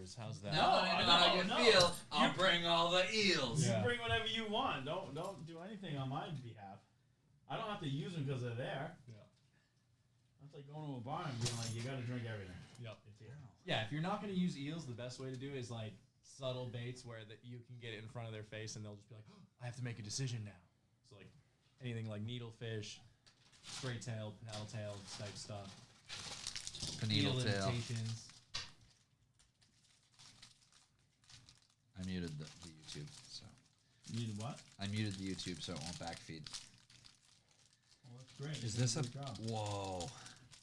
ears. How's that? No, how you feel. I'll bring all the eels. You bring whatever you want. Don't do anything on my behalf. I don't have to use them because they're there. Yeah. That's like going to a bar and being like, you got to drink everything. Yep. Yeah, if you're not going to use eels, the best way to do is like subtle baits where that you can get it in front of their face and they'll just be like, oh, I have to make a decision now. So like anything like needlefish, straight tail, paddle tail type stuff. Needle tail. Imitations. I muted the YouTube, so. You need what? I muted the YouTube so it won't backfeed. Oh, that's great. Is this a... Whoa.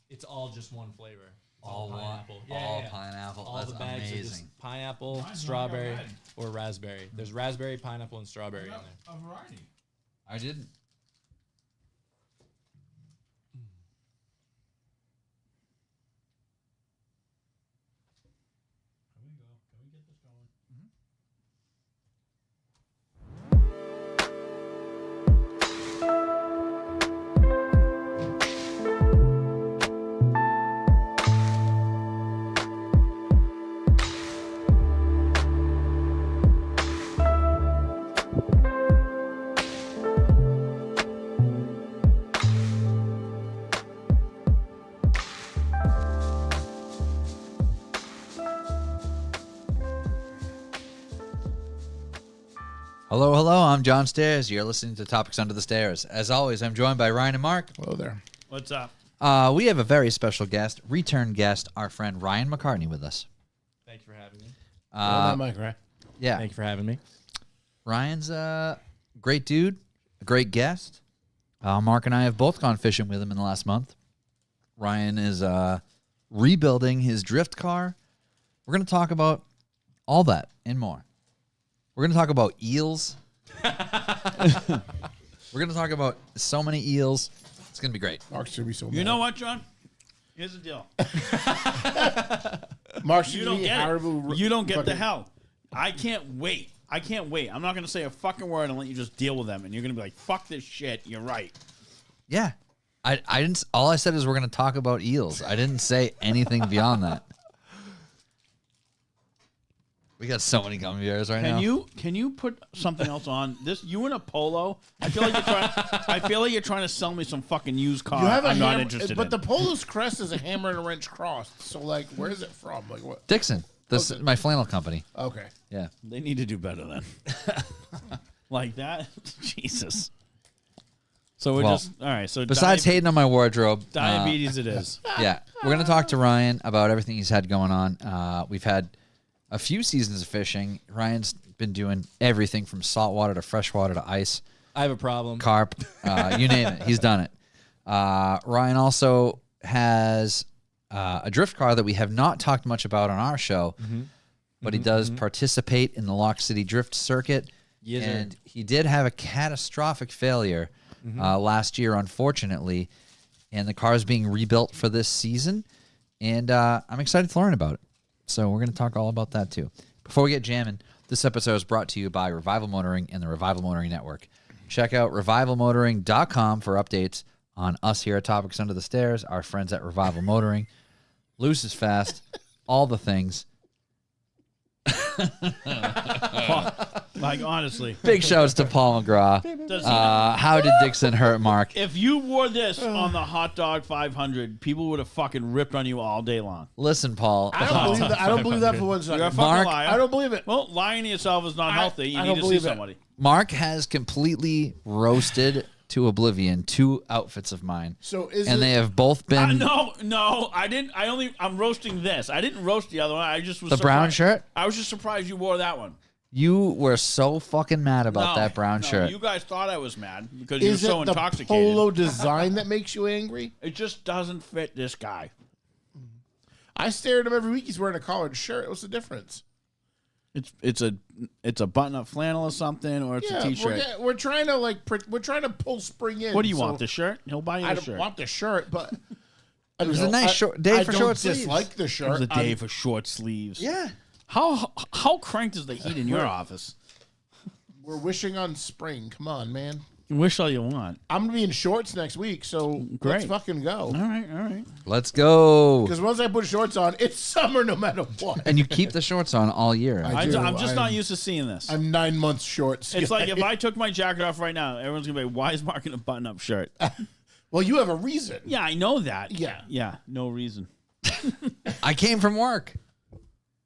It's all just one flavor. All pineapple. All pineapple. All That's the bags amazing. are just pineapple, Mine's strawberry, or raspberry. There's raspberry, pineapple, and strawberry in there. A variety. I didn't. Here we go. Can we get this going? Hello, hello. I'm John Stairs. You're listening to Topics Under the Stairs. As always, I'm joined by Ryan and Mark. Hello there. What's up? We have a very special guest, return guest, our friend Ryan McCartney with us. Thank you for having me. That mic, right? Yeah. Thank you for having me. Ryan's a great dude, a great guest. Mark and I have both gone fishing with him in the last month. Ryan is rebuilding his drift car. We're going to talk about all that and more. We're going to talk about eels. We're going to talk about so many eels. It's going to be great. Mark's should be so mad. You know what, John? Here's the deal. Mark should You don't be get Haribo it. You don't get the fucking- hell. I can't wait. I can't wait. I'm not going to say a fucking word and let you just deal with them. And you're going to be like, fuck this shit. You're right. Yeah. I didn't. All I said is we're going to talk about eels. I didn't say anything beyond that. We got so many gummy bears right now. Can you put something else on this? You in a polo? I feel like you're trying to sell me some fucking used car. You have I'm a not hammer, interested. but in. the Polo's crest is a hammer and a wrench crossed. So, like, where is it from? Like, what? Dixon. This is my flannel company. Okay. Yeah. They need to do better then. Like that, Jesus. So we're just all right. So Besides hating on my wardrobe, diabetes, it is. yeah, we're gonna talk to Ryan about everything he's had going on. We've had a few seasons of fishing. Ryan's been doing everything from saltwater to freshwater to ice, I have a problem. carp, you name it. He's done it. Ryan also has a drift car that we have not talked much about on our show, but he does participate in the Lock City Drift circuit. Yes, sir. And he did have a catastrophic failure last year, unfortunately, and the car is being rebuilt for this season, and I'm excited to learn about it. So we're going to talk all about that too. Before we get jamming, this episode is brought to you by Revival Motoring and the Revival Motoring Network. Check out revivalmotoring.com for updates on us here at Topics Under the Stairs, our friends at Revival Motoring, Loose is Fast, all the things. Like honestly, Big shouts to Paul McGraw. does How did Dixon hurt Mark? if you wore this on the Hot Dog 500, people would have fucking ripped on you all day long. Listen, Paul. I don't believe that. I don't believe that for one second. You're a fucking Mark, liar. I don't believe it. Well, lying to yourself is not healthy. You I need don't to see believe it. somebody. Mark has completely roasted to oblivion two outfits of mine. So is And it? they have both been No, I didn't. I'm roasting this. I didn't roast the other one. I just was the brown shirt. I was just surprised you wore that one. You were so fucking mad about No, that brown no, shirt. You guys thought I was mad because you were Is so it the intoxicated. polo design that makes you angry? It just doesn't fit this guy. I stare at him every week. He's wearing a collared shirt. What's the difference? It's a button-up flannel or something, or it's a T-shirt. We're trying to we're trying to pull spring in. What do you so want? The shirt? He'll buy you I a don't shirt. want the shirt, but It was a nice short day for short sleeves. I don't dislike the It shirt. was a day for short sleeves. Yeah. How cranked is the heat in your office? We're wishing on spring. Come on, man. Wish all you want. I'm gonna be in shorts next week, so let's fucking go. All right. Let's go. Because once I put shorts on, it's summer no matter what. And you keep the shorts on all year. I do. I'm just not used to seeing this. I'm 9 months shorts. It's like if I took my jacket off right now, everyone's gonna be like, "Why is Mark in a button-up shirt?" Well, you have a reason. Yeah, I know that. Yeah. No reason. I came from work.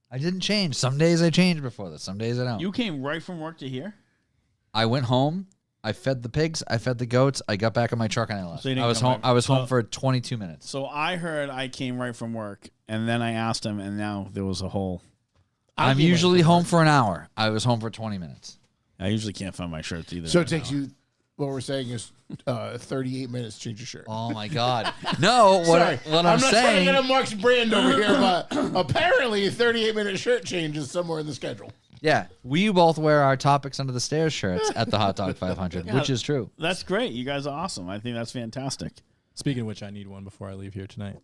I didn't change. Some days I change before this. Some days I don't. You came right from work to here. I went home. I fed the pigs. I fed the goats. I got back in my truck and I left. So you didn't I was come home. right- I was so- home for 22 minutes. So I heard I came right from work, and then I asked him, and now there was a whole. I'm usually home for an hour. I was home for 20 minutes. I usually can't find my shirts either. So it takes you, what we're saying is 38 minutes to change your shirt. Oh my God! No, what Sorry, I'm not trying saying. to get a Mark's brand over here, but apparently a 38-minute shirt change is somewhere in the schedule. Yeah, we both wear our Topics Under the Stairs shirts at the Hot Dog 500, Yeah. which is true. That's great. You guys are awesome. I think that's fantastic. Speaking of which, I need one before I leave here tonight.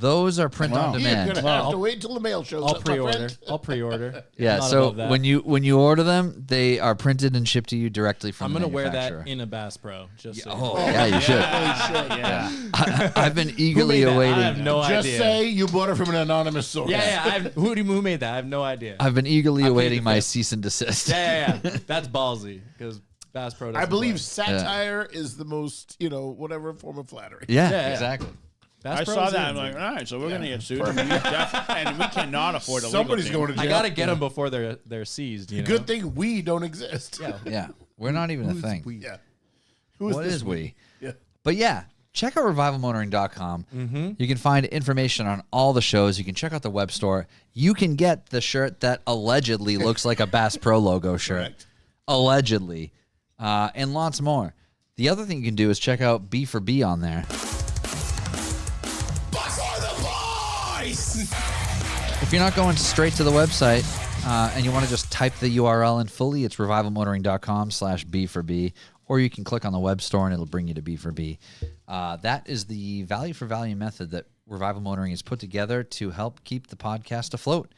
Those are print on Wow. You're demand. gonna have to wait till the mail shows I'll up, my pre-order. friend. I'll pre-order. Yeah, Not so above that. when you order them, they are printed and shipped to you directly from I'm the gonna wear manufacturer. that in a Bass Pro. Just so Oh, yeah, you should. Yeah. I've been Who eagerly made that? awaiting. I have no Just idea. say you bought it from an anonymous source. Yeah. Who made that? I have no idea. I've been eagerly I plead awaiting the my fifth. cease and desist. Yeah. That's ballsy because Bass Pro. I doesn't believe play. satire is the most, whatever form of flattery. Yeah, Yeah. exactly. Bass I Pro saw is that. in, I'm like, man. all right, so we're gonna get sued, and we cannot afford a legal Somebody's team. going to jail. I gotta get them before they're seized. You know? Good thing we don't exist. Yeah. Yeah, we're not even a thing. Yeah. Who What this is we? Yeah. But yeah, check out revivalmotoring.com. Mm-hmm. You can find information on all the shows. You can check out the web store. You can get the shirt that allegedly looks like a Bass Pro logo shirt. Correct. Allegedly. And lots more. The other thing you can do is check out B for B on there. If you're not going straight to the website and you want to just type the URL in fully, it's revivalmotoring.com/B4B, or you can click on the web store and it'll bring you to B4B. That is the value for value method that Revival Motoring has put together to help keep the podcast afloat.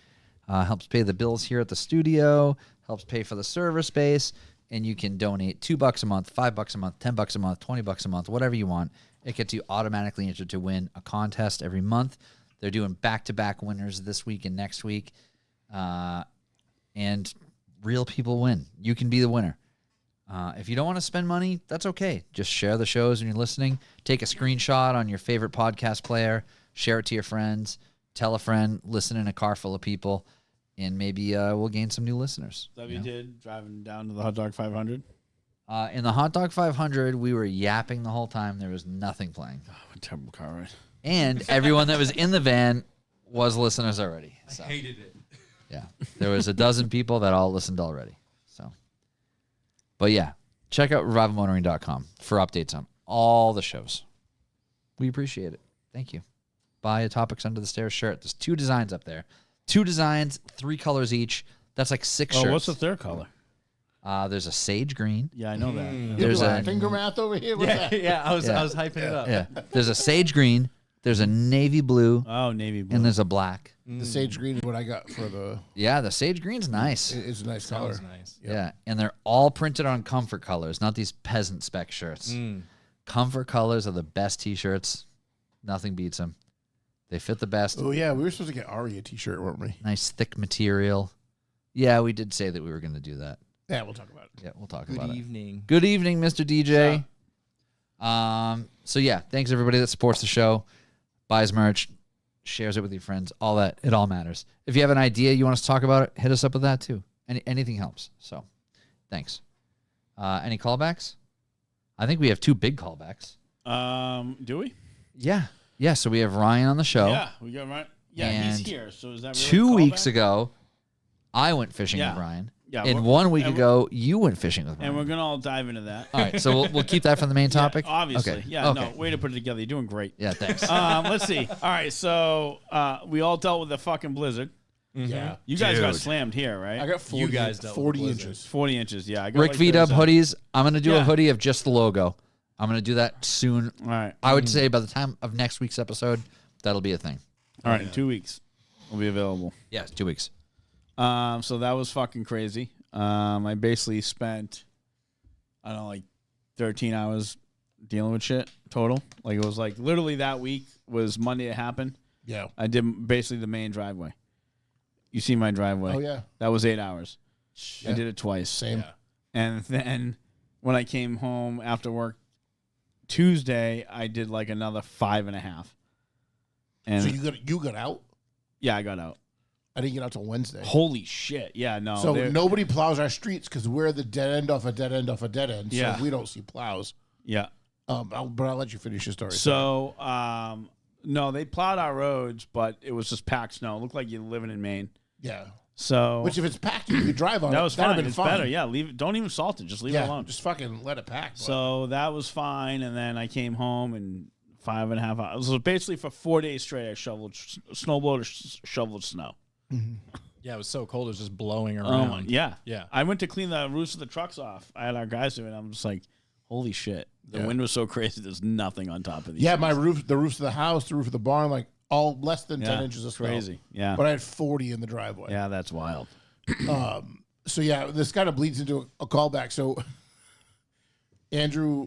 Helps pay the bills here at the studio, helps pay for the server space, and you can donate $2 a month, $5 a month, $10 a month, $20 a month, whatever you want. It gets you automatically entered to win a contest every month. They're doing back-to-back winners this week and next week. And real people win. You can be the winner. If you don't want to spend money, that's okay. Just share the shows when you're listening. Take a screenshot on your favorite podcast player. Share it to your friends. Tell a friend. Listen in a car full of people. And maybe we'll gain some new listeners. That you did driving down to the Hot Dog 500. In the Hot Dog 500, we were yapping the whole time. There was nothing playing. Oh, a terrible car ride. And everyone that was in the van was listeners already. So, Hated it. yeah, there was a dozen people that all listened already. So, but yeah, check out revivalmotoring.com for updates on all the shows. We appreciate it. Thank you. Buy a Topics Under the Stairs shirt. There's 2 designs up there. 2 designs, 3 colors each. That's like 6 shirts. Oh, what's the third color? There's a sage green. Yeah, I know that. There's a finger math over here. What's that? I was Yeah. hyping it up. yeah. There's a sage green. There's a navy blue, Oh, navy blue. and there's a black. The sage green is what I got for the. Yeah, the sage green's nice. It's a nice color. Sounds nice. Yeah, and they're all printed on comfort colors, not these peasant spec shirts. Comfort colors are the best T-shirts. Nothing beats them. They fit the best. Oh yeah, we were supposed to get Ari a T-shirt, weren't we? Nice thick material. Yeah, we did say that we were going to do that. Yeah, we'll talk about it. Yeah, we'll talk Good about evening. it. Good evening, Mr. DJ. So yeah, thanks everybody that supports the show, buys merch, shares it with your friends, all that. It all matters. If you have an idea you want us to talk about it, hit us up with that too. Anything helps. So, thanks. Any callbacks? I think we have 2 big callbacks. Do we? Yeah. Yeah, so we have Ryan on the show. Yeah, we got right. Yeah, he's And here. So is that really 2 a weeks callback? ago, I went fishing Yeah. with Ryan. Yeah, And we're- 1 week and ago, you went fishing with And we're Ryan. gonna all dive into that. All right, so we'll keep that for the main topic? Yeah, obviously. Okay. Yeah. Okay. No. Way to put it together. You're doing great. Yeah, thanks. Let's see. All right. So we all dealt with the fucking blizzard. Yeah, You guys got Dude. slammed here, right? I got 40, You guys dealt with 40 Blizzard. inches. 40 inches. Yeah. I got Rick like V-Dub 37. hoodies. I'm going to do a Yeah. hoodie of just the logo. I'm going to do that soon. All right. I would say by the time of next week's episode, that'll be a thing. All right. In 2 weeks, will be available. Yeah, 2 weeks. So that was fucking crazy. I basically spent, I don't know, like 13 hours dealing with shit total. Like it was like literally that week was Monday it happened. Yeah. I did basically the main driveway. You see my driveway. Oh, yeah. That was 8 hours. Yeah. I did it twice. Same. Yeah. And then when I came home after work Tuesday, I did like another 5.5. And So you got out? yeah, I got out. I didn't get out till Wednesday. Holy shit. Yeah, no. So nobody plows our streets because we're the dead end off a dead end off a dead end. Yeah. So we don't see plows. Yeah. But I'll let you finish your story. So, no, they plowed our roads, but it was just packed snow. It looked like you're living in Maine. Yeah. So Which if it's packed, you could drive on that it. was That'd fine. have been It's fine. better. Yeah, leave it. Don't even salt it. Just leave it alone. Just fucking let it pack. Bud. So that was fine, and then I came home and 5.5 hours. So basically for 4 days straight, I shoveled shoveled snow. Yeah, it was so cold. It was just blowing Oh around. my, yeah. Yeah. I went to clean the roofs of the trucks off. I had our guys do it. I'm just like, holy shit. The wind was so crazy. There's nothing on top of these. yeah, my roof, the roofs of the house, the roof of the barn, like all less than 10 inches of snow. crazy. Yeah. But I had 40 in the driveway. Yeah, that's wild. So yeah, this kind of bleeds into a callback. So Andrew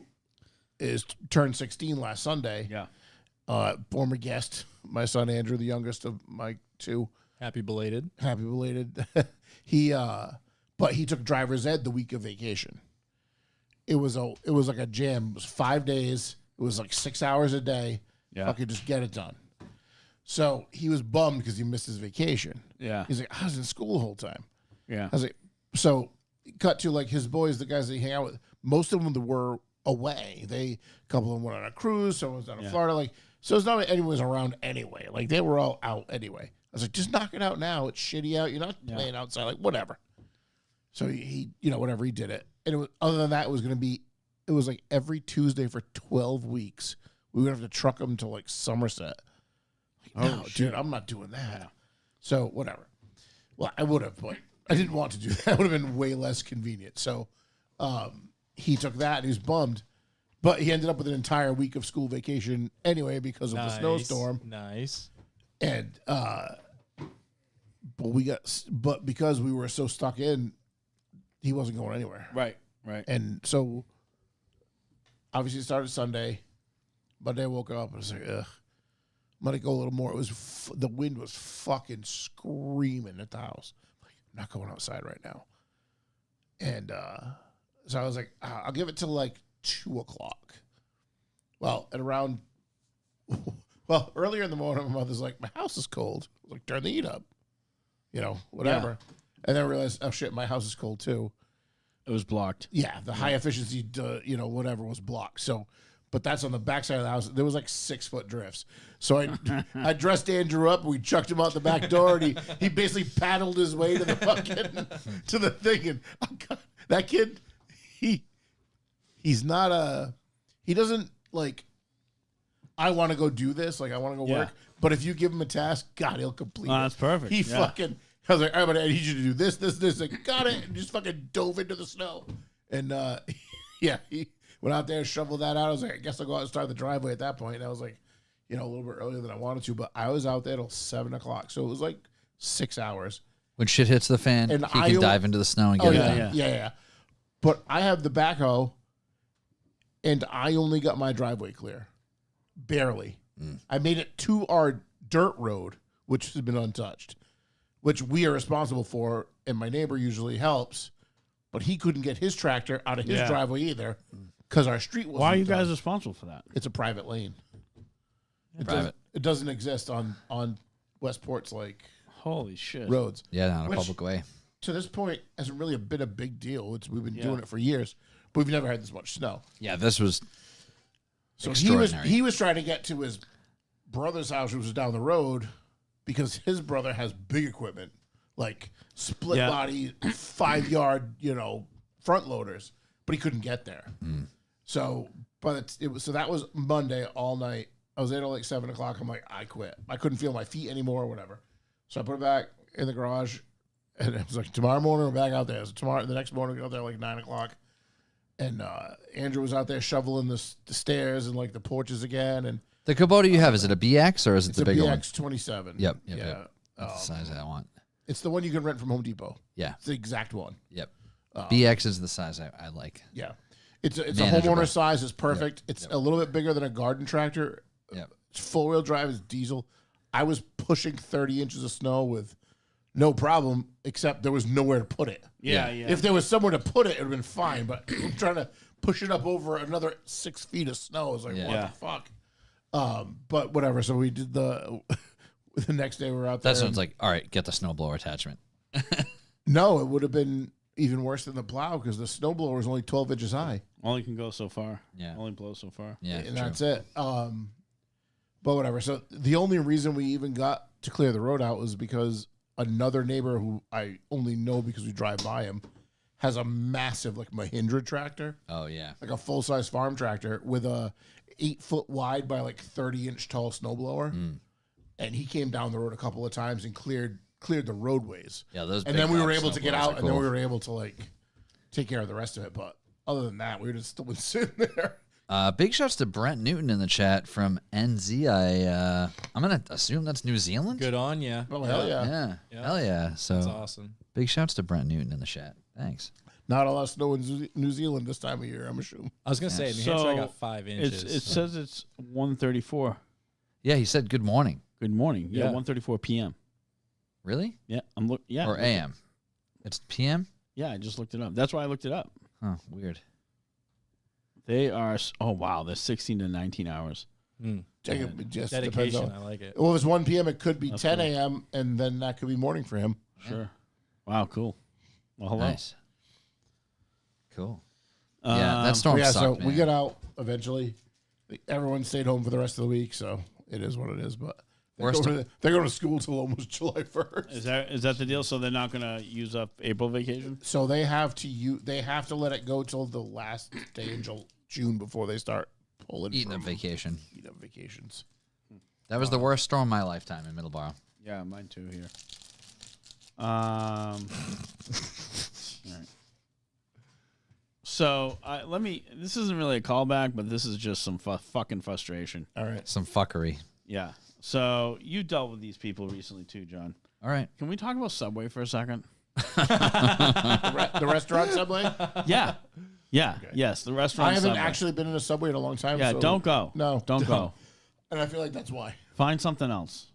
turned 16 last Sunday. Yeah. Former guest, my son Andrew, the youngest of my two. Happy belated. Happy belated. But he took driver's ed the week of vacation. It was like a jam. It was 5 days. It was like 6 hours a day. Yeah. I could just get it done. So he was bummed because he missed his vacation. Yeah. He's like, I was in school the whole time. Yeah. I was like, so cut to like his boys, the guys that he hang out with. Most of them were away. A couple of them went on a cruise. Someone was down in Florida. Like, so it's not like anyone was around anyway. Like they were all out anyway. I was like, just knock it out now. It's shitty out. You're not playing outside. Like whatever. So he whatever, he did it. And it was, other than that, it was like every Tuesday for 12 weeks. We would have to truck him to like Somerset. Like, no, dude, I'm not doing that. Yeah. So whatever. Well, I would have, but I didn't want to do that. It would have been way less convenient. So he took that and he was bummed. But he ended up with an entire week of school vacation anyway because of the snowstorm. Nice. And but because we were so stuck in, he wasn't going anywhere. Right. Right. And so obviously it started Sunday. Monday I woke up and I was like, ugh. I'm going to go a little more. It was the wind was fucking screaming at the house. I'm not going outside right now. And so I was like, I'll give it till like 2 o'clock. Well, at around, earlier in the morning, my mother's like, my house is cold. I was like, turn the heat up. Whatever. Yeah. And then I realized, oh shit, my house is cold too. It was blocked. Yeah, the high efficiency, whatever was blocked. So, but that's on the backside of the house. There was like 6 foot drifts. So I dressed Andrew up. We chucked him out the back door, and he basically paddled his way to the fucking to the thing. And that kid, he's not he doesn't like. I want to go do this. Like I want to go work. But if you give him a task, God, he'll complete it. That's perfect. He fucking. I was like, all right, I need you to do this. Like, got it. And just fucking dove into the snow. And he went out there and shoveled that out. I was like, I guess I'll go out and start the driveway at that point. And I was like, a little bit earlier than I wanted to, but I was out there till 7 o'clock. So it was like 6 hours. When shit hits the fan, And he can dive into the snow and get it done. Yeah. But I have the backhoe, and I only got my driveway clear. Barely. I made it to our dirt road, which has been untouched, which we are responsible for, and my neighbor usually helps, but he couldn't get his tractor out of his driveway either because our street wasn't Why are you done. guys responsible for that? It's a private lane. Private. It doesn't exist on Westport's like Holy shit. roads. Yeah, not a Which- public way. To this point, hasn't really been a big deal. We've been doing it for years, but we've never had this much snow. Yeah, this was So extraordinary. he was trying to get to his brother's house, which was down the road, because his brother has big equipment, like split body, 5-yard, front loaders, but he couldn't get there. So, so that was Monday all night. I was there till like 7 o'clock. I'm like, I quit. I couldn't feel my feet anymore or whatever. So I put it back in the garage, and it was like tomorrow morning we're back out there. So the next morning we got there like 9 o'clock. And Andrew was out there shoveling the stairs and like the porches again. And The Kubota you have, is it a BX or is it it's the a bigger one? BX27. Yep. Yeah. That's the size I want. It's the one you can rent from Home Depot. Yeah. It's the exact one. Yep. BX is the size I like. Yeah. It's a Manageable. homeowner size. It's perfect. It's a little bit bigger than a garden tractor. Yep. It's 4-wheel drive. It's diesel. I was pushing 30 inches of snow with no problem, except there was nowhere to put it. Yeah. If there was somewhere to put it, it would have been fine. But I'm trying to push it up over another 6 feet of snow. I was like, what the fuck? But whatever. So we did the next day we were out there. That's when it's like, all right, get the snowblower attachment. No, it would have been even worse than the plow because the snowblower is only 12 inches high. Only can go so far. Yeah. Only blows so far. Yeah, And true. that's it. But whatever. So the only reason we even got to clear the road out was because another neighbor who I only know because we drive by him has a massive like Mahindra tractor, Oh, yeah. like a full size farm tractor with a 8 foot wide by like 30-inch tall snowblower. And he came down the road a couple of times and cleared the roadways. Yeah, those And big then we were box able to get snowblowers out, are and then we cool. were able to like take care of the rest of it. But other than that, we were just still been sitting there. Big shouts to Brent Newton in the chat from NZ. I'm going to assume that's New Zealand. Good on ya. Oh hell yeah! Yeah. Yeah. Hell yeah. So That's awesome. big shouts to Brent Newton in the chat. Thanks. Not a lot of snow in New Zealand this time of year, I'm assuming. I was gonna say New Hampshire I got 5 inches. It says it's 1:34. Yeah, he said good morning. Good morning. Yeah, Yeah. 1:34 p.m. Really? Yeah, Yeah, Or AM? It's PM? Yeah, I just looked it up. That's why I looked it up. Oh, weird. They are. Oh wow, they're 16 to 19 hours. Mm. It just depends Dedication. on. I like it. Well, if it's 1 p.m., it could be That's 10 cool. a.m., and then that could be morning for him. Sure. Wow, cool. Well, hello. Nice. Cool. Yeah, that storm Yeah, so sucked, we man. got out eventually. Everyone stayed home for the rest of the week, so it is what it is. But they're Worst going to school till almost July 1st. Is that the deal? So they're not gonna use up April vacation? So they have to let it go till the last day in June before they start pulling Eating a from vacation. eating up vacations. That was the worst storm of my lifetime in Middleborough. Yeah, mine too here. All right. So let me. This isn't really a callback, but this is just some fucking frustration. All right. Some fuckery. Yeah. So you dealt with these people recently too, John. All right. Can we talk about Subway for a second? The restaurant Subway? Yeah. Yeah. Yes, the restaurant. I haven't Subway. actually been in a Subway in a long time. Yeah. so Don't go. No. Don't go. And I feel like that's why. Find something else.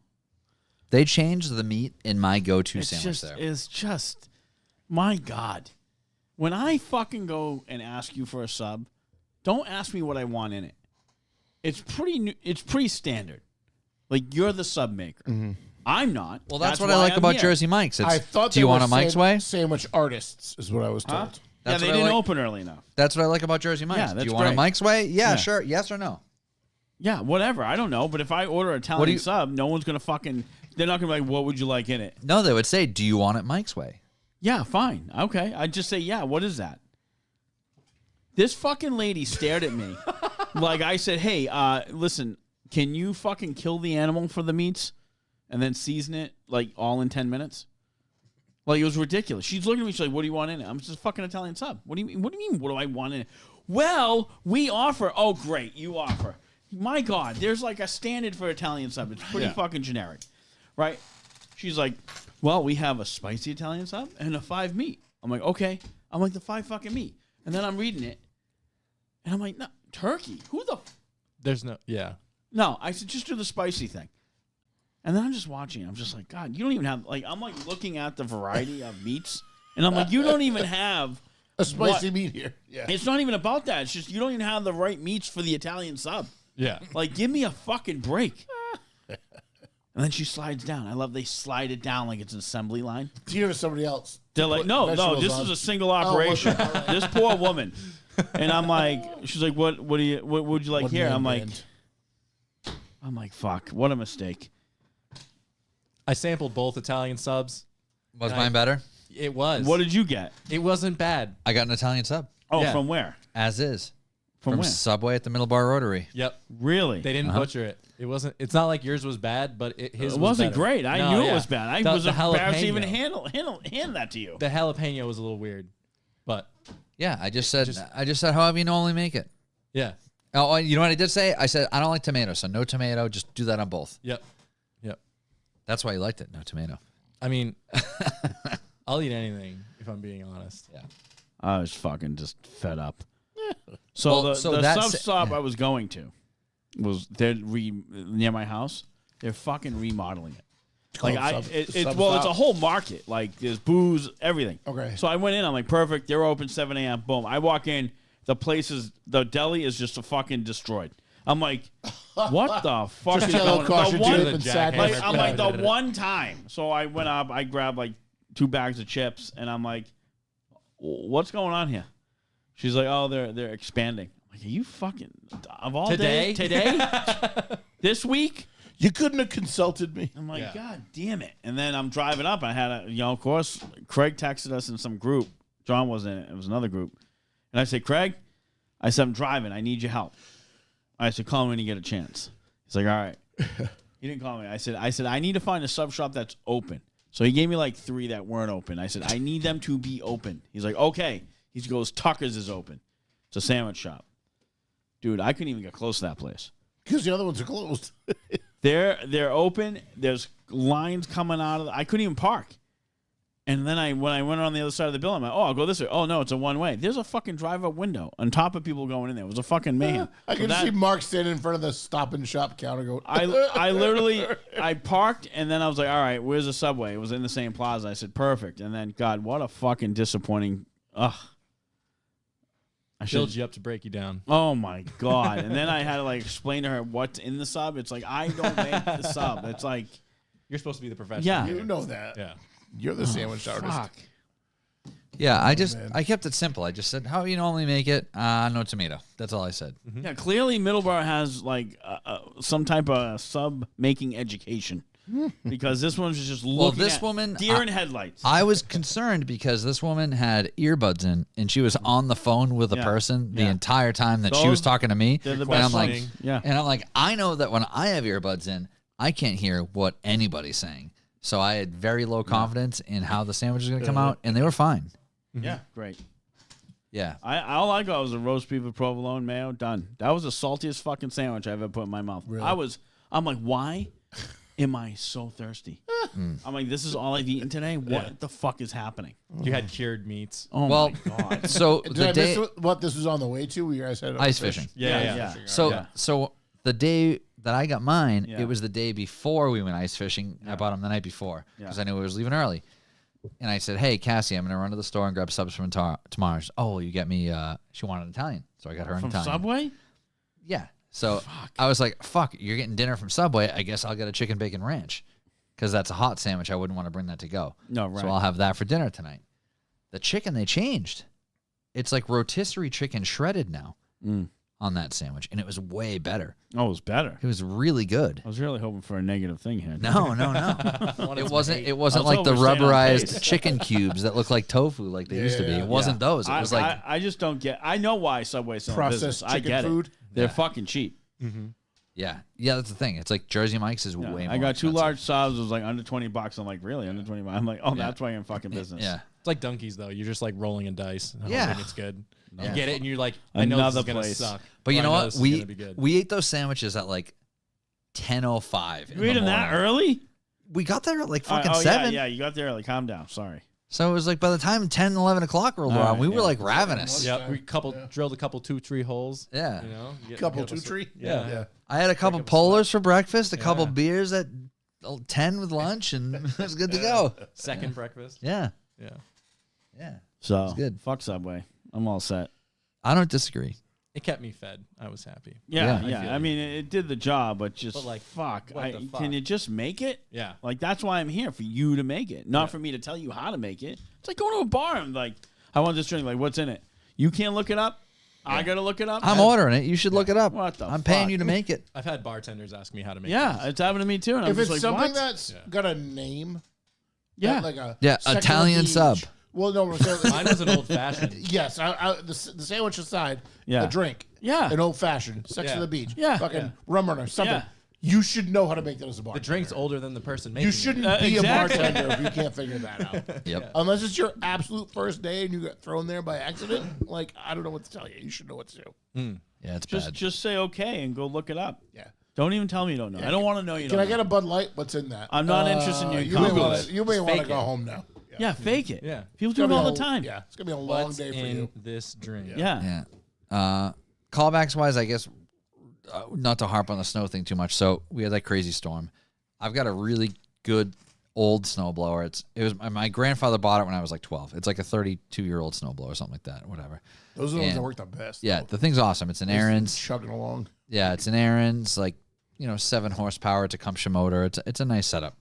They changed the meat in my go-to It's sandwich just, there. it's just, my God. When I fucking go and ask you for a sub, don't ask me what I want in it. It's pretty standard. Like, you're the sub maker. I'm not. Well, that's what why I like I'm about here. Jersey Mike's. It's, I thought do you they want were a Mike's way? Sandwich artists is what I was told. Huh? Yeah, That's they what I didn't like. open early enough. That's what I like about Jersey Mike's. Yeah, do that's you want a great. Mike's way? Yeah, Yeah. sure. Yes or no? Yeah, whatever. I don't know. But if I order an Italian you- sub, no one's going to fucking, they're not going to be like, what would you like in it? No, they would say, do you want it Mike's way? Yeah, fine. Okay. I'd just say, yeah, what is that? This fucking lady stared at me like I said, hey, listen, can you fucking kill the animal for the meats and then season it like all in 10 minutes? Like, it was ridiculous. She's looking at me, she's like, what do you want in it? I'm just a fucking Italian sub. What do you mean? What do I want in it? Well, we offer. Oh, great. You offer. My God, there's like a standard for Italian sub. It's pretty fucking generic, right? She's like, well, we have a spicy Italian sub and a 5 meat. I'm like, okay. I'm like, the 5 fucking meat. And then I'm reading it. And I'm like, no, turkey? Who the? There's no. Yeah. No, I said, just do the spicy thing. And then I'm just watching. I'm just like, God, you don't even have, like, I'm like looking at the variety of meats. And I'm like, you don't even have A spicy meat here. Yeah. It's not even about that. It's just you don't even have the right meats for the Italian sub. Yeah. Like, give me a fucking break. And then she slides down. I love they slide it down like it's an assembly line. Do you have somebody else? They're like, no, vegetables this on. is a single operation. okay. All right. This poor woman. And I'm like, she's like, what would you like One here? man I'm band. like, fuck, what a mistake. I sampled both Italian subs. Was And mine better? It was. What did you get? It wasn't bad. I got an Italian sub. Oh, Yeah. from where? As is. From where? Subway at the Middleborough Rotary. Yep. Really? They didn't butcher it. It wasn't. It's not like yours was bad, but his It was wasn't better. great. I No, knew yeah. it was bad. I The- was the embarrassed to even jalapeno. hand that to you. The jalapeno was a little weird, but Yeah, I just said however you normally make it. yeah. Oh, you know what I did say? I said I don't like tomato, so no tomato. Just do that on both. Yep. Yep. That's why you liked it. No tomato. I mean, I'll eat anything if I'm being honest. Yeah. I was fucking just fed up. So Well, the so sub that's- stop yeah. I was going to was near my house. They're fucking remodeling it. Like it's a whole market. Like there's booze, everything. Okay. So I went in. I'm like, perfect. They're open 7 a.m. Boom. I walk in. The deli is just fucking destroyed. I'm like, what the fuck is yellow going caution on? tape and jackhammer. I'm like the one time. So I went up. I grabbed like 2 bags of chips, and I'm like, what's going on here? She's like, oh, they're expanding. I'm like, are you fucking of all Today? today, this week? You couldn't have consulted me. I'm like, Yeah. God damn it. And then I'm driving up. I had of course, Craig texted us in some group. John wasn't in it. It was another group. And I said, Craig, I said, I'm driving. I need your help. I said, call me when you get a chance. He's like, all right. He didn't call me. I said, I need to find a sub shop that's open. So he gave me like 3 that weren't open. I said, I need them to be open. He's like, okay. He goes, Tucker's is open. It's a sandwich shop. Dude, I couldn't even get close to that place. Because the other ones are closed. They're open. There's lines coming out of I couldn't even park. And then when I went on the other side of the building, I'm like, oh, I'll go this way. Oh, no, it's a one-way. There's a fucking drive-up window on top of people going in there. It was a fucking mayhem. I can see Mark standing in front of the Stop and Shop counter going, I literally, I parked, and then I was like, all right, where's the Subway? It was in the same plaza. I said, perfect. And then, God, what a fucking disappointing, I Build should. you up to break you down. Oh my God! And then I had to like explain to her what's in the sub. It's like I don't make the sub. It's like You're supposed to be the professional. Yeah. you know that. Yeah. You're the sandwich artist. fuck. Yeah, man. I kept it simple. I just said, how do you normally make it? No tomato. That's all I said. Yeah, clearly Middleborough has like some type of sub making education because this one was just looking this at woman, deer in headlights. I was concerned because this woman had earbuds in and she was on the phone with a Yeah. person the Yeah. entire time that she Those- was talking to me. they're the and best I'm like, thing. Yeah. and I'm like, I know that when I have earbuds in, I can't hear what anybody's saying. So I had very low confidence in how the sandwich was going to come out, and they were fine. Yeah, great. Yeah. All I got was a roast beef with provolone mayo. Done. That was the saltiest fucking sandwich I've ever put in my mouth. Really? I'm like, why am I so thirsty? I'm like, this is all I've eaten today. What the fuck is happening? You had cured meats. Oh Well, my God. so Did the I day miss what this was on the way to? We guys had ice fishing. Yeah. So the day that I got mine, Yeah. it was the day before we went ice fishing. I bought them the night before because I knew I was leaving early. And I said, hey, Cassie, I'm going to run to the store and grab subs from tomorrow. She said, oh, will you get me, she wanted Italian. So I got her an From Italian. Subway? Yeah. So I was like, fuck, you're getting dinner from Subway. I guess I'll get a chicken bacon ranch because that's a hot sandwich. I wouldn't want to bring that to go. No, right. So I'll have that for dinner tonight. The chicken, they changed. It's like rotisserie chicken shredded now on that sandwich. And it was way better. Oh, it was better. It was really good. I was really hoping for a negative thing here. No. It wasn't I like was the hoping for rubberized taste. chicken cubes that look like tofu like they used to be. yeah. It wasn't those. It was like I just don't get. I know why Subway's selling business. Processed I chicken get food. it. They're fucking cheap. yeah. That's the thing. It's like Jersey Mike's is Yeah. way more I got 2 expensive. large subs. It was like under $20. I'm like, really under $20? I'm like, oh, that's why you're in fucking business. Yeah. It's like donkeys, though. You're just like rolling a dice. And Yeah. hoping it's good. Yeah. You get it, and you're like, I know Another this is going to place. suck. But you or know I what? this is gonna be good. We ate those sandwiches at like 10:05. You ate them that early? We got there at like fucking Oh, 7. Yeah, you got there early. Calm down. Sorry. So it was like by the time 10, 11 o'clock rolled around, right, we were yeah. like ravenous. Yeah, we drilled a couple 2-3 holes. Yeah. You know, you Couple get up a 2-3? Yeah. I had a couple up a polars for breakfast, a couple Yeah. beers at 10 with lunch, and it was good to go. Second breakfast. Yeah. Yeah. Yeah. So good. Fuck Subway. I'm all set. I don't disagree. It kept me fed. I was happy. Yeah, Yeah. yeah. I mean, it did the job, but just But, like, fuck. what the fuck? Can you just make it? Yeah. Like that's why I'm here for you to make it, not for me to tell you how to make it. It's like going to a bar and like, I want this drink. Like, what's in it? You can't look it up. I gotta look it up. I'm ordering it. You should look it up. What the I'm paying fuck? you to make it. I've had bartenders ask me how to make Yeah, things. it's happened to me too. And I'm If just it's like, something what? that's got a name, Yeah. like a Yeah, Sex on the Italian Beach. sub. Well, no, we're saying, Mine was an old fashioned. yes, the sandwich aside, Yeah. a drink, Yeah. an old fashioned, Sex Yeah. on the Beach, Yeah. fucking Yeah. rum runner, something. Yeah. You should know how to make that as a The bartender. drink's older than the person making You it. shouldn't be exactly. a bartender if you can't figure that out. Yep. Unless it's your absolute first day and you got thrown there by accident. Like, I don't know what to tell you. You should know what to do. Yeah, it's Just bad. just say okay and go look it up. Yeah. Don't even tell me you don't know. I don't want to know you Can don't I get know. a Bud Light? What's in that? I'm not interested in your you may Google wanna- it. You may want to fake go it. home now. Yeah, fake it. Yeah. People It's do gonna it be all a- the time. Yeah, it's gonna be a long What's day for in you. this drink? Yeah. yeah. Callbacks wise, I guess not to harp on the snow thing too much. So we had that crazy storm. I've got a really good old snowblower. It was my grandfather bought it when I was like 12. It's like a 32-year-old snowblower, something like that, whatever. Those are the ones that work the best. Yeah, though. the thing's awesome. It's an Aaron's. Chugging along. Yeah, it's an Aaron's, like, 7 horsepower. It's a Tecumseh motor. It's a nice setup,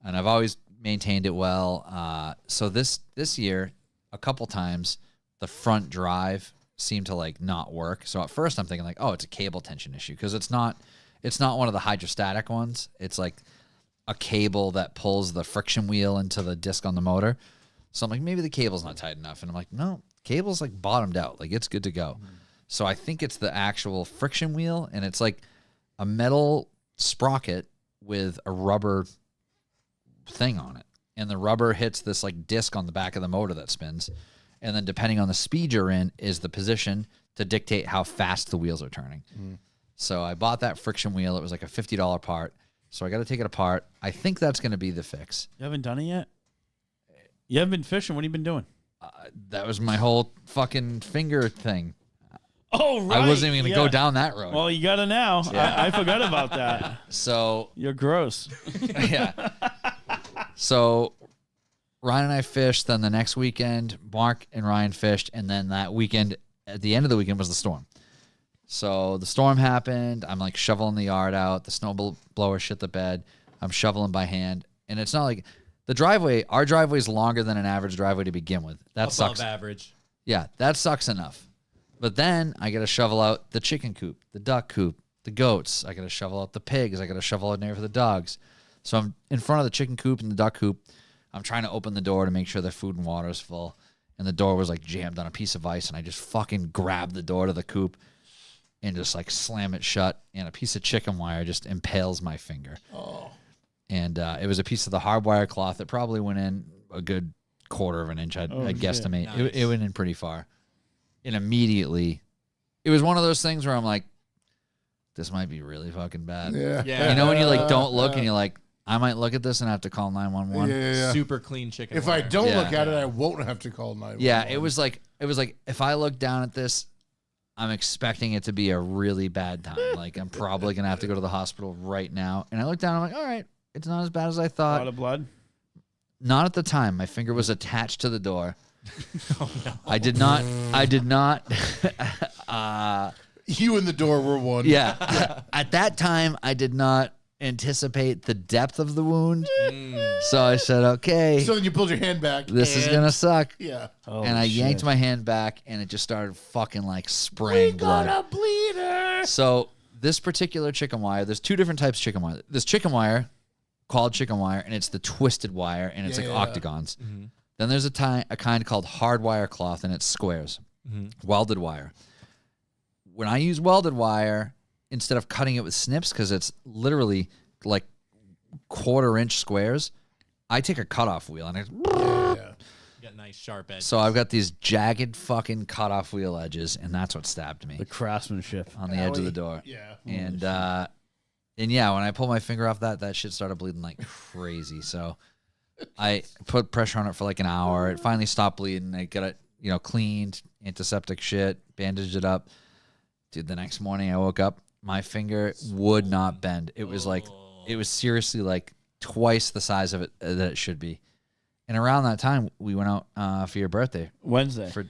and I've always maintained it well. So this year, a couple times, the front drive seemed to like not work. So at first I'm thinking like, oh, it's a cable tension issue, because it's not one of the hydrostatic ones. It's like a cable that pulls the friction wheel into the disc on the motor. So I'm like, maybe the cable's not tight enough. And I'm like, no, cable's like bottomed out. Like, it's good to go. So I think it's the actual friction wheel, and it's like a metal sprocket with a rubber thing on it. And the rubber hits this like disc on the back of the motor that spins. And then depending on the speed you're in is the position to dictate how fast the wheels are turning. So I bought that friction wheel. It was like a $50 part. So I got to take it apart. I think that's going to be the fix. You haven't done it yet? You haven't been fishing? What have you been doing? That was my whole fucking finger thing. Oh, right. I wasn't even going to go down that road. Well, you got to now. Yeah. I forgot about that. So You're gross. yeah. So Ryan and I fished. Then the next weekend, Mark and Ryan fished. And then that weekend, at the end of the weekend, was the storm. So the storm happened. I'm like shoveling the yard out. The snow blower shit the bed. I'm shoveling by hand. And it's not like the driveway, our driveway is longer than an average driveway to begin with. That Above sucks. average. Yeah, that sucks enough. But then I got to shovel out the chicken coop, the duck coop, the goats. I got to shovel out the pigs. I got to shovel out in there for the dogs. So I'm in front of the chicken coop and the duck coop. I'm trying to open the door to make sure the food and water is full. And the door was like jammed on a piece of ice. And I just fucking grabbed the door to the coop and just like slam it shut. And a piece of chicken wire just impales my finger. Oh. And it was a piece of the hardwire cloth that probably went in a good quarter of an inch, I'd guesstimate. Nice. It went in pretty far. And immediately, it was one of those things where I'm like, this might be really fucking bad. Yeah. You know when you like don't look and you're like, I might look at this and have to call 911. Yeah. Super clean chicken If wire. I don't Yeah. look at it, I won't have to call 911. Yeah, it was like if I look down at this, I'm expecting it to be a really bad time. Like, I'm probably gonna have to go to the hospital right now. And I look down, I'm like, all right, it's not as bad as I A thought. lot of blood. Not at the time. My finger was attached to the door. Oh, no. I did not. You and the door were one. Yeah. At that time, I did not anticipate the depth of the wound. So I said, okay, So then you pulled your hand back. this is and- gonna suck. Yeah. And I yanked my hand back, and it just started fucking like spraying blood. bleeder. So this particular chicken wire, there's two different types of chicken wire. There's chicken wire called chicken wire, and it's the twisted wire, and it's like octagons. Then there's a kind called hard wire cloth, and it's squares, welded wire. When I use welded wire, instead of cutting it with snips, because it's literally like 1/4-inch squares, I take a cutoff wheel, and You got nice sharp edges. so I've got these jagged fucking cutoff wheel edges, and that's what stabbed me The craftsmanship. on the edge of the door. Yeah. And yeah, when I pulled my finger off that shit started bleeding like crazy. So I put pressure on it for like an hour. It finally stopped bleeding. I got it, cleaned, antiseptic shit, bandaged it up. Dude, the next morning I woke up, my finger would not bend. It was like, it was seriously like twice the size of it that it should be. And around that time, we went out for your birthday Wednesday. for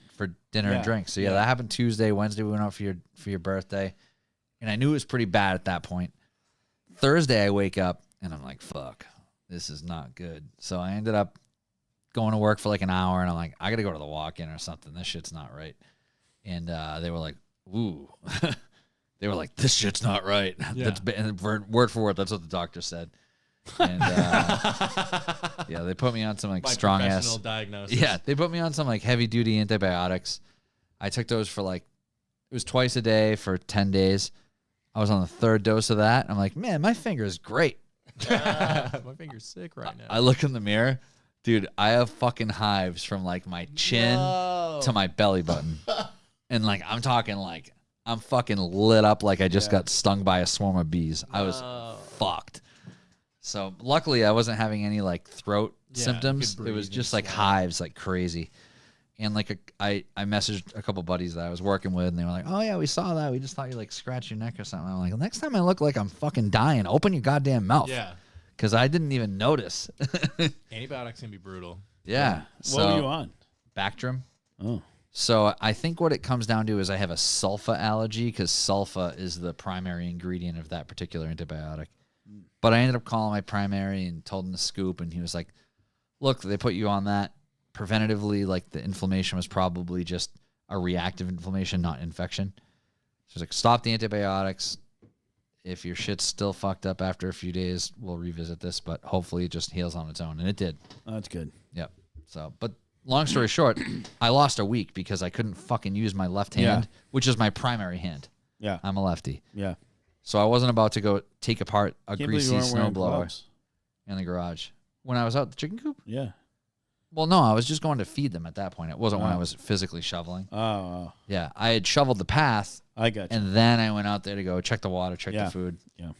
dinner and drinks. So yeah, that happened Tuesday. Wednesday we went out for your birthday, and I knew it was pretty bad at that point. Thursday I wake up and I'm like, fuck, this is not good. So I ended up going to work for like an hour, and I'm like, I got to go to the walk-in or something. This shit's not right. And they were like, ooh. They were like, this shit's not right. Yeah. Word for word, that's what the doctor said. And yeah, they put me on some like By strong professional ass. diagnosis. Yeah, they put me on some like heavy duty antibiotics. I took those for like, it was twice a day for 10 days. I was on the 3rd dose of that. I'm like, man, my finger is great. My finger's sick right now. I look in the mirror, dude. I have fucking hives from like my chin to my belly button, and like I'm talking like I'm fucking lit up like I just got stung by a swarm of bees. I was fucked. So luckily I wasn't having any like throat symptoms. good It was breathing just like stuff. hives like crazy. And like I messaged a couple buddies that I was working with, and they were like, "Oh yeah, we saw that. We just thought you like scratched your neck or something." I'm like, "Next time I look like I'm fucking dying, open your goddamn mouth." Yeah. Because I didn't even notice. Antibiotics can be brutal. Yeah. What were you on? Bactrim. Oh. So I think what it comes down to is I have a sulfa allergy because sulfa is the primary ingredient of that particular antibiotic. But I ended up calling my primary and told him the scoop, and he was like, "Look, they put you on that preventatively. Like the inflammation was probably just a reactive inflammation, not infection." So he's like, "Stop the antibiotics. If your shit's still fucked up after a few days, we'll revisit this, but hopefully it just heals on its own." And it did. Oh, that's good. Yep. So, but long story short, I lost a week because I couldn't fucking use my left hand, which is my primary hand. Yeah. I'm a lefty. Yeah. So I wasn't about to go take apart a Can't believe you greasy weren't wearing snowblower gloves. in the garage. When I was out the chicken coop? Yeah. Well, no, I was just going to feed them at that point. It wasn't when I Oh. was physically shoveling. Oh, Yeah, I had shoveled the path, I got you. and then I went out there to go check the water, check Yeah. the food. Yeah.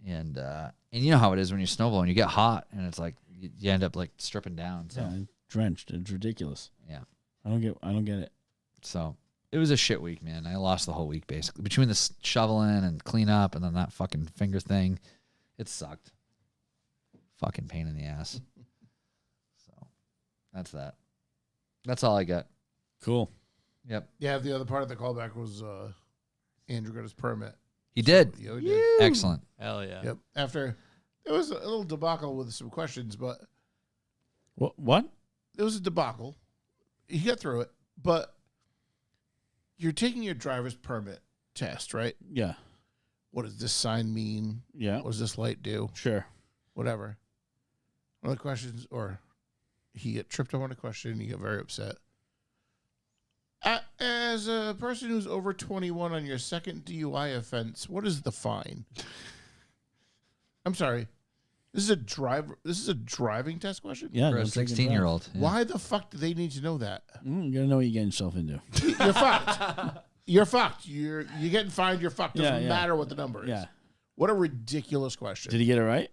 And you know how it is when you're snowblowing. You get hot, and it's like you end up like stripping down. So Yeah, drenched. It's ridiculous. yeah. I don't get it. So it was a shit week, man. I lost the whole week basically between the shoveling and cleanup, and then that fucking finger thing. It sucked. Fucking pain in the ass. So that's that. That's all I got. Cool. Yep, Yeah, the other part of the callback was Andrew got his permit. he did. Yeah, he did. Excellent. Hell yeah. Yep. After there was a little debacle with some questions, but What? it was a debacle. He got through it, but you're taking your driver's permit test, right? Yeah. What does this sign mean? Yeah. What does this light do? Sure. Whatever. One of the questions, or he got tripped up on a question, he got very upset. As a person who's over 21 on your second DUI offense, what is the fine? I'm sorry. This is a driving test question? Yeah. For a don't drink and drive. 16-year-old. Yeah. Why the fuck do they need to know that? You gotta know what you're getting yourself into. You're fucked. You're fucked. You're getting fined. You're fucked. Doesn't Yeah. matter what the number is. Yeah. What a ridiculous question. Did he get it right?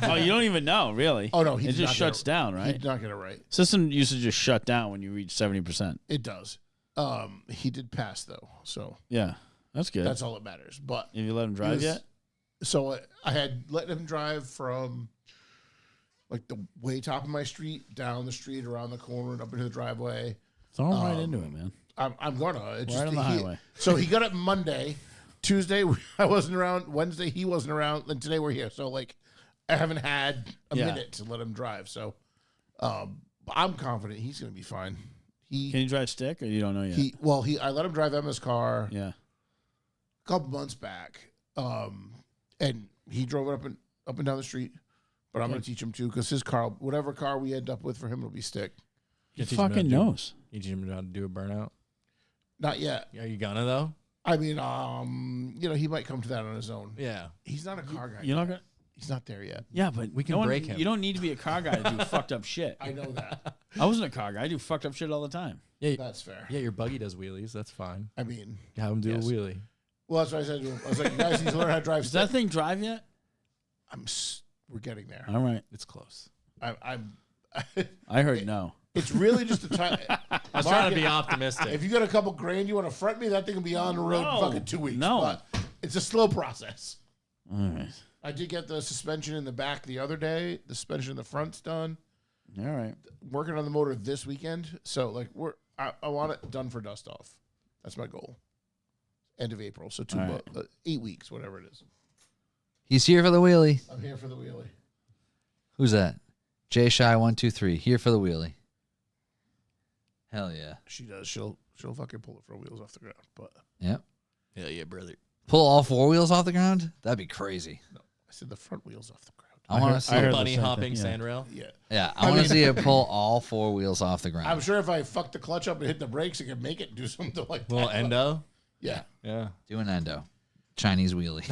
Oh, you don't even know, really. Oh, no, he it did just not shuts get it. down, He right? did not get it right. System used to just shut down when you reach 70%. It does. He did pass though, so Yeah, that's good. that's all that matters. But Have you let him drive was- yet? so I had let him drive from like the way top of my street, down the street, around the corner, and up into the driveway. Throw him right into it, man. I'm gonna. It's Right on the highway. So he got up Monday, Tuesday I wasn't around, Wednesday he wasn't around, and today we're here. So like I haven't had a Yeah. minute to let him drive. So I'm confident he's gonna be fine. Can you drive stick, or you don't know yet? I let him drive Emma's car Yeah. a couple months back, and he drove it up and down the street. But I'm going to teach him too, because his car, whatever car we end up with for him, will be stick. He teach him how to fucking do- knows. You teach him how to do a burnout. Not yet. Are you gonna though? I mean, he might come to that on his own. Yeah. He's not a car guy. You're not gonna. He's not there yet. Yeah, but We can no one- break him. You don't need to be a car guy to do fucked up shit. I know that. I wasn't a car guy. I do fucked up shit all the time. Yeah. That's fair. Yeah. Your buggy does wheelies. That's fine. I mean, Have him do Yes. a wheelie. well, that's what I said to him. I was like, you guys need to learn how to drive Does stick. that thing drive yet? We're getting there. All right. It's close. I'm I heard no. it's really just a time. I was trying to be optimistic. If you got a couple grand you want to front me, that thing will be on the road in No. fucking 2 weeks. No. But it's a slow process. All right. I did get the suspension in the back the other day. The suspension in the front's done. All right. Working on the motor this weekend. So like I want it done for dust off. That's my goal. End of April. So All right. 8 weeks, whatever it is. He's here for the wheelie. I'm here for the wheelie. Who's that? Jay Shy 123 here for the wheelie. Hell yeah. She does. She'll fucking pull the front wheels off the ground. But Yep. Hell yeah, brother. Pull all four wheels off the ground? That'd be crazy. no, I said the front wheels off the ground. I want to heard- see. I heard- Bunny the same hopping thing, yeah. sandrail. Yeah. Yeah, I want to see it pull all four wheels off the ground. I'm sure if I fuck the clutch up and hit the brakes, I can make it do something like that. Little endo. Yeah. Yeah. Do an endo. Chinese wheelie.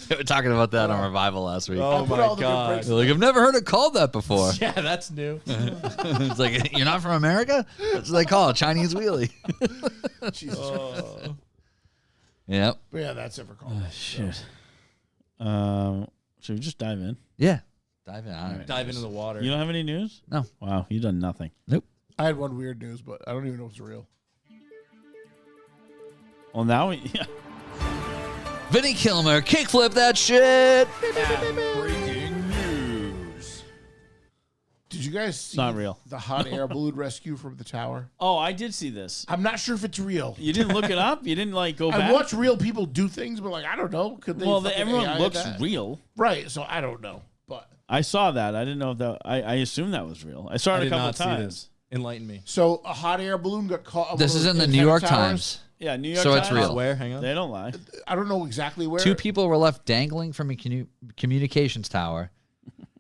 They were talking about that on Revival last week. Oh put my all the good god. brakes- They're like, I've never heard it called that before. Yeah, that's new. It's like, you're not from America? That's what they call it, Chinese wheelie. Jesus. Oh. Yep. But yeah, that's it for call. Shit. Should we just dive in? Yeah. Dive in. I don't know. Dive into the water. You don't have any news? No. Wow, you done nothing. Nope. I had one weird news, but I don't even know if it's real. Well, now Vinny Kilmer, kickflip that shit. Breaking news. Did you guys see not real. the hot air balloon rescue from the tower? Oh, I did see this. I'm not sure if it's real. You didn't look it up? You didn't go back? I watch real people do things, but I don't know. Could they? Well, fucking everyone AI looks that? real. Right, so I don't know. But I saw that. I didn't know if that. I assumed that was real. I saw I it a did couple not see times. this. Enlighten me. so a hot air balloon got caught. on This one is of in those the New antenna York towers. Times. Yeah, New York So it's Times. real. Where? Hang on. They don't lie. I don't know exactly where. 2 people were left dangling from a communications tower.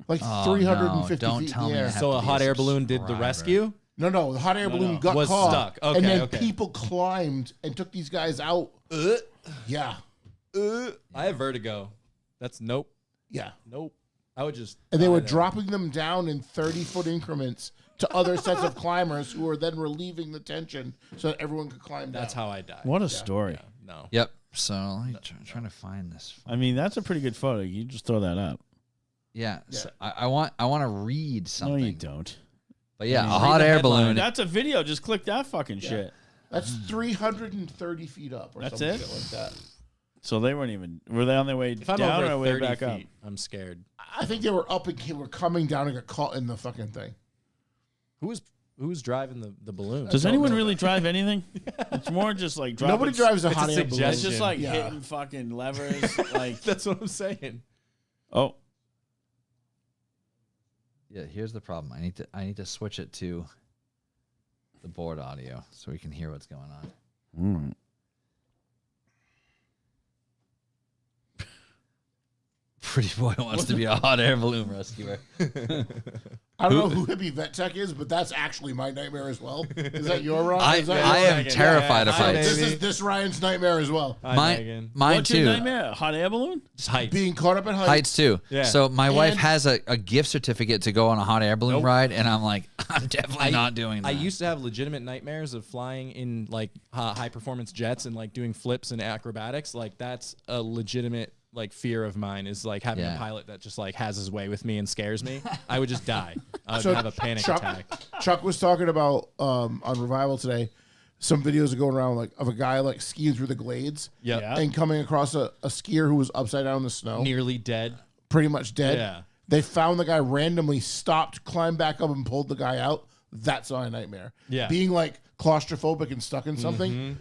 Like Oh, 350 no, don't feet tell in me the air. it So a to be hot a air balloon did the subscriber. rescue? No, the hot air balloon got Was caught. stuck. Okay, and then okay. people climbed and took these guys out. Yeah. I have vertigo. That's nope. Yeah. Nope. I would just. And they were die there. dropping them down in 30-foot increments to other sets of climbers who were then relieving the tension so that everyone could climb down. That's how I die. What a story. No. Yep. So let me trying to find this. I mean, that's a pretty good photo. You just throw that up. Yeah. So I want to read something. No, you don't. But yeah, I mean, a read hot the air headline. balloon. That's a video. Just click that fucking shit. That's 330 feet up or That's something it? shit like that. So they weren't even. Were they on their way If I'm down over or way 30 back up? feet, I'm scared. I think they were up and were coming down and got caught in the fucking thing. Who's driving the balloon? Does don't anyone know really drive anything? It's more just like dropping. Nobody drives a it's hot a air balloon. It's just like Yeah. hitting fucking levers. Like, That's what I'm saying. oh, Yeah, here's the problem. I need to switch it to the board audio so we can hear what's going on. all right. Pretty boy wants to be a hot air balloon rescuer. I don't know who Hippie Vet Tech is, but that's actually my nightmare as well. Is that your Ron? I Is that am yours? terrified of Hi, heights. This Ryan's nightmare as well. Hi, Megan. Mine What's too. your nightmare? A hot air balloon? Just heights. Being caught up in heights. Heights too. Yeah. So my wife And- has a gift certificate to go on a hot air balloon Nope. ride, and I'm like, I'm definitely not doing that. I used to have legitimate nightmares of flying in like high performance jets and like doing flips and acrobatics. Like that's a legitimate like fear of mine, is like having Yeah. a pilot that just like has his way with me and scares me. I would just die. I would So have a panic attack. Chuck was talking about on Revival today. Some videos are going around like of a guy like skiing through the glades Yep. Yeah. and coming across a skier who was upside down in the snow, Nearly dead. pretty much dead. Yeah. They found the guy randomly, stopped, climbed back up, and pulled the guy out. That's my nightmare. Yeah. Being like claustrophobic and stuck in something.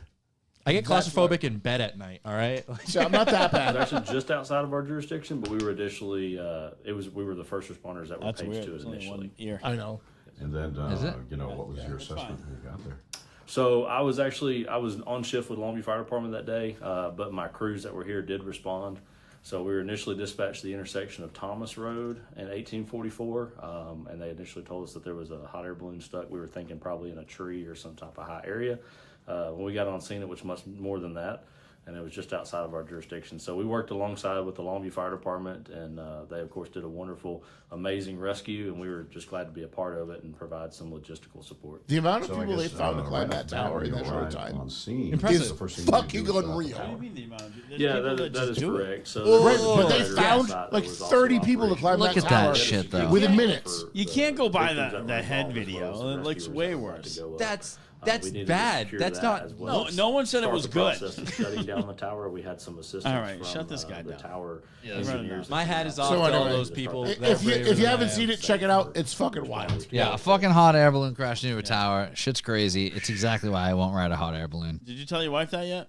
I get That's claustrophobic in bed at night. All right. Like, So I'm not that bad. It's actually just outside of our jurisdiction, but we were additionally we were the first responders that were That's paged weird. to it It's only initially. one ear. I know. And then, Is it? what was your assessment when you got there? So I was on shift with Longview Fire Department that day, but my crews that were here did respond. So we were initially dispatched to the intersection of Thomas Road and 1844, and they initially told us that there was a hot air balloon stuck. We were thinking probably in a tree or some type of high area. When we got on scene, it was much more than that, and it was just outside of our jurisdiction. So we worked alongside with the Longview Fire Department, and they, of course, did a wonderful, amazing rescue, and we were just glad to be a part of it and provide some logistical support. The amount of So I people they guess, found to climb right that off the bat, tower when in you that short arrived time on scene, Impressive. the first thing you fucking do is stop unreal. the What do tower. you mean the amount of Yeah, people that just is do it? correct. So Right, there but was they a found site that like was also 30 people to operational. climb Look that at that tower shit, though. within minutes. You can't go by victims the were head involved, as video. well as It the looks rescuers way that had worse. to go up. That's We needed to bad. secure That's that not. as well. No one said it Start was the good. process of shutting down the tower. We had some assistance. All right, from, shut this guy the down. tower that's engineers. My hat is off So to all anyway, those people. that If are you braver than I haven't am. seen it, check it out. It's fucking wild. Yeah, a fucking hot air balloon crashed into a tower. Shit's crazy. It's exactly why I won't ride a hot air balloon. Did you tell your wife that yet?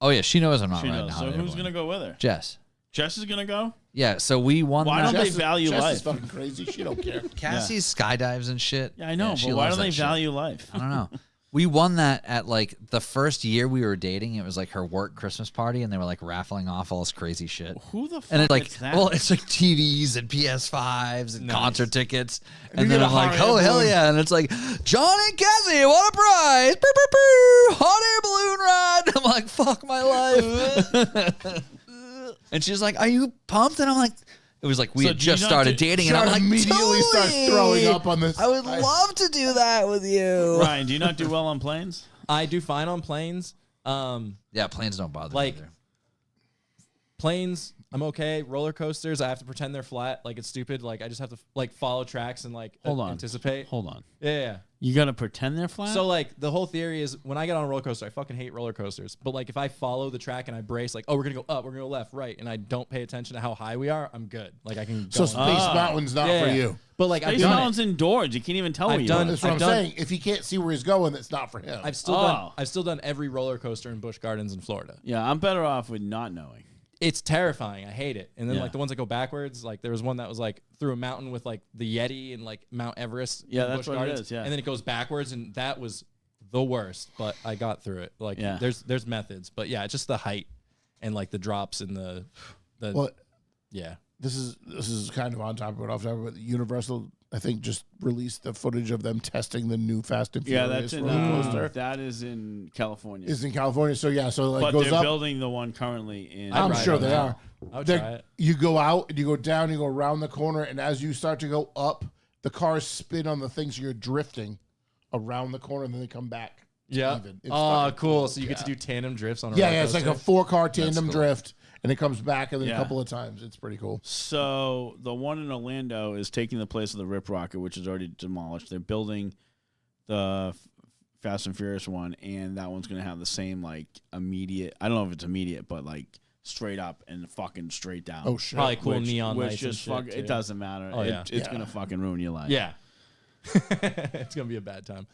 Oh yeah, she knows I'm not She riding a knows. hot So air who's balloon. gonna go with her? Jess. Jess is gonna go. Yeah, so we won Why that. don't they value Jess life? is fucking crazy. She don't care. Cassie skydives and shit. Yeah, I know, she but why loves don't they that shit. value life? I don't know. We won that at like the first year we were dating. It was like her work Christmas party, and they were like raffling off all this crazy shit. Who the fuck And it's like, gets that? well, it's like TVs and PS5s and Nice. concert tickets. You And then get a I'm like, hot air oh, hell balloon. yeah. And it's like, John and Cassie, what a prize. Boo, boo, boo. Hot air balloon ride. I'm like, fuck my life. And she's like, are you pumped? And I'm like, it was like we So had do you just not started do- dating. And I'm Sean like, immediately starts totally. throwing up on this. I would love to do that with you. Ryan, do you not do well on planes? I do fine on planes. Yeah, planes don't bother Like- me either. Planes. I'm okay. Roller coasters, I have to pretend they're flat. Like, it's stupid. Like, I just have to like follow tracks and like anticipate. Hold on. Yeah. You gotta pretend they're flat. So like the whole theory is when I get on a roller coaster, I fucking hate roller coasters. But like if I follow the track and I brace, like, oh, we're gonna go up, we're gonna go left, right, and I don't pay attention to how high we are, I'm good. Like I can. So Go Space Mountain's not for you. But like I've Space done Mountain's indoors. You can't even tell where you done- are. That's what I've I'm done- saying. If he can't see where he's going, that's not for him. I've still done every roller coaster in Busch Gardens in Florida. Yeah, I'm better off with not knowing. It's terrifying. I hate it. And then Yeah. like the ones that go backwards, like there was one that was like through a mountain with like the Yeti and like Mount Everest. Yeah, in that's Busch what it Gardens, is, yeah. And then it goes backwards, and that was the worst. But I got through it. Like Yeah. there's methods, but yeah, it's just the height and like the drops and the Well, yeah. this is kind of on topic, but off topic. But Universal, I think, just released the footage of them testing the new Fast and Yeah, Furious that's in roller coaster. that is in California. Is in California, so yeah, so like but goes they're up. building the one currently in. I'd I'm ride sure on they that. are. I would They're- try it. You go out and you go down, you go around the corner, and as you start to go up, the cars spin on the things, so you're drifting around the corner, and then they come back. Yeah. even. It's Oh, fucking cool. So you get Yeah. to do tandem drifts on a Yeah, roller yeah, it's like a coaster? 4-car tandem cool. drift, and it comes back, and then Yeah. a couple of times. It's pretty cool. So the one in Orlando is taking the place of the Rip Rocket, which is already demolished. They're building the Fast and Furious one, and that one's going to have the same like immediate. I don't know if it's immediate, but like straight up and fucking straight down. Oh shit! Probably cool Which- neon which lights and just shit, fuck, too. it doesn't matter. Oh, yeah. It's Yeah. gonna fucking ruin your life. Yeah. It's gonna be a bad time.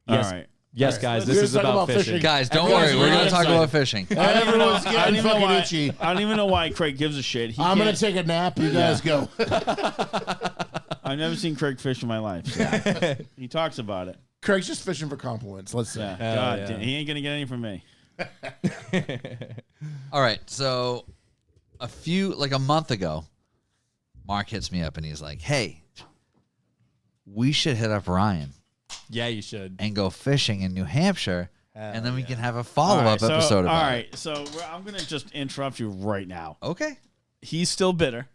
All Yes. right. Yes, Alright, guys, let's this is talk about about fishing. fishing. Guys, don't Everyone's worry. We're really going to talk excited. about fishing. Everyone's I getting don't even know fucking why. itchy. I don't even know why Craig gives a shit. He I'm gonna can't- take a nap. You guys go. I've never seen Craig fish in my life. So. He talks about it. Craig's just fishing for compliments. Let's say. Yeah. Hell God yeah. damn, he ain't gonna get any from me. All right, so a month ago, Mark hits me up and he's like, "Hey, we should hit up Ryan Yeah, you should. and go fishing in New Hampshire, and then we yeah. can have a follow-up All right, episode about All it." right, so I'm gonna just interrupt you right now. Okay. He's still bitter.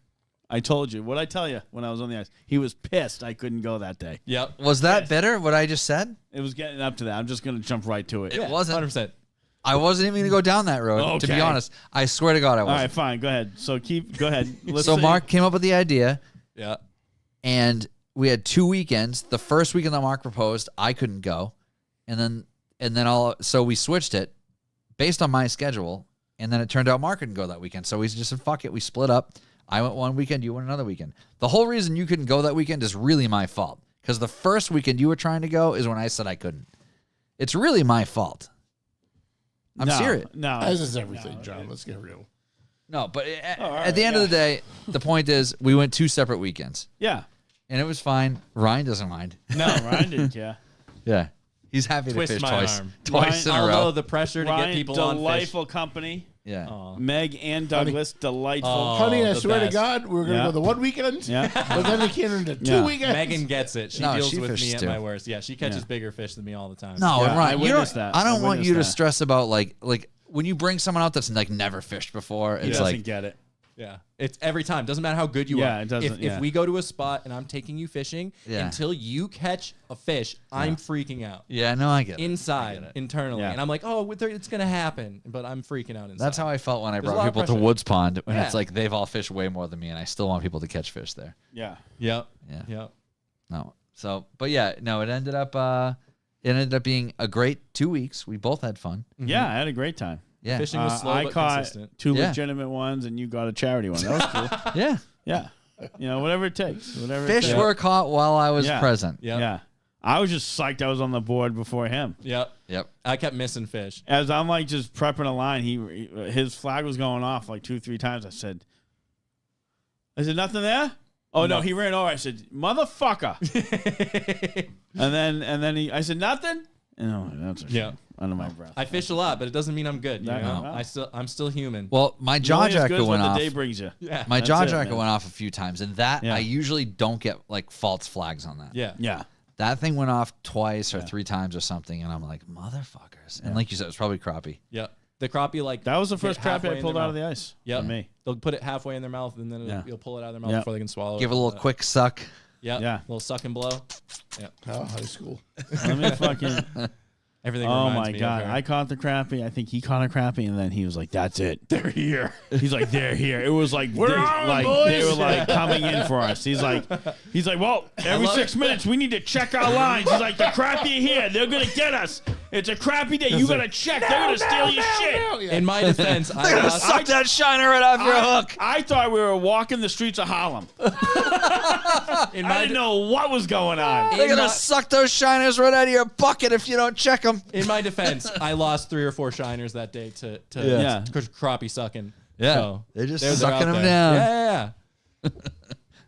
I told you. What'd I tell you when I was on the ice? He was pissed I couldn't go that day. Yep. Was that bitter? What I just said? It was getting up to that. I'm just gonna jump right to it. It wasn't. 100%. I wasn't even going to go down that road. To be Okay. honest, I swear to God, I All right, wasn't. fine. Go ahead. So go ahead. Let's So see. Mark came up with the idea, Yeah. and we had 2 weekends. The first weekend that Mark proposed, I couldn't go, and then so we switched it based on my schedule, and then it turned out Mark couldn't go that weekend. So we just said, "Fuck it." We split up. I went one weekend, you went another weekend. The whole reason you couldn't go that weekend is really my fault, because the first weekend you were trying to go is when I said I couldn't. It's really my fault. I'm No, serious. No. As is everything, John. Let's get real. No, but right, at the end of the day, the point is we went 2 separate weekends, Yeah. and it was fine. Ryan doesn't mind. No, Ryan didn't care. Yeah, he's happy Twist to fish my twice, arm. twice in a Although row. the pressure to get Ryan, people on fish. delightful company. Yeah, Aw. Meg and Douglas, delightful. Oh, Honey, I the swear best. to God, we're gonna Yeah. go the one weekend. Yeah. But then we came into 2 Yeah. weekends. Megan gets it. She No, deals she with me fishes at too. my worst. Yeah, she catches Yeah. bigger fish than me all the time. no, Yeah, and I Ryan, you witnessed don't. that. I don't I want you to witnessed that. stress about like when you bring someone out that's like never fished before. He It's doesn't like get it. Yeah. It's every time. Doesn't matter how good you Yeah, are. it doesn't, If yeah. we go to a spot and I'm taking you fishing, Yeah. until you catch a fish, I'm freaking out. yeah, no, I get it. Inside, internally. Yeah. And I'm like, oh, it's going to happen. But I'm freaking out inside. That's how I felt when I There's a brought lot of people to pressure. Woods Pond, when it's Yeah. like they've all fished way more than me, and I still want people to catch fish there. Yeah. Yep. Yeah. Yep. No. So, but yeah, no, it ended up being a great 2 weeks. We both had fun. Yeah, I had a great time. Yeah. Fishing was slow I but caught consistent. 2 Yeah. legitimate ones, and you got a charity one. That was cool. Yeah. Yeah. You know, whatever it takes. Whatever Fish it takes. were caught while I was Yeah. present. Yep. Yeah. I was just psyched I was on the board before him. Yep. Yep. I kept missing fish. As I'm like just prepping a line, his flag was going off like 2-3 times. I said, nothing there? Oh no, he ran over. I said, motherfucker. and then I said, nothing? And that's Yeah. under my breath. I fish a lot, but it doesn't mean I'm good. You No, know? no. I'm still human. Well, my You're jaw only as good jacket as what went the off. day brings you. yeah. My That's jaw it, jacket man. went off a few times, and that Yeah. I usually don't get like false flags on that. Yeah. Yeah. That thing went off twice or 3 times or something, and I'm like, motherfuckers. And like you said, it was probably crappie. Yep. The crappie like That was the hit first crappie halfway I in pulled their out of mouth. the ice. Yep. For me. They'll put it halfway in their mouth, and then Yeah. you'll pull it out of their mouth Yeah. before they can swallow Give it. it a little quick suck. Yeah. Yeah. Little suck and blow. Oh, high school. Let me fucking. Everything. Oh reminds my me god! Of her. I caught the crappie. I think he caught a crappie, and then he was like, "That's it. They're here." He's like, "They're here." It was like We're on, like boys. they were like coming in for us. He's like, well, every 6 minutes we need to check our lines. He's like, the crappie are here. They're gonna get us. It's a crappie that you gotta check. They're gonna steal your shit. In my defense, They're gonna suck that shiner right off your hook. I thought we were walking the streets of Harlem. I didn't know what was going on. They're gonna suck those shiners right out of your bucket if you don't check them. In my defense, I lost 3 or 4 shiners that day to Yeah. crappie sucking. Yeah, So they're just they're sucking out them there. down. Yeah.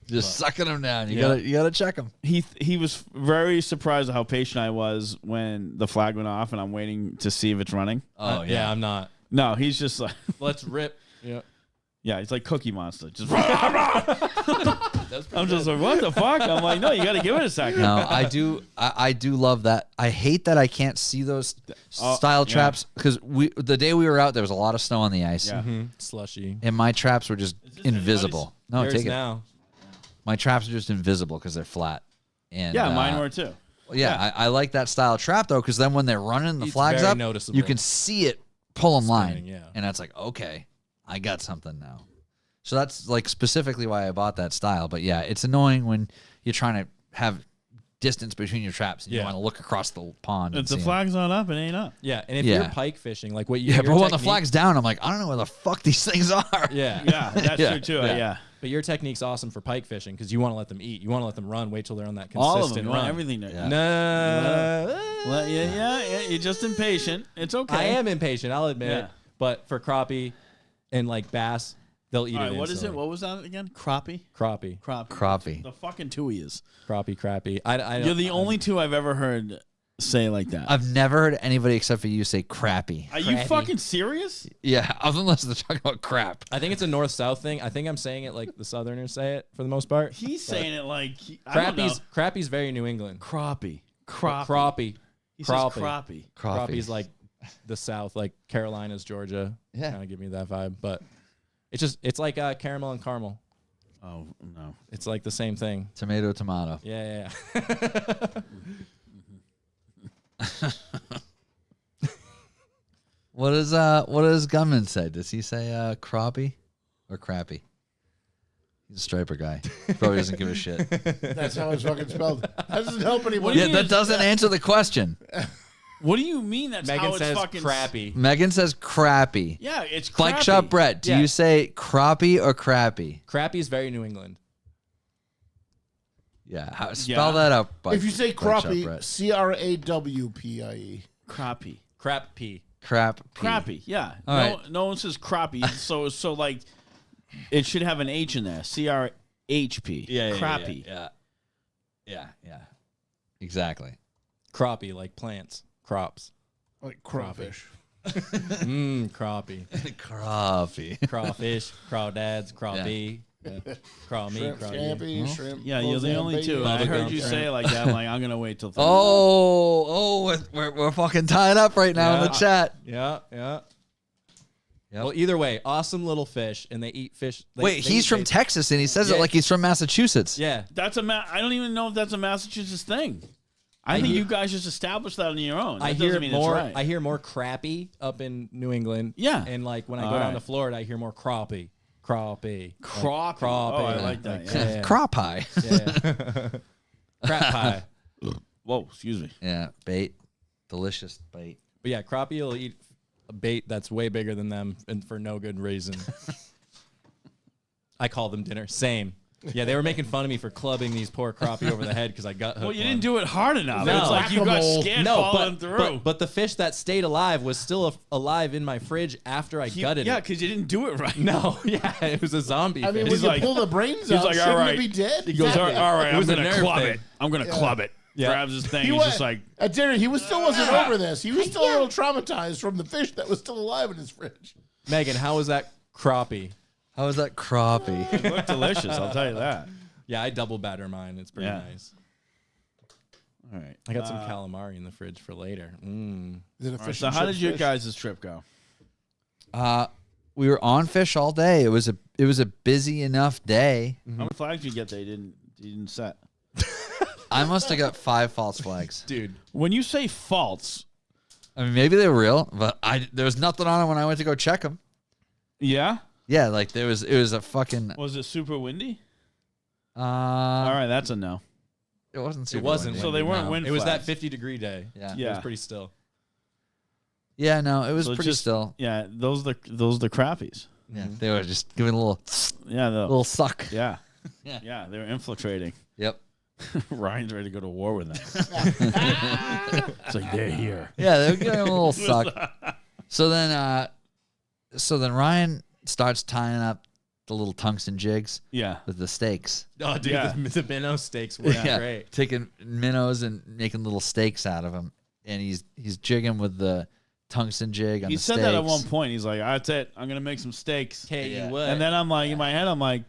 Just sucking them down. You Yeah. gotta check them. He was very surprised at how patient I was when the flag went off, and I'm waiting to see if it's running. Oh Yeah, I'm not. No, he's just like, Let's rip. Yeah. yeah, he's like Cookie Monster. Just I'm just like, what the fuck? I'm like, no, you got to give it a second. No, I do love that. I hate that I can't see those style yeah. traps because the day we were out there was a lot of snow on the ice, Yeah. Slushy. and my traps were just invisible. No, Yours take it. now. My traps are just invisible because they're flat. And Yeah, mine were too. Yeah, I like that style trap though because then when they're running the It's flags very up, noticeable. you can see it pulling line, Spinning, yeah. and that's like, okay, I got something now. So that's like specifically why I bought that style. But yeah, it's annoying when you're trying to have distance between your traps and you Yeah. want to look across the pond. If And the see 'em. flag's not up, it ain't up. Yeah, and if Yeah. you're pike fishing, like what you Yeah, your but when the technique- flag's down, I'm like, I don't know where the fuck these things are. Yeah. Yeah, that's Yeah. true too. Yeah. Yeah. But your technique's awesome for pike fishing because you want to let them eat. You want to let them run. Wait till they're on that All consistent of them. You run. want everything to. Yeah. No. Well, yeah, you're just impatient. It's okay. I am impatient. I'll admit Yeah. it. But for crappie and like bass, they'll eat All it. right, what is it? instantly. What was that again? Crappie? Crappie, Crappie. The fucking two he is. crappie. I You're the only two I've ever heard say like that. I've never heard anybody except for you say crappy. Are you crappy. fucking serious? Yeah, unless they're talking about crap. I think it's a north-south thing. I think I'm saying it like the Southerners say it for the most part. He's saying it like I don't know. Crappie's very New England. Crappie. Crappie. He says Crappie. crappie. Crappie's like the South, like Carolinas, Georgia. Yeah. Kind of give me that vibe, but it's like caramel and caramel. Oh no. It's like the same thing. Tomato. Yeah. What does Gunman say? Does he say crappie or crappy? He's a striper guy. Probably doesn't give a shit. That's how it's fucking spelled. That doesn't help anybody. Yeah, that doesn't answer the question. What do you mean that's how Megan it's says fucking crappy. Megan says crappy. Yeah, it's crappy. Bike Shop Brett, do Yeah. you say crappie or crappy? Crappie's very New England. Yeah, spell Yeah. that out. If you say Bike Shop crappie, Brett. CRAWPIE. Crappie. Crap pea. Crap. Crappie. Yeah. All right. No one says crappie. so like it should have an H in there. CRHP. Crappie. Yeah. Exactly. Crappie, like plants. Crops. Like crawfish. Crappie. Crappie. Crawfish, crawdads, crawbee, craw me, Shrimp, craw you. scampi, shrimp. Yeah, you're the only two. I heard you say it like that. I'm like, I'm gonna wait till. We're fucking tied up right now in the chat. Yeah. Yep. Well, either way, awesome little fish, and they eat fish. Wait, he's from Texas and he says it like he's from Massachusetts. Yeah. That's I don't even know if that's a Massachusetts thing. I think you guys just established that on your own. That I doesn't hear mean more. it's right. I hear more crappie up in New England. Yeah. And like when I All go down right. to Florida, I hear more crappie. Crappie. Crappie. Crappie. Oh, I like that. Like, Yeah. Crop pie. Yeah. Crap pie. Whoa, excuse me. Yeah, bait. Delicious bait. But yeah, crappie will eat a bait that's way bigger than them and for no good reason. I call them dinner. Same. Yeah, they were making fun of me for clubbing these poor crappie over the head because I got hooked. Well, you didn't do it hard enough. No. It's like you got scared falling through. But the fish that stayed alive was still alive in my fridge after I gutted yeah, it. because you didn't do it right. No, yeah, it was a zombie I mean, fish. when you pull the brains out, like, all shouldn't right. it be dead? He goes, all right, It I'm was a going to nerve club thing. it. I'm going to club it. Yeah. Grabs his thing. He He's was just like, at dinner. He still wasn't over this. He was still a little traumatized from the fish that was still alive in his fridge. Megan, how was that crappie? How is that crappie? it looked delicious, I'll tell you that. Yeah, I double batter mine. It's pretty Yeah. nice. All right. I got some calamari in the fridge for later. Is it a fish So and how chips did your fish? guys' trip go? We were on fish all day. It was a busy enough day. How many flags did you get that you didn't set? I must have got 5 false flags. Dude, When you say false, I mean, maybe they were real, but there was nothing on them when I went to go check them. Yeah? Yeah, like it was a fucking. Was it super windy? All All right, that's a no. It wasn't super. It wasn't. windy. So they weren't No. wind It was that flags. 50-degree day. Yeah. Yeah. It was pretty still. Yeah, no, it was So pretty just- still. Yeah, those the crappies. Yeah, they were just giving a little Yeah, little suck. yeah. Yeah. Yeah, they were infiltrating. Yep. Ryan's ready to go to war with them. It's like they're here. Yeah, they were giving him a little suck. So then Ryan starts tying up the little tungsten jigs Yeah. with the stakes. Oh, dude, Yeah. the minnow steaks were great. Taking minnows and making little stakes out of them, and he's jigging with the tungsten jig on He the said stakes. that at one point. He's like, that's it. I'm going to make some steaks. Okay, Yeah. you would. And then I'm like, in my head, I'm like,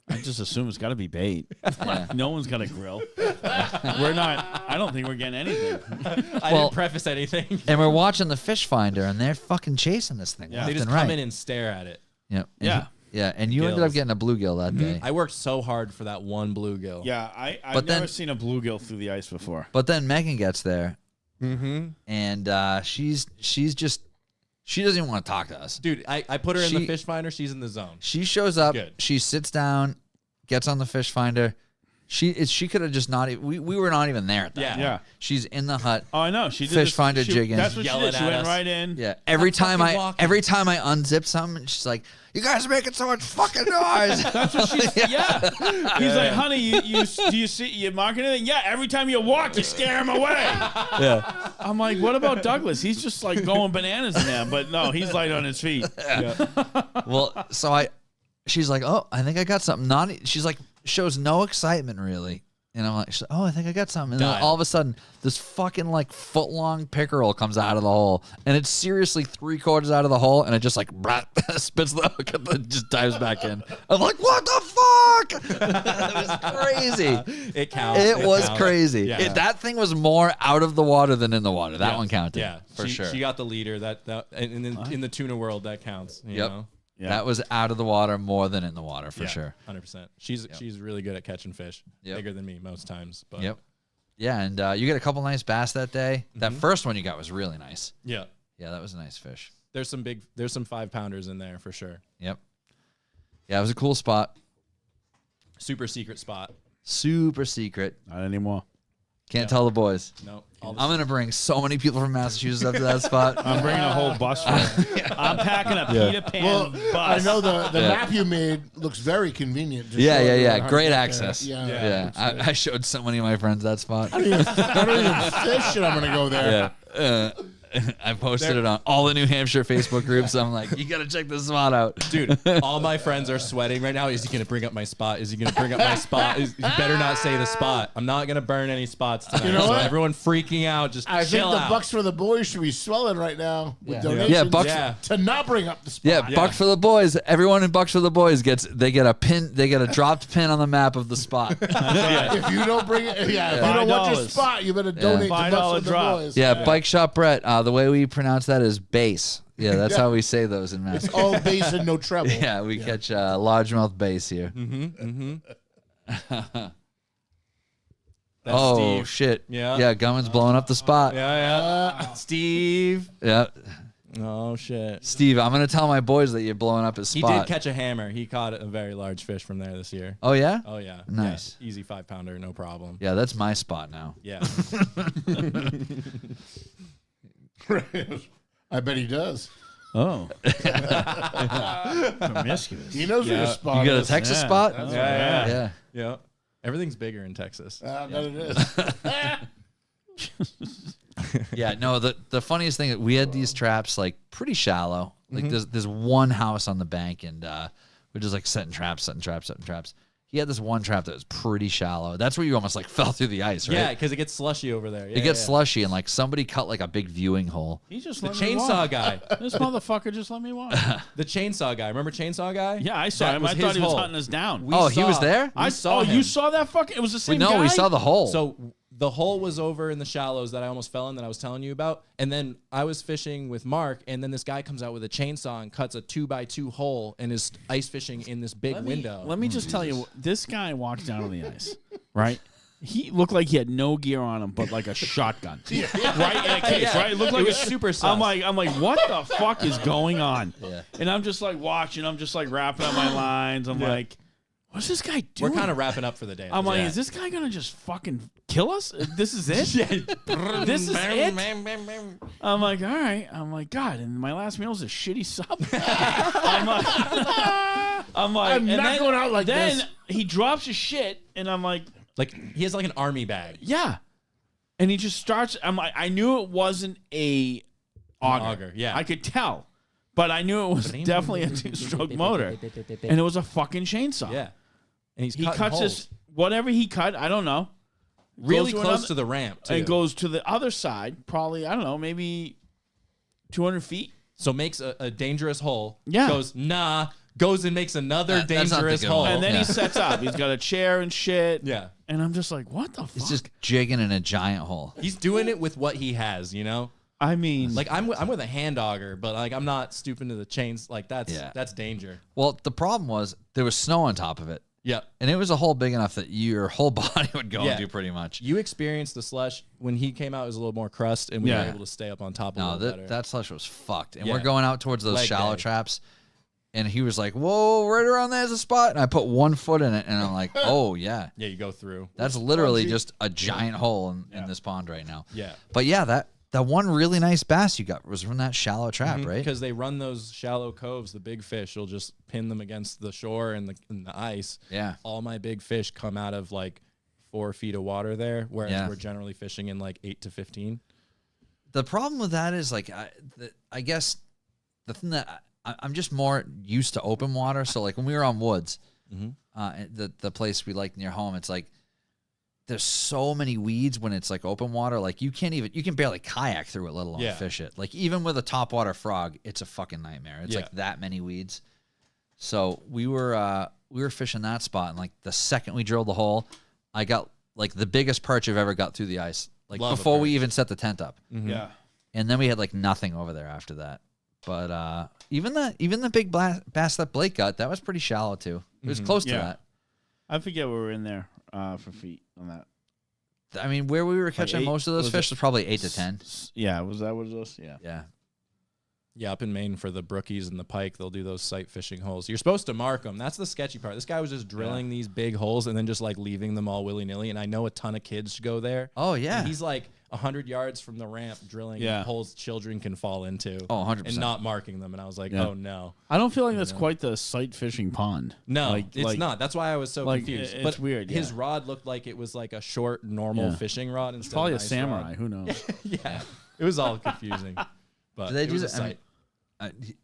I just assume it's got to be bait. Yeah. No one's got a grill. We're not, I don't think we're getting anything. I Well- didn't preface anything. And we're watching the fish finder, and they're fucking chasing this thing Yeah. left They just and come right. in and stare at it. Yep. And Yeah. yeah, and you ended up Gills. getting a bluegill that day. I worked so hard for that one bluegill. Yeah, I've But then- never seen a bluegill through the ice before. But then Megan gets there, Mm-hmm. and she doesn't even want to talk to us. Dude, I put her in the She- fish finder. She's in the zone. She shows up. Good. She sits down, gets on the fish finder. She could have just not. We were not even there at that. Yeah. point. Yeah. She's in the hut. Oh, I know. She did Fish this- finder she- jigging. That's what she Yelling did. She at went us. right in. Yeah. Every time fucking walking. I unzip something, she's like, "You guys are making so much fucking noise." That's what she's. Yeah. He's like, honey, you do you see you marking anything? Yeah. Every time you walk, you scare him away. Yeah. I'm like, what about Douglas? He's just like going bananas in there, but no, he's light on his feet. Well, she's like, "Oh, I think I got something." She's like, shows no excitement really. And I'm like, "Oh, I think I got something." And then Dial. all of a sudden, this fucking like foot-long pickerel comes out of the hole, and it's seriously 3/4 out of the hole, and it just like spits the hook and then just dives back in. I'm like, "What the fuck?" It was crazy. It counts. It was counts. crazy. Yeah. That thing was more out of the water than in the water. That Yeah. one counted. Yeah, for sure. She got the leader. That in the tuna world, that counts. You Yep. know? Yeah. That was out of the water more than in the water for Yeah, sure. 100%. She's really good at catching fish. Yep. Bigger than me most times. But Yep. Yeah, and you get a couple nice bass that day. That first one you got was really nice. Yeah. Yeah, that was a nice fish. There's some 5-pounders in there for sure. Yep. Yeah, it was a cool spot. Super secret spot. Super secret. Not anymore. Can't tell the boys. No. I'm going to bring so many people from Massachusetts up to that spot. I'm bringing a whole bus for it. I'm packing a Peter Pan Well, bus. I know the map you made looks very convenient. Just Yeah, showing yeah, you yeah. how to Great get there. access. Yeah. Yeah. I showed so many of my friends that spot. I don't even fish, and I'm gonna go there. Yeah. I posted it on all the New Hampshire Facebook groups. I'm like, you got to check this spot out. Dude, all my friends are sweating right now. Is he going to bring up my spot? Is he going to bring up my spot? You better not say the spot. I'm not going to burn any spots tonight. You know so what? everyone freaking out, just I think chill the out. bucks for the boys should be swelling right now with Yeah. donations. Yeah, bucks- Yeah. to not bring up the spot. Yeah, Buck for the boys. Everyone in Bucks for the boys get a pin. They get a dropped pin on the map of the spot. If you don't bring it, if you don't want your $5. spot, you better donate to $5 Bucks for the drop. boys. Yeah, Bike Shop Brett. The way we pronounce that is bass. Yeah, that's how we say those in Mass. It's all bass and no treble. Yeah, we catch largemouth bass here. That's Oh Steve. shit! Yeah. yeah. Gummin's blowing up the spot. Yeah. Steve. Yeah. Oh, shit. Steve, I'm gonna tell my boys that you're blowing up his He spot. did catch a hammer. He caught a very large fish from there this year. Oh yeah. Oh, yeah. Nice. Yeah, easy 5-pounder, no problem. Yeah, that's my spot now. Yeah. I bet he does. Oh. Promiscuous. He knows where your spot You got a is. Texas Yeah. spot? Yeah. Yeah. Yeah. Everything's bigger in Texas. I bet it is. Yeah, no, the funniest thing, we had these traps like pretty shallow. Like there's one house on the bank, and we're just like setting traps. He had this one trap that was pretty shallow. That's where you almost like fell through the ice, right? Yeah, because it gets slushy over there. Yeah, It gets yeah. slushy, and like somebody cut like a big viewing hole. He just The let me chainsaw walk. guy. This motherfucker just let me walk. The chainsaw guy. Remember Chainsaw Guy? Yeah, I saw That him. was I his thought he was hole. hunting us down. We Oh, he was saw- there? I saw you him. saw that fucking? It was the same No, guy? we saw the hole. So the hole was over in the shallows that I almost fell in that I was telling you about. And then I was fishing with Mark, and then this guy comes out with a chainsaw and cuts a 2x2 hole and is ice fishing in this big window. Let me just tell you, this guy walks down on the ice, right? He looked like he had no gear on him, but like a shotgun, right in a case, right? It looked like It was super sus. I'm like, what the fuck is going on? Yeah. And I'm just like watching. I'm just like wrapping up my lines. I'm like, what's this guy doing? We're kind of wrapping up for the day. I'm like, is this guy gonna just fucking kill us? This is it? This is it? I'm like, all right. I'm like, God, and my last meal is a shitty sub. I'm like, I'm and not then, going out like then this. he drops his shit, and I'm like, he has like an army bag. yeah. And he just starts. I'm like, I knew it wasn't a auger. Yeah. I could tell, but I knew it was definitely a 2-stroke motor, and it was a fucking chainsaw. Yeah. And He cuts his whatever he cut. I don't know. really goes close to the ramp too. and goes to the other side. Probably I don't know, maybe 200 feet. So makes a dangerous hole. Yeah. Goes and makes another That's not the dangerous good hole. one. And then Yeah. he sets up. He's got a chair and shit. Yeah. And I'm just like, what the fuck? It's just jigging in a giant hole. He's doing it with what he has, you know? I mean, Like I'm with a hand auger, but like I'm not stooping to the chains. Like that's danger. Well, the problem was there was snow on top of it. Yep. And it was a hole big enough that your whole body would go Yeah. into pretty much. You experienced the slush when he came out. It was a little more crust, and we Yeah. were able to stay up on top of No, it a little better. that slush was fucked. And Yeah. we're going out towards those Leg shallow day. traps. And he was like, whoa, right around there's a spot. And I put 1 foot in it. And I'm like, oh, yeah. Yeah, you go through. That's literally just a giant hole in this pond right now. Yeah. But yeah, that one really nice bass you got was from that shallow trap, right? Because they run those shallow coves, the big fish will just pin them against the shore and the ice. Yeah. All my big fish come out of like 4 feet of water there, whereas Yeah. we're generally fishing in like 8 to 15. The problem with that is like, I guess the thing that I'm just more used to open water. So like when we were on Woods, the place we like near home, it's like there's so many weeds when it's like open water. Like you can barely kayak through it, let alone Yeah. fish it. Like even with a topwater frog, it's a fucking nightmare. It's Yeah. like that many weeds. So we were fishing that spot, and like the second we drilled the hole, I got like the biggest perch I've ever got through the ice. Like Love a before we perch. even set the tent up. yeah. And then we had like nothing over there after that. But even the big bass that Blake got, that was pretty shallow too. It was close to Yeah. that. I forget we were in there for feet on that. I mean, where we were catching 8 most of those was fish it was probably 8 to 10. Yeah, was that what it was? Yeah. Yeah. Yeah, up in Maine for the brookies and the pike, they'll do those sight fishing holes. You're supposed to mark them. That's the sketchy part. This guy was just drilling these big holes and then just like leaving them all willy-nilly. And I know a ton of kids go there. Oh, yeah. And he's like 100 yards from the ramp drilling holes children can fall into. Oh, 100%. And not marking them. And I was like, Yeah. oh, no. I don't feel like that's quite the sight fishing pond. No, Like- it's like- not. That's why I was so like, confused. it's But weird, His yeah. rod looked like it was like a short, normal Yeah. fishing rod instead Probably of a nice samurai. rod. Who knows? Yeah, it was all confusing. But Do they it do was a that? I mean, sight.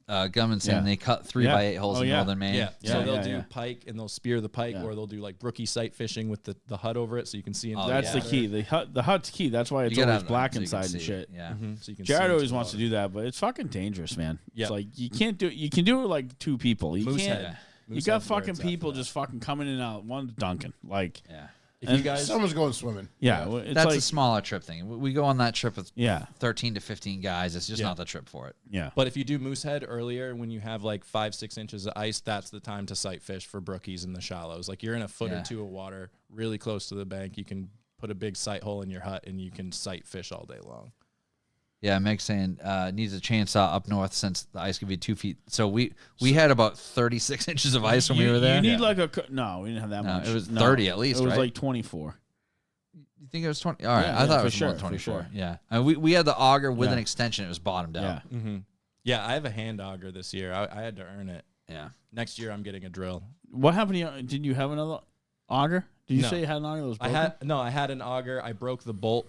Gummin saying Yeah. they cut 3 Yeah. by 8 holes Oh, in yeah. northern Maine. Yeah, so Yeah, they'll yeah, do yeah. pike and they'll spear the pike, Yeah. or they'll do like brookie sight fishing with the hut over it, so you can see into Oh, That's yeah. the key. The hut's key. That's why it's You gotta always have black so you can inside see and it. shit. Yeah. So you can Jared see always into wants to the do that, but it's fucking dangerous, man. Yeah. It's like you can't do. You can do it with like 2 people. You Moosehead. can't. Yeah. You Moosehead's got where fucking it's at people for that. just fucking coming in and out. One's dunking. Like, Yeah. If you guys, Someone's going swimming. yeah, well, it's That's like, a smaller trip thing. We go on that trip with yeah, 13 to 15 guys. It's just Yeah. not the trip for it. yeah. but if you do Moosehead earlier, when you have like 5-6 inches of ice, that's the time to sight fish for brookies in the shallows. Like you're in a foot Yeah. or 2 of water, really close to the bank. You can put a big sight hole in your hut and you can sight fish all day long. Yeah, Meg's saying needs a chainsaw up north since the ice could be 2 feet. So we had about 36 inches of ice when we were there. You need like a no. We didn't have that No, much. it was 30 at least, It was right? like 24. You think it was 20? All right, Yeah, I yeah, thought it for was sure, more than for 24. sure. Yeah, and we had the auger with Yeah. an extension. It was bottomed Yeah. out. Yeah, I have a hand auger this year. I had to earn it. Yeah. Next year, I'm getting a drill. What happened to you? Did you have another auger? Did you No. say you had an auger that was I broken? had an auger. I broke the bolt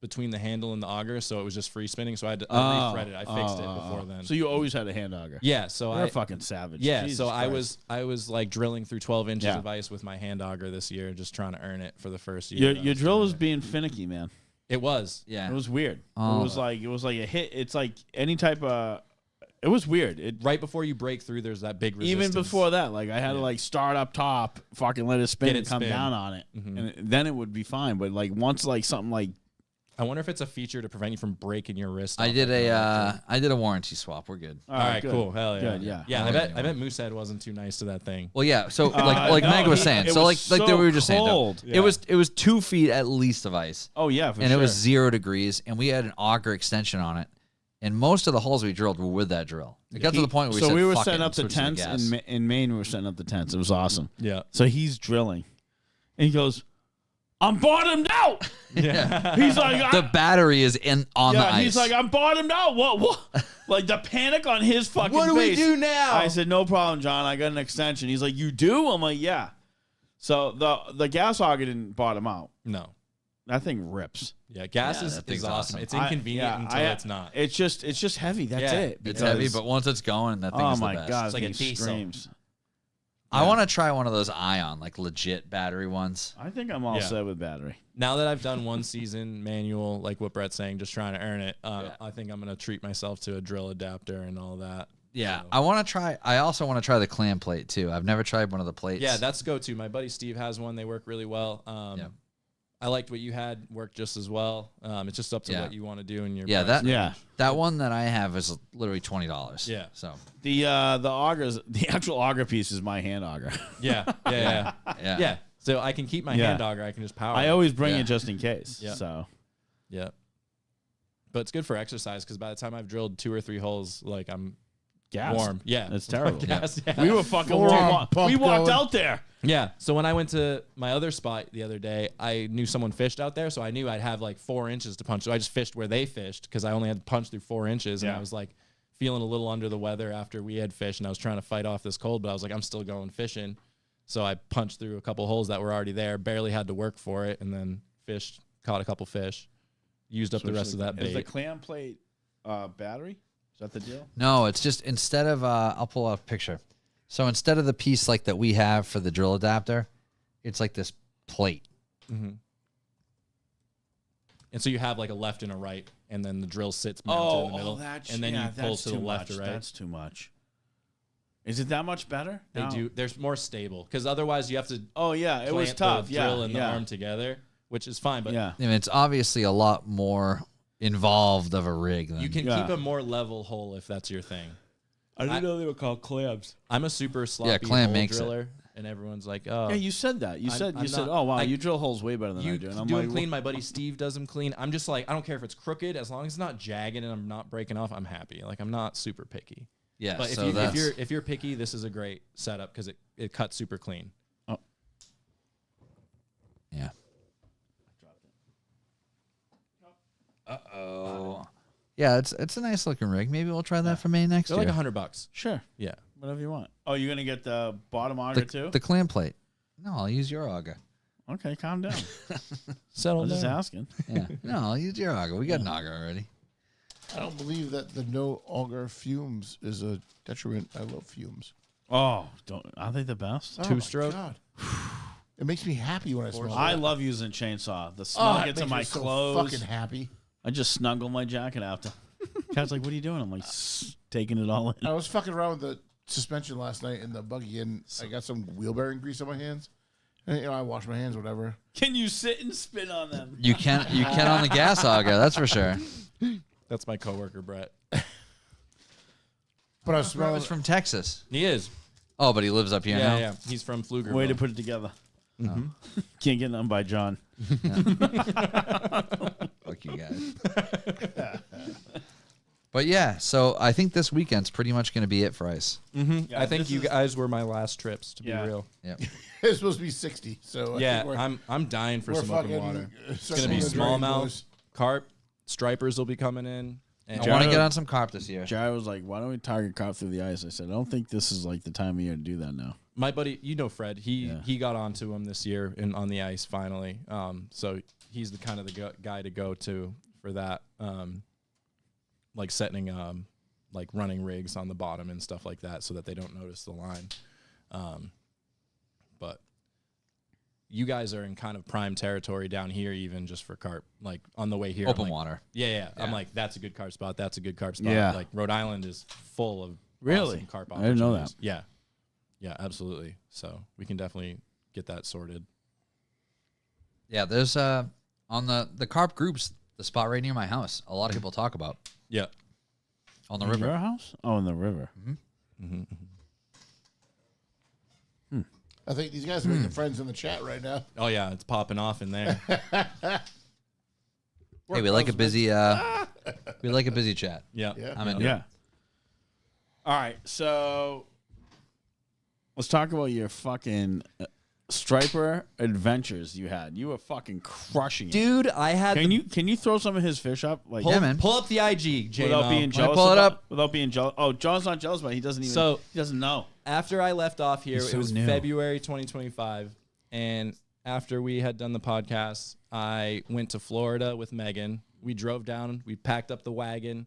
between the handle and the auger, so it was just free spinning. So I had to Oh, refret it. I fixed it before then. So you always had a hand auger. Yeah, so You're I a fucking savage. yeah, Jesus so Christ. I was like drilling through 12 inches Yeah. of ice with my hand auger this year, just trying to earn it for the first year. Your that I your was drill doing was it. being finicky, man. It was. Yeah. It was weird. Oh. It was like a hit. It's like any type of. It was weird. It Right before you break through, there's that big resistance. even before that, like I had to like start up top, fucking let it spin Get and it come spin. down on it, Mhm. and then it would be fine. But like once like something like I wonder if it's a feature to prevent you from breaking your wrist. I off did like I did a warranty swap. We're good. All right, good. cool. Hell yeah. Good, yeah. Yeah, Oh, I bet yeah. Moosehead wasn't too nice to that thing. Well, yeah. So like no, Meg was saying. it So was like we were just saying. cold. Though, it was 2 feet at least of ice, Oh yeah, for and sure. it was 0 degrees, and we had an auger extension on it, and most of the holes we drilled were with that drill. It got to the point where so we said, we were "Fuck setting it," up the and switched to tents gas. in Maine. We were setting up the tents. It was awesome. Yeah. So he's drilling, and he goes, "I'm bottomed out." Yeah. He's like, The battery is on the ice. He's like, "I'm bottomed out." What? Like the panic on his fucking What do we face. do now? I said, "No problem, John. I got an extension." He's like, "You do?" I'm like, "Yeah." So the gas auger didn't bottom out. No. That thing rips. Yeah, gas that thing's is awesome. awesome. It's inconvenient until it's not. It's just heavy. That's Yeah. it. it's heavy, because- but once it's going, that thing oh is the my best. god, It's like a it diesel. screams. I want to try one of those ion, like legit battery ones. I think I'm all Yeah. set with battery. Now that I've done one season manual, like what Brett's saying, just trying to earn it, I think I'm going to treat myself to a drill adapter and all that. Yeah, So- I want to try. I also want to try the clam plate too. I've never tried one of the plates. Yeah, that's go-to. My buddy Steve has one. They work really well. Yeah. I liked what you had. Worked just as well. It's just up to Yeah. what you want to do in your Yeah, price that- Yeah. that one that I have is literally $20. Yeah. So The augers, the actual auger piece is my hand auger. Yeah, yeah. yeah, Yeah. So I can keep my Yeah. hand auger. I can just power. I it. always bring Yeah. it just in case. Yeah. So Yeah. But it's good for exercise because by the time I've drilled 2 or 3 holes, like I'm gas. warm. Yeah. That's terrible. Gas, yeah. We were fucking Full warm. on pump We walked going. out there. Yeah. So when I went to my other spot the other day, I knew someone fished out there, so I knew I'd have like 4 inches to punch. So I just fished where they fished because I only had to punch through 4 inches, and Yeah. I was like feeling a little under the weather after we had fished, and I was trying to fight off this cold, but I was like, I'm still going fishing. So I punched through a couple holes that were already there, barely had to work for it, and then fished, caught a couple fish, used up the rest of that Is the bait. clam plate battery? Is that the deal? No, it's just instead of I'll pull out a picture. So instead of the piece like that we have for the drill adapter, it's like this plate. Mm-hmm. And so you have like a left and a right, and then the drill sits mounted in the middle, and then you pull to the left or right. That's too much. Is it that much better? They No. do. They're more stable because otherwise you have to Oh yeah, it was plant tough. the Yeah, drill and the yeah. arm together, which is fine. But Yeah. I mean, it's obviously a lot more involved of a rig than you can Yeah. keep a more level hole if that's your thing. I didn't know they were called clams. I'm a super sloppy Clam hole makes it. driller, and everyone's like, "Oh, Yeah, you said that. You I'm- said I'm you said, not- "Oh wow, I- you drill holes way better than you I do." And I'm do like, them clean." My buddy Steve does them clean. I'm just like, I don't care if it's crooked, as long as it's not jagged and I'm not breaking off. I'm happy. Like I'm not super picky. yeah. But So if you're picky, this is a great setup because it cuts super clean. yeah. Uh-oh. Yeah, it's a nice looking rig. Maybe we'll try that for May next They're year. like $100. "Sure, Yeah. whatever you want." Oh, you're gonna get the bottom auger too? the clam plate. No, I'll use your auger. Okay, calm down. Settle I'm just down. asking. Yeah. No, I'll use your auger. We got an auger already. I don't believe that the no auger fumes is a detriment. I love fumes. Oh, aren't they the best? Oh my Two-stroke? God. It makes me happy when I smell I it. love using chainsaw. The Oh, smell it gets in makes my me so clothes. fucking happy. I just snuggle my jacket after. Cat's like, "What are you doing?" I'm like, taking it all in. I was fucking around with the suspension last night in the buggy, and I got some wheel bearing grease on my hands. And I wash my hands, whatever. Can you sit and spin on them? You can on the gas auger, that's for sure. That's my coworker Brett. But I was Bro, smelling. it's from Texas. He is. Oh, but he lives up here now. Yeah. He's from Pflugerville. Way to put it together. Mm-hmm. Can't get none by John. Fuck you guys. But yeah, so I think this weekend's pretty much going to be it for ice. I think you guys were my last trips, to be real. Yep. It's supposed to be 60. So I Yeah, think I'm dying for we're some open fucking water. It's sucking gonna be the drain, smallmouth, boys. carp, stripers will be coming in. And I want to get on some carp this year. Jared was like, "Why don't we target carp through the ice?" I said, "I don't think this is like the time of year to do that now." my buddy, you know Fred, he got onto him this year on the ice finally. So he's the kind of the guy to go to for that. Like setting like running rigs on the bottom and stuff like that so that they don't notice the line. But you guys are in kind of prime territory down here, even just for carp, like on the way here. Open I'm like, water. Yeah. I'm like, that's a good carp spot. That's a good carp spot. Yeah. Like Rhode Island is full of Really? awesome carp I didn't know opportunities. Yeah. Yeah, absolutely. So we can definitely get that sorted. Yeah, there's on the carp groups, The spot right near my house. A lot of people talk about Yeah. on the In river. your house? Oh, in the river. I think these guys are making friends in the chat right now. Oh yeah, it's popping off in there. Hey, we like a busy. We like a busy chat. Yeah. Yeah. I'm into it. Yeah. All right, so let's talk about your fucking striper adventures you had. You were fucking crushing it. Dude, I had Can you throw some of his fish up? Like Yeah, man. pull up the IG, J-Mo. without being jealous. pull it up? Without being jealous. Oh, John's not jealous, but he doesn't even. He doesn't know. After I left off here, He's it so was new. February 2025, and after we had done the podcast, I went to Florida with Megan. We drove down. We packed up the wagon.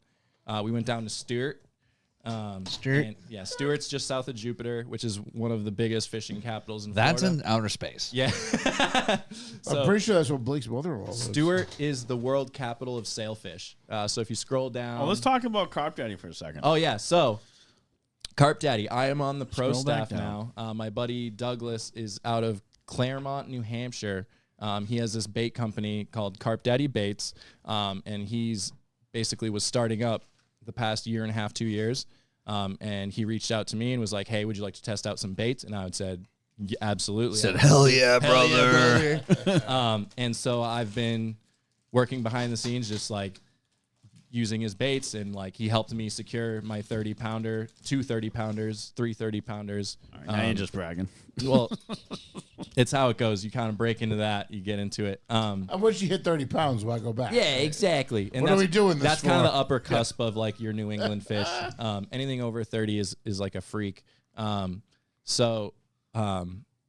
We went down to Stewart. Stewart? and, yeah, Stewart's just south of Jupiter, which is one of the biggest fishing capitals in That's Florida. in outer space. Yeah. I'm pretty sure that's what Blake's mother-in-law was. Stewart is the world capital of sailfish. So if you scroll down, Oh, let's talk about Carp Daddy for a second. Oh yeah, so Carp Daddy, I am on the pro Scroll back staff now. My buddy Douglas is out of Claremont, New Hampshire. He has this bait company called Carp Daddy Baits, and he's basically was starting up the past year and a half, 2 years. And he reached out to me and was like, "Hey, would you like to test out some baits?" And I would said, yeah, "Absolutely." Said, hell yeah, Hell brother. yeah, brother. And so I've been working behind the scenes, just like using his baits, and like he helped me secure my 30-pounder, 2 30-pounders, 3 30-pounders. All right, now you're just bragging. Well, it's how it goes. You kind of break into that, you get into it. And once you hit 30 pounds, why go back? Yeah, exactly. And What are we doing this That's kind of for? the upper cusp of like your New England fish. Anything over 30 is like a freak.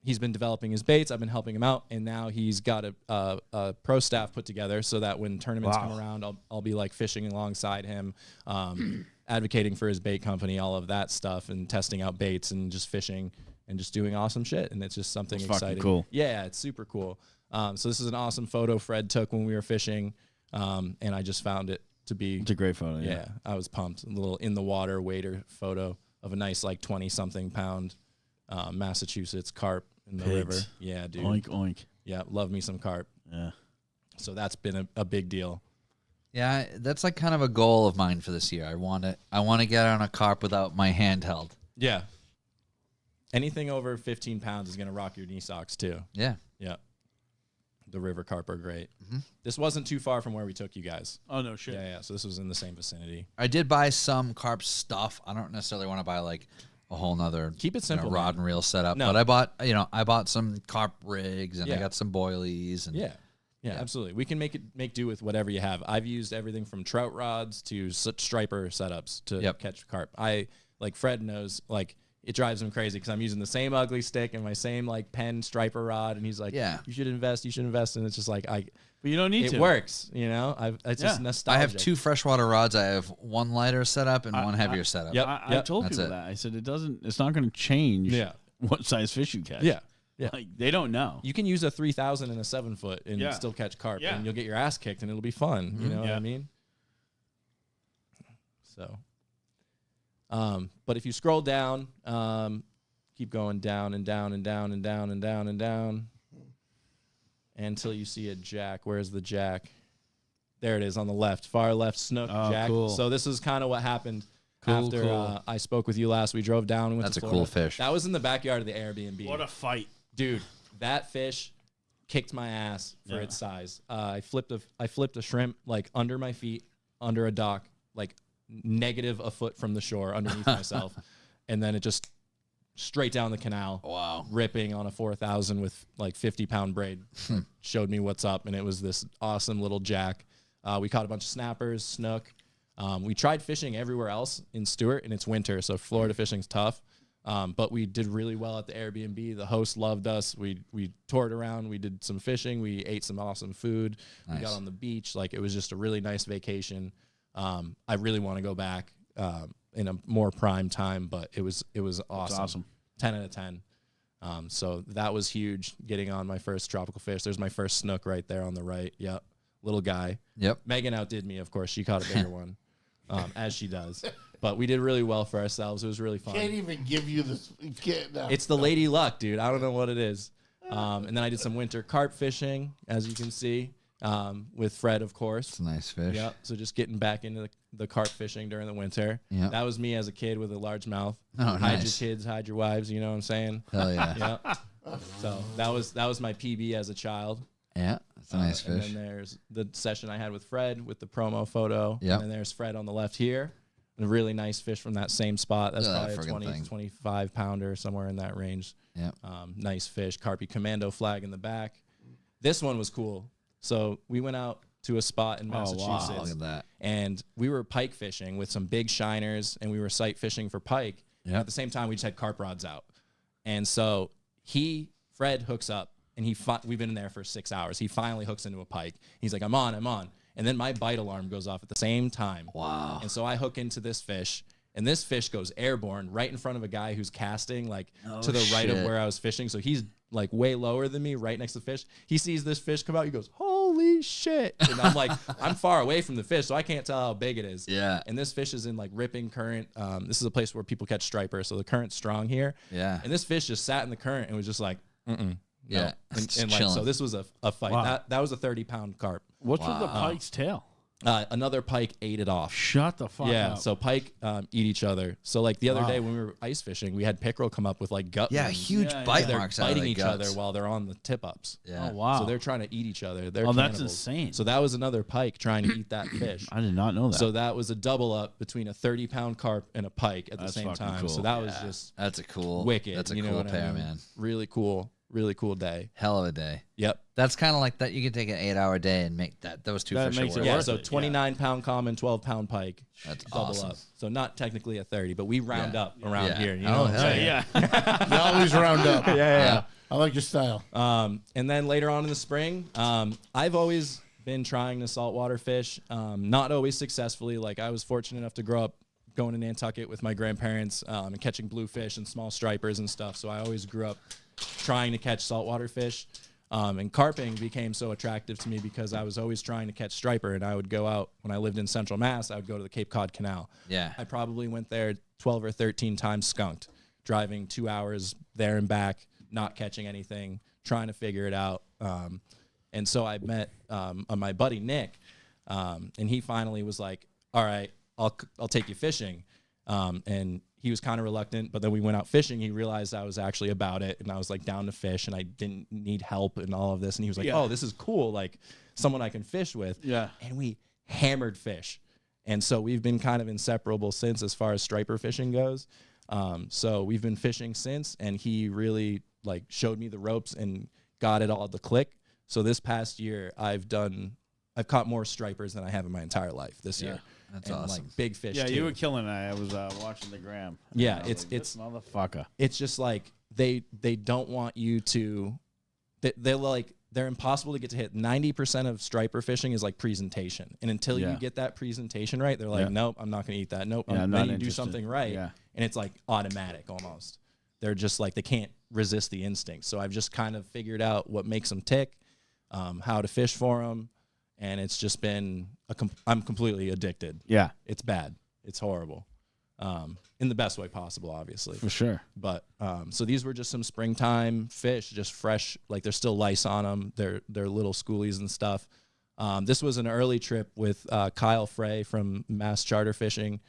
He's been developing his baits. I've been helping him out, and now he's got a pro staff put together so that when tournaments come around, I'll be like fishing alongside him, advocating for his bait company, all of that stuff, and testing out baits and just fishing and just doing awesome shit. And it's just something That's fucking exciting. cool. Yeah, it's super cool. So this is an awesome photo Fred took when we were fishing, and I just found it to be. It's a great photo. Yeah, I was pumped. A little in the water wader photo of a nice like 20-something pound Massachusetts carp in the Pigs. river. Yeah, dude. Oink oink. Yeah, love me some carp. Yeah. So that's been a big deal. Yeah, that's like kind of a goal of mine for this year. I want to get on a carp without my handheld. Yeah. Anything over 15 pounds is gonna rock your knee socks too. Yeah. Yeah. The river carp are great. This wasn't too far from where we took you guys. Oh no shit. Yeah, yeah. So this was in the same vicinity. I did buy some carp stuff. I don't necessarily want to buy like a whole nother Keep it simple, rod man. and reel setup. No. But I bought some carp rigs and I Yeah. got some boilies and Yeah. Yeah, absolutely. We can make do with whatever you have. I've used everything from trout rods to striper setups to catch carp. Like Fred knows, like it drives him crazy because I'm using the same ugly stick and my same like Penn striper rod, and he's like, Yeah. you should invest, and it's just like But you don't need it to. works, you know. It's just Yeah. nostalgia. I have 2 freshwater rods. I have one lighter setup and one heavier setup. Yep. I told That's people it. that. I said it's not going to change. Yeah. What size fish you catch. Yeah. Yeah. Like they don't know. You can use a 3,000 and a 7-foot and Yeah. still catch carp, Yeah. and you'll get your ass kicked, and it'll be fun. You know what Yeah. I mean? So, but if you scroll down, keep going down and down and down and down and down and down until you see a jack. Where's the jack? There it is on the left, far left snook Oh, jack. cool. So this is kind of what happened Cool, after cool. I spoke with you last. We drove down and went That's to a Florida. cool fish. That was in the backyard of the Airbnb. What a fight. Dude, that fish kicked my ass for its size. I flipped a shrimp like under my feet, under a dock, like negative a foot from the shore underneath myself, and then it just straight down the canal. Wow. Ripping on a 4,000 with like 50-pound braid. Showed me what's up, and it was this awesome little jack. We caught a bunch of snappers, snook. We tried fishing everywhere else in Stewart, and it's winter, so Florida fishing's tough. But we did really well at the Airbnb. The host loved us. We toured around. We did some fishing. We ate some awesome food. Nice. We got on the beach. Like, it was just a really nice vacation. I really want to go back in a more prime time, but it was awesome. awesome. 10 out of 10. So that was huge, getting on my first tropical fish. There's my first snook right there on the right. Yep. Little guy. Yep. Megan outdid me, of course. She caught a bigger one, as she does. But we did really well for ourselves. It was really fun. Can't even give you this. No. It's the lady luck, dude. I don't know what it is. And then I did some winter carp fishing, as you can see. with Fred, of course. It's a nice fish. Yeah, so just getting back into the carp fishing during the winter. Yeah. That was me as a kid with a large mouth. Oh, Hide nice. your kids, hide your wives, you know what I'm saying? Hell yeah. Yeah. So that was my PB as a child. Yeah, it's a nice And fish. then there's the session I had with Fred with the promo photo. Yep. And then there's Fred on the left here. A really nice fish from that same spot. That's Look at that probably a friggin' 20, thing. 25 pounder, somewhere in that range. Yeah. Nice fish. Carpy commando flag in the back. This one was cool. So we went out to a spot in Massachusetts. Wow, look at that. And we were pike fishing with some big shiners, and we were sight fishing for pike. Yep. At the same time, we just had carp rods out. And so Fred hooks up, and we've been in there for 6 hours. He finally hooks into a pike. He's like, I'm on. And then my bite alarm goes off at the same time. Wow. And so I hook into this fish, and this fish goes airborne right in front of a guy who's casting, like, to the right of shit. where I was fishing. So he's, like, way lower than me, right next to the fish. He sees this fish come out. He goes, holy shit. And I'm like, I'm far away from the fish, so I can't tell how big it is. Yeah. And this fish is in, like, ripping current. This is a place where people catch striper, so the current's strong here. Yeah. And this fish just sat in the current and was just like, no. Yeah. And like, so this was a fight. Wow. That was a 30-pound carp. What's with the pike's tail? Another pike ate it off. Shut the fuck Yeah, up. so pike eat each other. So like the other Wow. day when we were ice fishing, we had pickerel come up with like gut Yeah, wounds. huge Yeah, bite They're marks out of biting the each guts. other while they're on the tip ups. Yeah. Oh, wow. So they're trying to eat each other. They're Oh, that's cannibals. insane. So that was another pike trying to eat that fish. I did not know that. So that was a double up between a 30-pound carp and a pike at the That's same fucking time. cool. So that was just That's a cool. wicked. That's a you know cool what I pair, mean? man. Really cool day. Hell of a day. Yep. That's kind of like that. You could take an 8-hour day and make those two That fish makes it work. Yeah, worth so it, 29-pound common, 12-pound pike. That's double awesome. up. So not technically a 30, but we round up around Yeah. here. You Oh, know what I'm hell saying? yeah. You always round up. Yeah. I like your style. And then later on in the spring, I've always been trying to saltwater fish, not always successfully. Like I was fortunate enough to grow up going to Nantucket with my grandparents and catching bluefish and small stripers and stuff. So I always grew up trying to catch saltwater fish. And carping became so attractive to me because I was always trying to catch striper. And I would go out when I lived in Central Mass, I would go to the Cape Cod Canal. Yeah. I probably went there 12 or 13 times skunked, driving 2 hours there and back, not catching anything, trying to figure it out. And so I met my buddy Nick, and he finally was like, all right, I'll take you fishing. And he was kind of reluctant, but then we went out fishing. He realized I was actually about it, and I was like down to fish, and I didn't need help and all of this. And he was like, "Oh, this is cool, like someone I can fish with." Yeah. And we hammered fish, and so we've been kind of inseparable since, as far as striper fishing goes. So we've been fishing since, and he really like showed me the ropes and got it all to click. So this past year, I've caught more stripers than I have in my entire life this year. That's and awesome. like big fish. Yeah, too. you were killing it. I was watching the gram. Yeah, And I was it's- like, this motherfucker. It's just like they don't want you to. They're impossible to get to hit. 90% of striper fishing is like presentation, and until you Yeah. get that presentation right, they're like, Yeah. nope, I'm not going to eat that. Nope, Yeah, I'm then not you do interested. something right, Yeah. and it's like automatic almost. They're just like they can't resist the instinct. So I've just kind of figured out what makes them tick, how to fish for them, and it's just been I'm completely addicted. Yeah, It's bad. It's horrible. In the best way possible, obviously. for sure. But so these were just some springtime fish, just fresh. Like there's still lice on them. They're little schoolies and stuff. This was an early trip with Kyle Frey from Mass Fishing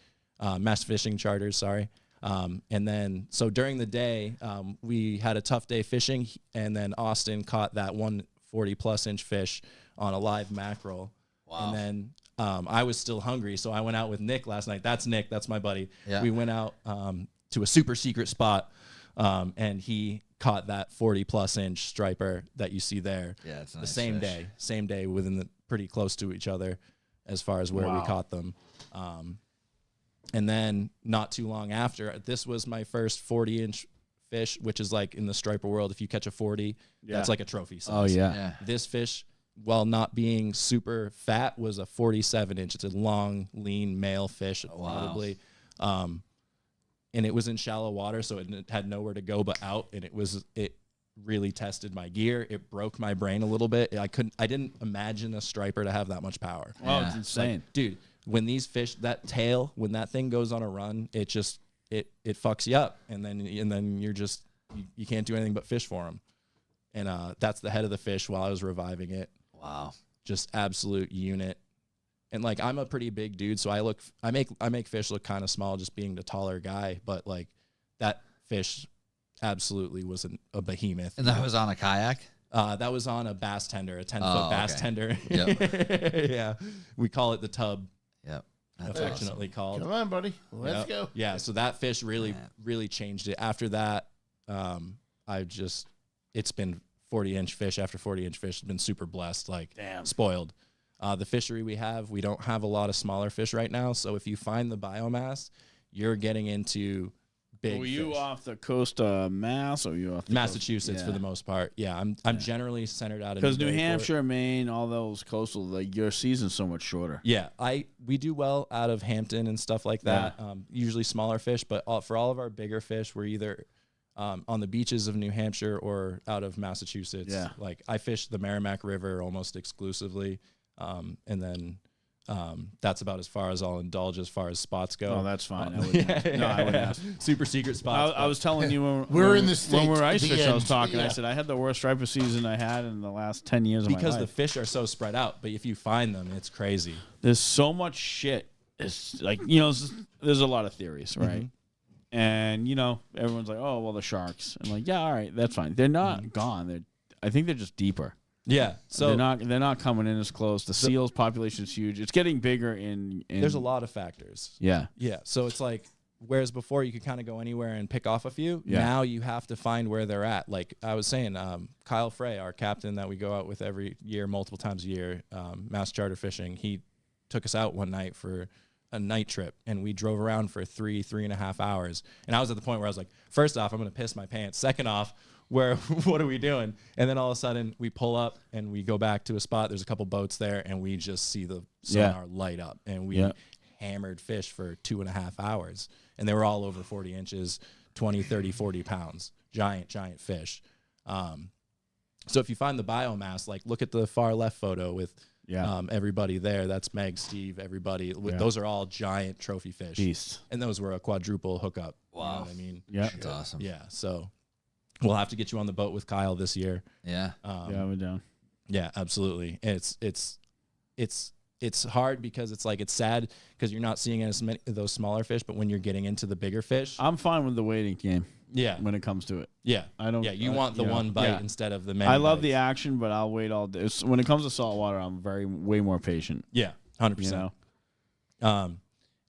Charters. Sorry. And then so during the day, we had a tough day fishing, and then Austin caught that 140+ inch fish on a live mackerel. Wow. And then I was still hungry, so I went out with Nick last night. That's Nick. That's my buddy. Yeah. We went out to a super secret spot, and he caught that 40+ inch striper that you see there. Yeah, it's a the nice same fish. same day, within the pretty close to each other, as far as where we caught them. And then not too long after, this was my first 40-inch fish, which is like in the striper world. If you catch a 40, that's like a trophy size. Oh yeah. Yeah. This fish, while not being super fat, was a 47-inch. It's a long, lean male fish, probably. And it was in shallow water, so it had nowhere to go but out. And it really tested my gear. It broke my brain a little bit. I didn't imagine a striper to have that much power. Oh, Yeah. it's insane. Dude, when these fish, that tail, when that thing goes on a run, it just it fucks you up, and then you're just you can't do anything but fish for them. And that's the head of the fish while I was reviving it. Wow. just absolute unit. And like I'm a pretty big dude, so I make fish look kind of small, just being the taller guy. But like that fish absolutely was a behemoth. And that was on a kayak? That was on a bass tender, a 10-foot bass tender. Yep. Yeah, we call it the tub. Yep. That's Affectionately called. Come on, buddy. Let's go. Yeah, so that fish really changed it. After that, it's been 40-inch fish after 40-inch fish. Been super blessed, like spoiled. The fishery we don't have a lot of smaller fish right now. So if you find the biomass, you're getting into big Were you fish. off the coast of Mass, or were you off the Massachusetts coast? for the most part? Yeah, I'm generally centered out in Because New Newburyport. Hampshire, Maine, all those coastal, like your season's so much shorter. Yeah, we do well out of Hampton and stuff like that. Usually smaller fish, but for all of our bigger fish, we're either on the beaches of New Hampshire or out of Massachusetts. Yeah. Like I fish the Merrimack River almost exclusively, and then that's about as far as I'll indulge as far as spots go. Oh, that's fine. I wouldn't ask. No, I wouldn't ask. Super secret spots. I was telling you when We're in the when States we were at ice the fishing, I was end. talking. Yeah. I said I had the worst striper season I had in the last 10 years of my because life. the fish are so spread out, but if you find them, it's crazy. There's so much shit. It's like, there's a lot of theories, right? And, everyone's like, oh, well, the sharks. I'm like, yeah, all right, that's fine. They're not gone. I think they're just deeper. Yeah, so they're not coming in as close. The seals population is huge. It's getting bigger in there's a lot of factors. Yeah. Yeah, so it's like, whereas before you could kind of go anywhere and pick off a few, now you have to find where they're at. Like I was saying, Kyle Frey, our captain that we go out with every year, multiple times a year, Mass Charter Fishing, he took us out one night for a night trip, and we drove around for 3.5 hours. And I was at the point where I was like, first off, I'm going to piss my pants. Second off, what are we doing? And then all of a sudden we pull up and we go back to a spot. There's a couple boats there, and we just see the sonar light up, and we hammered fish for 2.5 hours, and they were all over 40 inches, 20, 30, 40 pounds, giant fish. So if you find the biomass, like look at the far left photo with everybody there. That's Meg, Steve, everybody. Those are all giant trophy fish. Beasts. And those were a quadruple hookup. Wow. You know what I mean? Yeah. That's awesome. Yeah. So we'll have to get you on the boat with Kyle this year. Yeah. Yeah, we're down. Yeah, absolutely. It's hard because it's sad because you're not seeing as many of those smaller fish, but when you're getting into the bigger fish, I'm fine with the waiting game. Yeah. When it comes to it. Yeah. I don't. Yeah, you want the one bite instead of the many I love the bites. action, but I'll wait all day. When it comes to saltwater, I'm way more patient. Yeah, 100%.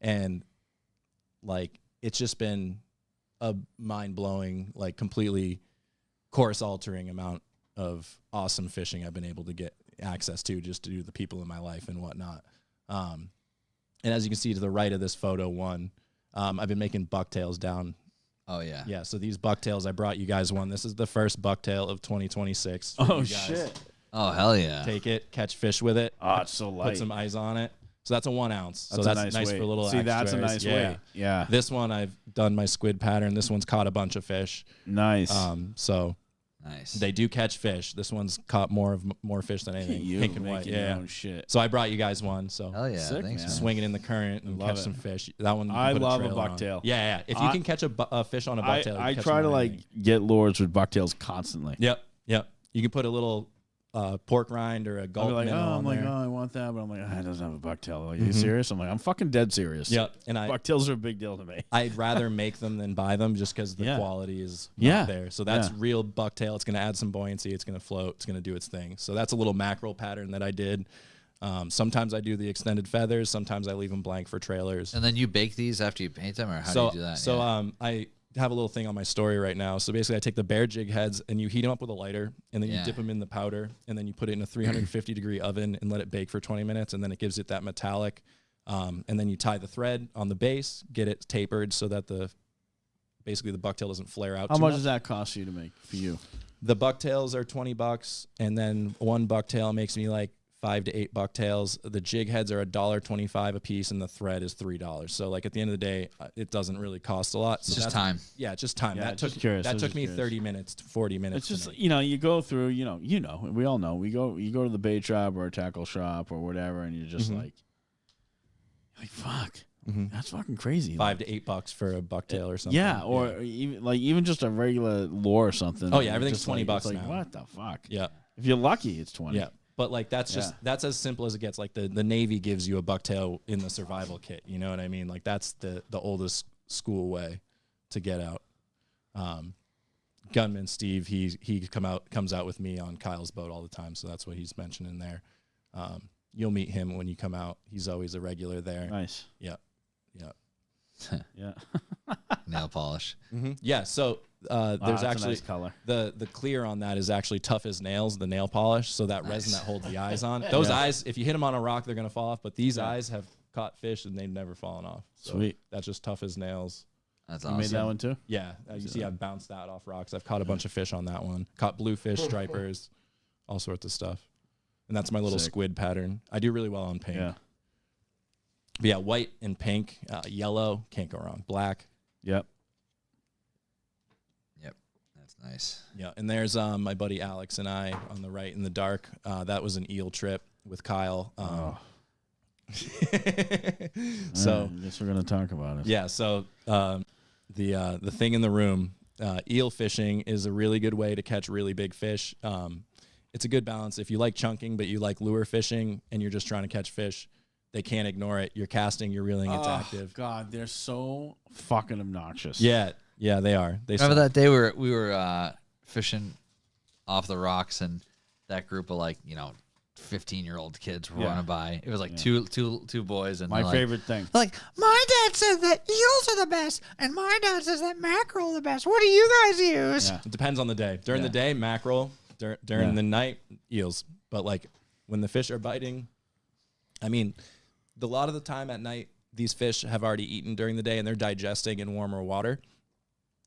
And like it's just been a mind-blowing, like completely course-altering amount of awesome fishing I've been able to get access to just to do the people in my life and whatnot. And as you can see to the right of this photo one, I've been making bucktails down. Oh, yeah. Yeah, so these bucktails, I brought you guys one. This is the first bucktail of 2026. Oh, You guys shit. Oh, hell yeah. Take it, catch fish with it. Oh, it's so light. Put some eyes on it. So that's a 1 ounce. So That's a that's nice nice weight. for a little See, that's a extras. nice Yeah. weight. Yeah. This one I've done my squid pattern. This one's caught a bunch of fish. Nice. So Nice. they do catch fish. This one's caught more fish than anything. you Pink and white. making your Yeah. own shit. So I brought you guys one. So Hell yeah. Sick, Thanks, man. man. swing it in the current and Love catch it. some fish. That one. you I put love a trailer on. bucktail. Yeah. If you can catch a fish on a bucktail, I you catch try them to on like anything. get lures with bucktails constantly. Yep. You can put a little pork rind or a I'll gulp be like, minnow on there. I want that, but I'm like, it doesn't have a bucktail. Are you serious? I'm like, I'm fucking dead serious. Yep. And Bucktails are a big deal to me. I'd rather make them than buy them just because the Yeah. quality is Yeah. not there. So that's Yeah. real bucktail. It's going to add some buoyancy. It's going to float. It's going to do its thing. So that's a little mackerel pattern that I did. Sometimes I do the extended feathers. Sometimes I leave them blank for trailers. And then you bake these after you paint them, or how do you do that? So Yeah. I have a little thing on my story right now. So basically I take the bear jig heads and you heat them up with a lighter and then you Yeah. dip them in the powder and then you put it in a 350 degree oven and let it bake for 20 minutes. And then it gives it that metallic. And then you tie the thread on the base, get it tapered so that basically the bucktail doesn't flare out How too much does that cost you to make for you? The bucktails are $20, and then one bucktail makes me like 5 to 8 bucktails. The jig heads are $1.25 a piece, and the thread is $3. So like at the end of the day, it doesn't really cost a lot. It's just time. Yeah, just time. Yeah, that just took curious. I that was took just me curious. 30 minutes to 40 minutes. It's to just make. you go through. We all know. You go to the bait shop or a tackle shop or whatever, and you're just like fuck, that's fucking crazy. $5 to $8 for a bucktail or something. Yeah, or even just a regular lure or something. Oh, yeah, It's everything's just $20 it's like, now. what the fuck? Yeah. If you're lucky, it's 20. Yeah. But like that's as simple as it gets. Like the Navy gives you a bucktail in the survival kit. You know what I mean? Like that's the oldest school way to get out. Gunman Steve, he comes out with me on Kyle's boat all the time, so that's what he's mentioning there. You'll meet him when you come out. He's always a regular there. Nice. Yeah. Yeah. Nail polish. Yeah. So there's that's a actually nice color. the clear on that is actually tough as nails. The nail polish, so that resin that holds the eyes on. Those eyes, if you hit them on a rock, they're gonna fall off. But these eyes have caught fish and they've never fallen off. So Sweet. That's just tough as nails. That's You awesome. made that one too? Yeah. You see, I bounced that off rocks. I've caught a bunch of fish on that one. Caught bluefish, stripers, all sorts of stuff. And that's my little Sick. squid pattern. I do really well on pink. Yeah. But yeah, white and pink, yellow, can't go wrong. Black. Yep. Yep. That's nice. Yeah, and there's my buddy Alex and I on the right in the dark. That was an eel trip with Kyle. So I guess we're gonna talk about it. yeah, so the thing in the room, eel fishing is a really good way to catch really big fish. It's a good balance. If you like chunking, but you like lure fishing and you're just trying to catch fish, they can't ignore it. You're casting, you're reeling, it's active. God, they're so fucking obnoxious. Yeah, they are. They Remember suck. that day we were fishing off the rocks and that group of 15-year-old kids were running by. It was like two boys and My they're favorite thing. like my dad says that eels are the best and my dad says that mackerel are the best. What do you guys use? Yeah. It depends on the day. During the day, mackerel. During the night, eels. But like when the fish are biting, I mean, a lot of the time at night, these fish have already eaten during the day and they're digesting in warmer water.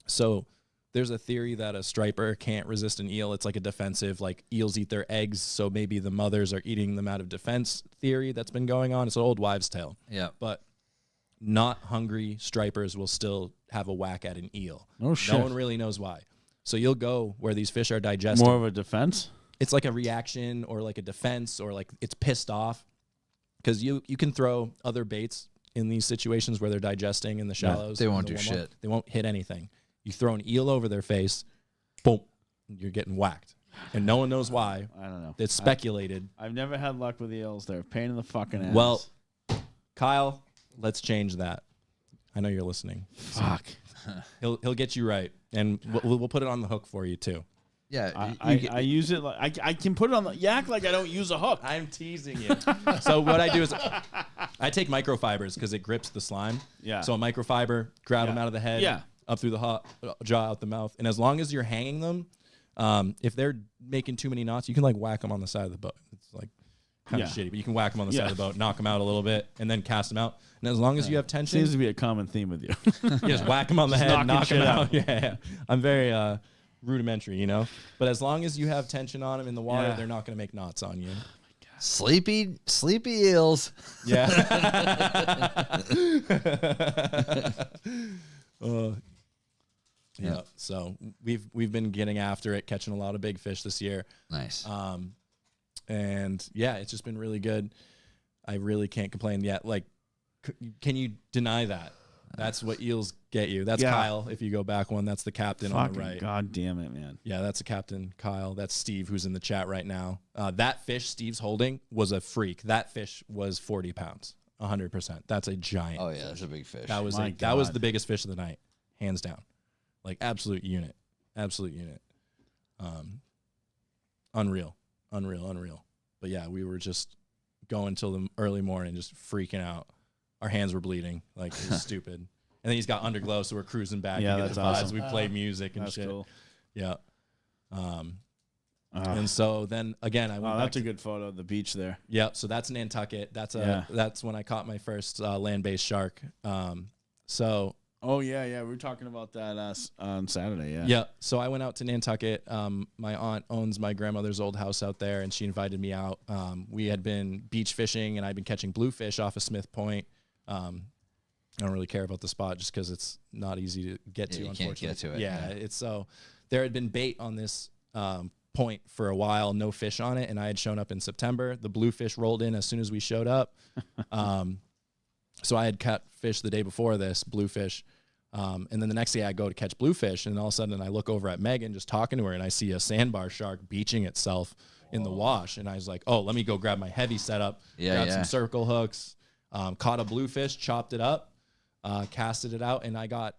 So there's a theory that a striper can't resist an eel. It's like a defensive, like eels eat their eggs, so maybe the mothers are eating them out of defense theory that's been going on. It's an old wives' tale. Yeah. But not hungry stripers will still have a whack at an eel. Oh, shit. No one really knows why. So you'll go where these fish are digesting. More of a defense? It's like a reaction or like a defense or like it's pissed off. Because you can throw other baits in these situations where they're digesting in the shallows. they won't in the do warm-up. shit. They won't hit anything. You throw an eel over their face, boom, you're getting whacked. And no one knows why. I don't know. It's speculated. I've never had luck with eels. They're a pain in the fucking ass. Well, Kyle, let's change that. I know you're listening. fuck. He'll get you right. And we'll put it on the hook for you, too. Yeah. I use it like I can put it on the. You act like I don't use a hook. I'm teasing you. So what I do is I take microfibers because it grips the slime. Yeah. So a microfiber, grab them Yeah. out of the head, Yeah. up through the jaw, out the mouth. And as long as you're hanging them, if they're making too many knots, you can like whack them on the side of the boat. It's like kind of Yeah. shitty, but you can whack them on the side Yeah. of the boat, knock them out a little bit, and then cast them out. And as long as you have tension, Seems to be a common theme with you. you just whack them on the Just head, knocking knock them shit out. out. Yeah. I'm very rudimentary, you know? But as long as you have tension on them in the water, Yeah. they're not going to make knots on you. Sleepy eels. Yeah. Yeah. So we've been getting after it, catching a lot of big fish this year. Nice. And yeah, it's just been really good. I really can't complain yet. Like, can you deny that? That's what eels get you. That's Yeah. Kyle. If you go back one, that's the captain on the Fucking right. God damn it, man. Yeah, that's the captain, Kyle. That's Steve, who's in the chat right now. That fish Steve's holding was a freak. That fish was 40 pounds, 100%. That's a giant. Oh yeah, that's a big fish. That was My that was God. the biggest fish of the night, hands down. Like absolute unit. Unreal. But yeah, we were just going till the early morning, just freaking out. Our hands were bleeding, like it was stupid. And then he's got underglow, so we're cruising back. Yeah, and get that's the vibes. awesome. We play music and That's shit. cool. Yeah. And so then again, I went back That's a good photo of the beach there. Yep. So that's Nantucket. That's when I caught my first land-based shark. So Oh yeah. We were talking about that on Saturday. Yeah. yeah. So I went out to Nantucket. My aunt owns my grandmother's old house out there, and she invited me out. We had been beach fishing, and I'd been catching bluefish off of Smith Point. I don't really care about the spot just because it's not easy to get to. you can't Unfortunately, get to it, Yeah, yeah. it's so there had been bait on this point for a while, no fish on it, and I had shown up in September. The bluefish rolled in as soon as we showed up. So I had caught fish the day before this, bluefish. And then the next day I go to catch bluefish, and all of a sudden I look over at Megan just talking to her, and I see a sandbar shark beaching itself in the wash, and I was like, oh, let me go grab my heavy setup, grab some circle hooks, caught a bluefish, chopped it up, casted it out, and I got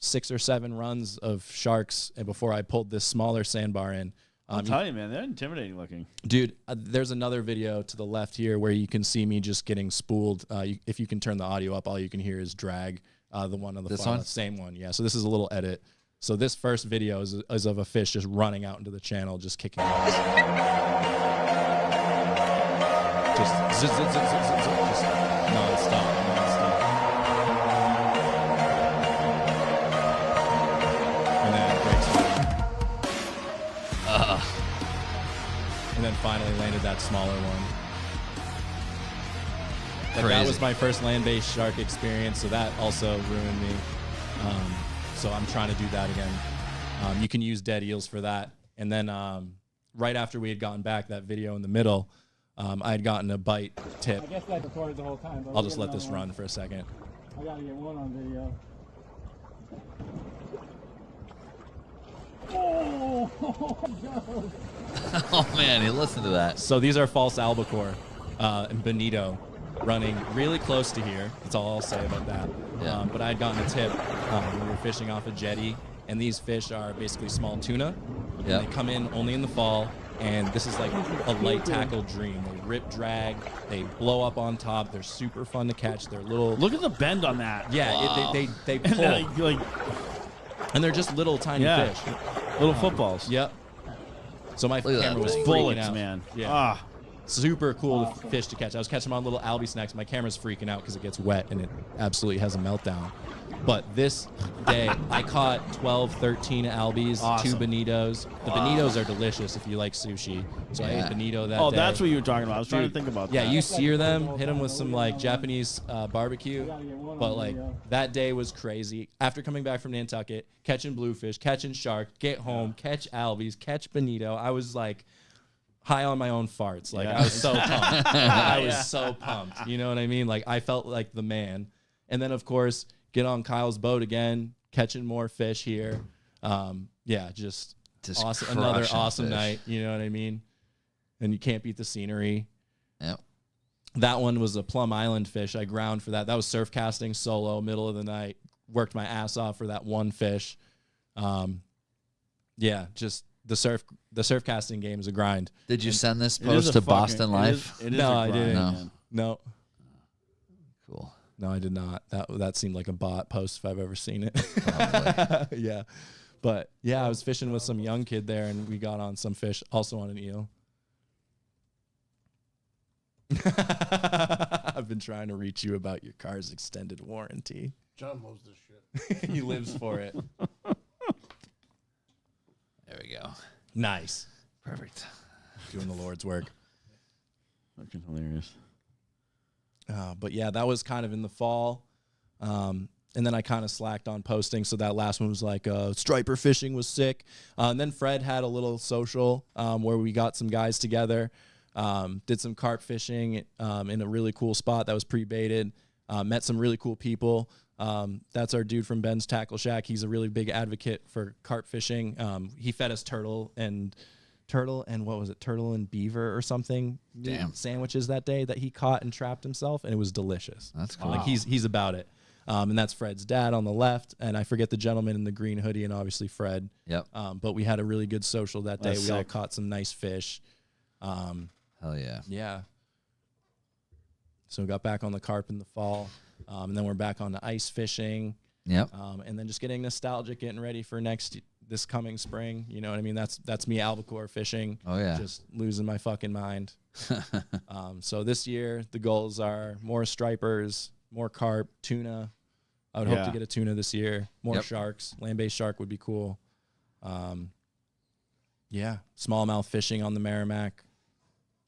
6 or 7 runs of sharks, and before I pulled this smaller sandbar in. I'll tell you, man, they're intimidating looking. Dude, there's another video to the left here where you can see me just getting spooled. If you can turn the audio up, all you can hear is drag. The one on the This far one? left, same one. Yeah, so this is a little edit. So this first video is of a fish just running out into the channel, just kicking ass. Just zit, zit, zit, zit, zit, zit, just nonstop. And then breaks away. And then finally landed that smaller one. But that was my first land-based shark experience, so that also ruined me. So I'm trying to do that again. You can use dead eels for that. And then right after we had gotten back, that video in the middle, I had gotten a bite tip. I guess I recorded the whole time. But I'll just let this run for a second. I gotta get one on video. Oh man, you listen to that. So these are false albacore and bonito running really close to here. That's all I'll say about that. Yeah. But I had gotten a tip when we were fishing off a jetty, and these fish are basically small tuna. Yeah. They come in only in the fall, and this is like a light tackle dream. They rip drag, they blow up on top. They're super fun to catch. They're little. Look at the bend on that. Yeah, Wow. they pull, and they're just little tiny fish. Little footballs. Yep. So my Look at that camera was thing. freaking Bullets, out. man. Yeah. Super cool fish to catch. I was catching them on little albie snacks. My camera's freaking out because it gets wet and it absolutely has a meltdown. But this day, I caught 12, 13 albies, Awesome. 2 bonitos. The bonitos are delicious if you like sushi. So I ate bonito that day. Oh, that's what you were talking about. I was trying to think about Yeah, that. you sear them, hit them with some like Japanese barbecue. But like that day was crazy. After coming back from Nantucket, catching bluefish, catching shark, get home, catch albies, catch bonito. I was like high on my own farts. Like I was so pumped. I was so pumped. You know what I mean? Like I felt like the man. And then of course, get on Kyle's boat again, catching more fish here. Yeah, just awesome. Another crushing awesome fish. night. You know what I mean? And you can't beat the scenery. Yep. That one was a Plum Island fish. I ground for that. That was surf casting solo, middle of the night. Worked my ass off for that one fish. Yeah, just the surf casting game is a grind. Did you send this It is post a to fucking- Boston Life? It is No, a I grind, didn't. man. No, Cool. no, I did not. That seemed like a bot post if I've ever seen it. Probably. Yeah, but yeah, I was fishing with some young kid there, and we got on some fish, also on an eel. I've been trying to reach you about your car's extended warranty. John loves this shit. He lives for it. There we go. Nice. Perfect. Doing the Lord's work. Fucking hilarious. But yeah, that was kind of in the fall. And then I kind of slacked on posting. So that last one was like striper fishing was sick. And then Fred had a little social where we got some guys together, did some carp fishing in a really cool spot that was pre-baited, met some really cool people. That's our dude from Ben's Tackle Shack. He's a really big advocate for carp fishing. He fed us turtle and what was it? Turtle and beaver or something. Damn. Sandwiches that day that he caught and trapped himself, and it was delicious. That's cool. Like he's about it. And that's Fred's dad on the left, and I forget the gentleman in the green hoodie, and obviously Fred. Yep. But we had a really good social that day. That's We all sick. caught some nice fish. Hell yeah. Yeah. So we got back on the carp in the fall, and then we're back on the ice fishing, Yep. and then just getting nostalgic, getting ready for this coming spring. You know what I mean? That's me albacore fishing. Oh yeah. Just losing my fucking mind. So this year the goals are more stripers, more carp, tuna. I would hope Yeah. to get a tuna this year. More Yep. sharks. Land-based shark would be cool. Yeah, smallmouth fishing on the Merrimack.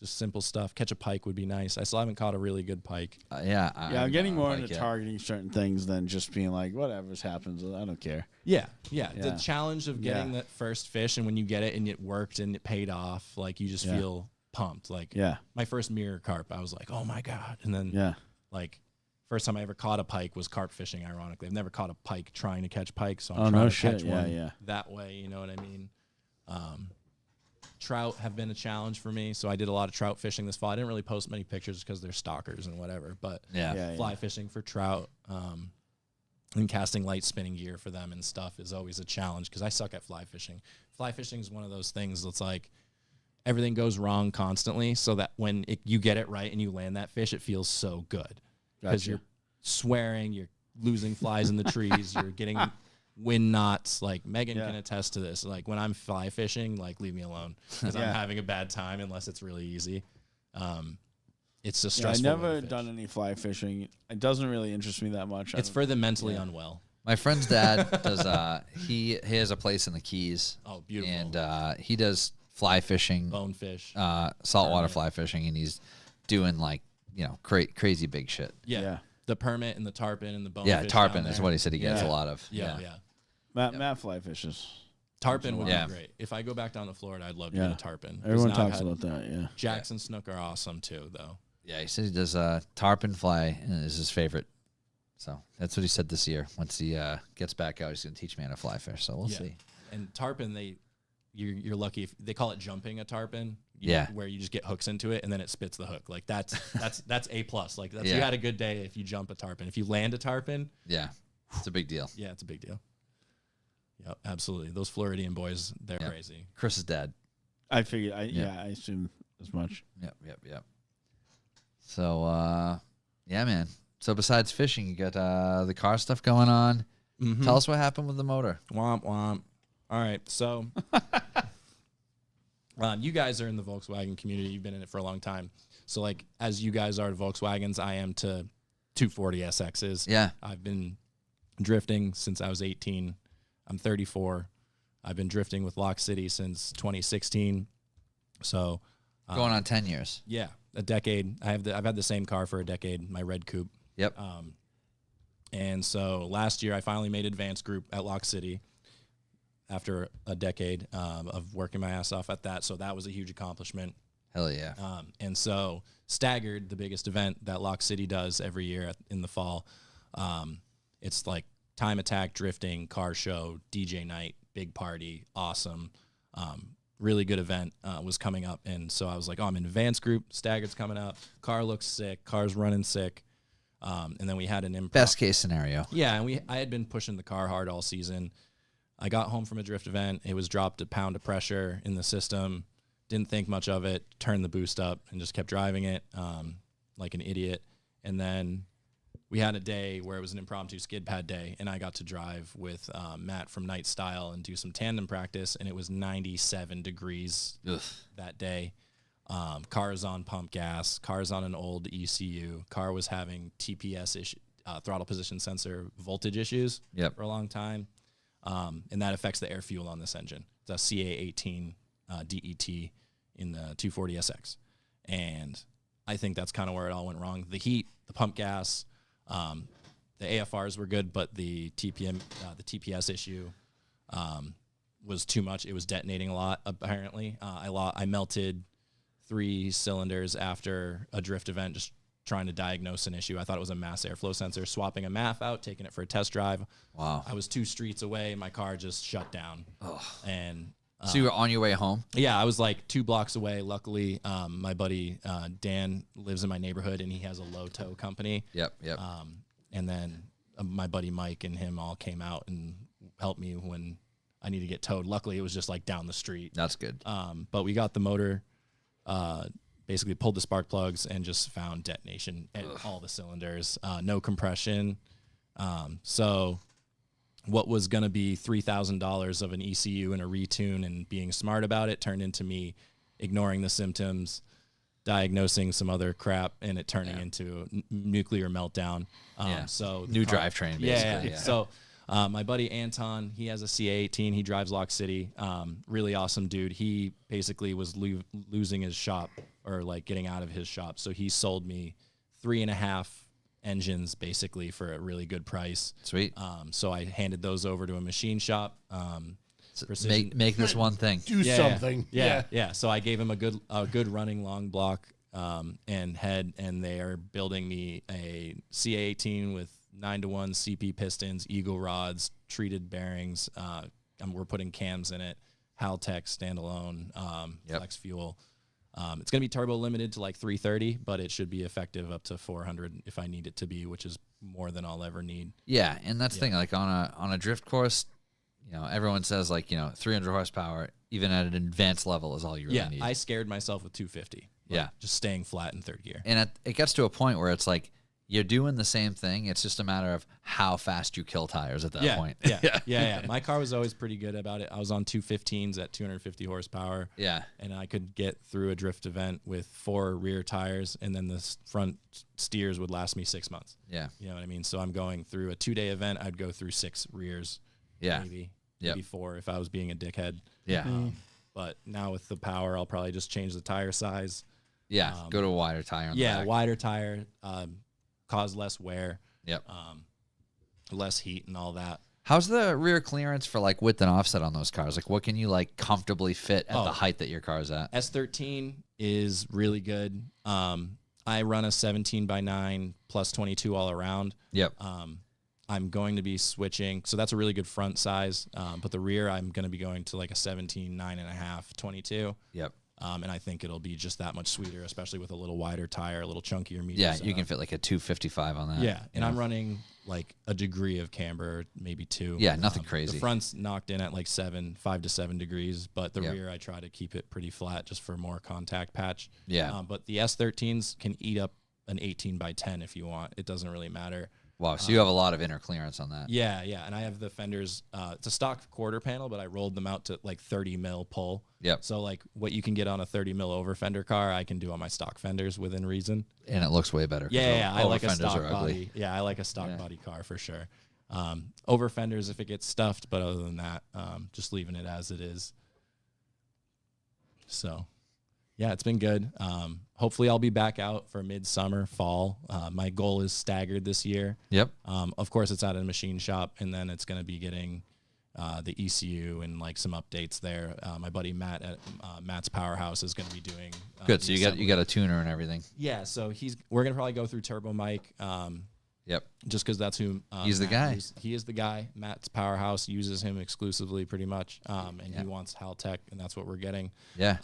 Just simple stuff. Catch a pike would be nice. I still haven't caught a really good pike. Yeah. I'm getting more into it. targeting certain things than just being like, whatever happens, I don't care. Yeah. The Yeah. challenge of getting Yeah. that first fish, and when you get it and it worked and it paid off, like you just Yeah. feel pumped. Like Yeah. my first mirror carp, I was like, oh my God. And then Yeah. like first time I ever caught a pike was carp fishing, ironically. I've never caught a pike trying to catch pike, so I'm Oh, trying no to shit. catch Yeah, one yeah. that way, you know what I mean? trout have been a challenge for me. So I did a lot of trout fishing this fall. I didn't really post many pictures because they're stalkers and whatever. But fly fishing for trout and casting light spinning gear for them and stuff is always a challenge because I suck at fly fishing. Fly fishing is one of those things that's like everything goes wrong constantly, so that when you get it right and you land that fish, it feels so good because you're swearing, you're losing flies in the trees, you're getting wind knots. Like Megan can attest to this. Like when I'm fly fishing, like leave me alone because I'm having a bad time unless it's really easy. It's just stressful. I've never done any fly fishing. It doesn't really interest me that much. It's for the mentally unwell. My friend's dad does. He has a place in the Keys. Oh, beautiful! And he does fly fishing, bonefish, saltwater fly fishing, and he's doing like crazy big shit. Yeah. The permit and the tarpon and the bonefish. Yeah, tarpon is what he said he gets a lot of. Yeah. Matt fly fishes. Tarpon would be great. If I go back down to Florida, I'd love to get a tarpon. Everyone talks about that, yeah. Jackson snook are awesome too, though. Yeah, he said he does tarpon fly is his favorite. So that's what he said this year. Once he gets back out, he's going to teach me how to fly fish. So we'll see. And tarpon, you're lucky if they call it jumping a tarpon. Where you just get hooks into it and then it spits the hook. Like that's A+. Like that's you had a good day if you jump a tarpon. If you land a tarpon, it's a big deal. Yeah, it's a big deal. Yep, absolutely. Those Floridian boys, they're crazy. Chris's dad. I figured. I assume as much. Yep. So man. So besides fishing, you got the car stuff going on. Mm-hmm. Tell us what happened with the motor. Womp womp. All right, so you guys are in the Volkswagen community. You've been in it for a long time. So like as you guys are to Volkswagens, I am to 240 SXs. Yeah. I've been drifting since I was 18. I'm 34. I've been drifting with Lock City since 2016. So going on 10 years. Yeah, a decade. I've had the same car for a decade, my red coupe. Yep. And so last year I finally made advanced group at Lock City after a decade of working my ass off at that. So that was a huge accomplishment. Hell yeah. And so Staggered, the biggest event that Lock City does every year in the fall, it's like time attack, drifting, car show, DJ night, big party, awesome. Really good event was coming up. And so I was like, I'm in advanced group, Staggered's coming up, car looks sick, car's running sick. And then we had an improv. Best case scenario. Yeah, and I had been pushing the car hard all season. I got home from a drift event. It was dropped a pound of pressure in the system. Didn't think much of it. Turned the boost up and just kept driving it like an idiot. And then we had a day where it was an impromptu skid pad day, and I got to drive with Matt from Night Style and do some tandem practice, and it was 97 degrees that day. Car's on pump gas. Car's on an old ECU. Car was having TPS issue, throttle position sensor voltage issues for a long time, and that affects the air fuel on this engine. It's a CA18 DET in the 240SX, and I think that's kind of where it all went wrong. The heat, the pump gas, the AFRs were good, but the TPS issue was too much. It was detonating a lot. Apparently, I melted 3 cylinders after a drift event, just trying to diagnose an issue. I thought it was a mass airflow sensor. Swapping a MAF out, taking it for a test drive. Wow. I was 2 streets away. My car just shut down. And so you were on your way home? Yeah, I was like 2 blocks away. Luckily, my buddy Dan lives in my neighborhood, and he has a low tow company. Yep. And then my buddy Mike and him all came out and helped me when I needed to get towed. Luckily, it was just like down the street. That's good. But we got the motor, basically pulled the spark plugs and just found detonation at all the cylinders. No compression. So what was going to be $3,000 of an ECU and a retune and being smart about it turned into me ignoring the symptoms, diagnosing some other crap, and it turning into nuclear meltdown. So new drivetrain, basically. Yeah. So my buddy Anton, he has a CA18. He drives Lock City. Really awesome dude. He basically was losing his shop, or like getting out of his shop. So he sold me 3.5 engines basically for a really good price. Sweet. So I handed those over to a machine shop. Make this one thing. Do something. Yeah. So I gave him a good running long block and head, and they are building me a CA18 with 9-to-1 CP pistons, Eagle rods, treated bearings. We're putting cams in it, Haltech standalone, flex fuel. It's going to be turbo limited to like 330, but it should be effective up to 400 if I need it to be, which is more than I'll ever need. Yeah, and that's the thing. Like on a drift course, everyone says like 300 horsepower, even at an advanced level, is all you really need. I scared myself with 250. Just staying flat in third gear. And it gets to a point where it's like you're doing the same thing. It's just a matter of how fast you kill tires at that point. Yeah. My car was always pretty good about it. I was on 215s at 250 horsepower. Yeah. And I could get through a drift event with 4 rear tires, and then the front steers would last me 6 months. Yeah. You know what I mean? So I'm going through a 2-day event. I'd go through 6 rears. Yeah. Maybe 4 if I was being a dickhead. Yeah. But now with the power, I'll probably just change the tire size. Yeah. Go to a wider tire on the back. Wider tire. Cause less wear. Yep. Less heat and all that. How's the rear clearance for like width and offset on those cars? Like what can you like comfortably fit at the height that your car's at? S13 is really good. I run a 17x9 plus 22 all around. Yep. I'm going to be switching. So that's a really good front size. But the rear, I'm going to be going to like a 17, 9.5, 22. Yep. And I think it'll be just that much sweeter, especially with a little wider tire, a little chunkier meter. Yeah, you can fit like a 255 on that. Yeah, and I'm running like a degree of camber, maybe 2. Yeah, nothing crazy. The front's knocked in at like 5 to 7 degrees, but the rear I try to keep it pretty flat just for more contact patch. Yeah. But the S13s can eat up an 18x10 if you want. It doesn't really matter. Wow, so you have a lot of inner clearance on that. Yeah, and I have the fenders. It's a stock quarter panel, but I rolled them out to like 30 mil pull. Yep. So like what you can get on a 30 mil over fender car, I can do on my stock fenders within reason. And it looks way better. I like a stock are body. ugly. Yeah, I like a stock body car for sure. Over fenders if it gets stuffed, but other than that, just leaving it as it is. So, yeah, it's been good. Hopefully I'll be back out for midsummer, fall. My goal is staggered this year. Yep. Of course, it's at a machine shop, and then it's going to be getting the ECU and like some updates there. My buddy Matt at Matt's Powerhouse is going to be doing. Good. So you got a tuner and everything. Yeah. So we're going to probably go through Turbo Mike. Yep. Just because that's who he's the guy. He is the guy. Matt's Powerhouse uses him exclusively, pretty much. And he wants Haltech, and that's what we're getting. Yeah.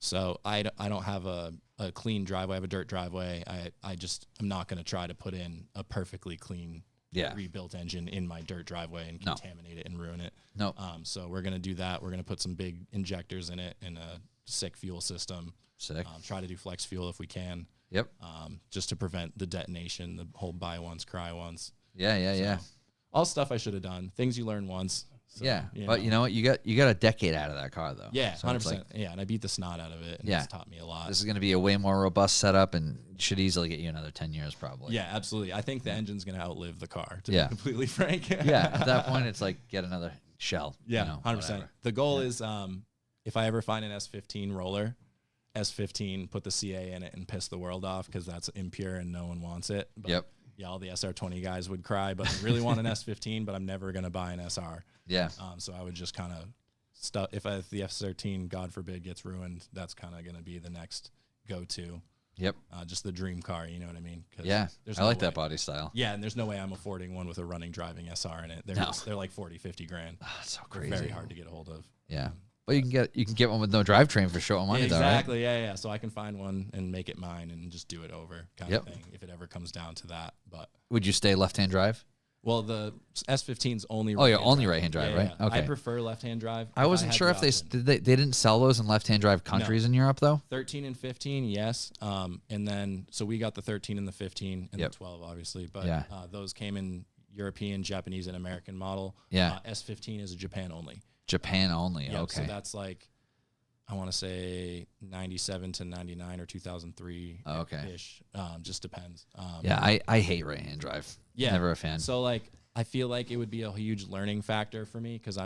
So I don't have a clean driveway. I have a dirt driveway. I'm not going to try to put in a perfectly clean rebuilt engine in my dirt driveway and contaminate it and ruin it. No. So we're going to do that. We're going to put some big injectors in it and a sick fuel system. Sick. Try to do flex fuel if we can. Yep. Just to prevent the detonation, the whole buy once, cry once. Yeah. All stuff I should have done. Things you learn once. So, but you know what? You got a decade out of that car though. Yeah, so 100%. Like, and I beat the snot out of it, and it's taught me a lot. This is going to be a way more robust setup, and should easily get you another 10 years probably. Yeah, absolutely. I think the engine's going to outlive the car. To be completely frank. At that point, it's like get another shell. Yeah, 100%. The goal is, if I ever find an S15 roller, S15, put the CA in it and piss the world off because that's impure and no one wants it. But yeah, all the SR20 guys would cry, but I really want an S15, but I'm never going to buy an SR. Yeah. So I would just kind of if the F13, God forbid, gets ruined, that's kind of going to be the next go-to. Yep. Just the dream car, you know what I mean? Yeah. I like that body style. Yeah, and there's no way I'm affording one with a running driving SR in it. They're like 40, 50 grand. Oh, that's so crazy. They're very hard to get a hold of. Yeah. But you can get one with no drivetrain for short money, exactly, though, right? Yeah. So I can find one and make it mine and just do it over kind of thing if it ever comes down to that. But would you stay left-hand drive? Well, the S15's only only right-hand drive, right? Yeah. Okay. I prefer left-hand drive. I wasn't sure if they didn't sell those in left-hand drive countries in Europe, though? 13 and 15, yes. And then, so we got the 13 and the 15 and the 12, obviously. But those came in European, Japanese, and American model. Yeah. S15 is a Japan only. Japan only, okay. So that's like, I want to say 97 to 99 or 2003 ish. Just depends. I hate right-hand drive. Yeah. Never a fan. So like I feel like it would be a huge learning factor for me because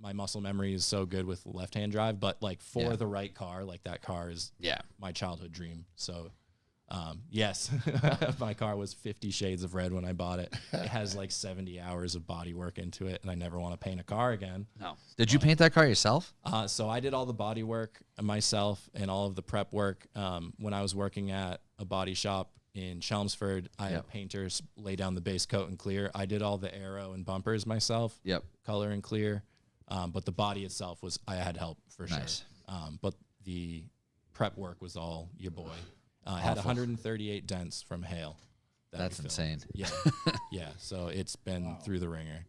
my muscle memory is so good with left-hand drive, but like for the right car, like that car is my childhood dream. So yes, my car was 50 shades of red when I bought it. It has like 70 hours of body work into it, and I never want to paint a car again. No. Did you paint that car yourself? So I did all the body work myself and all of the prep work. When I was working at a body shop in Chelmsford, I had painters lay down the base coat and clear. I did all the aero and bumpers myself. Yep. Color and clear. But the body itself I had help for Nice. sure. But the prep work was all your boy. I had 138 dents from hail. That's insane. Yeah. Yeah. So it's been through the ringer.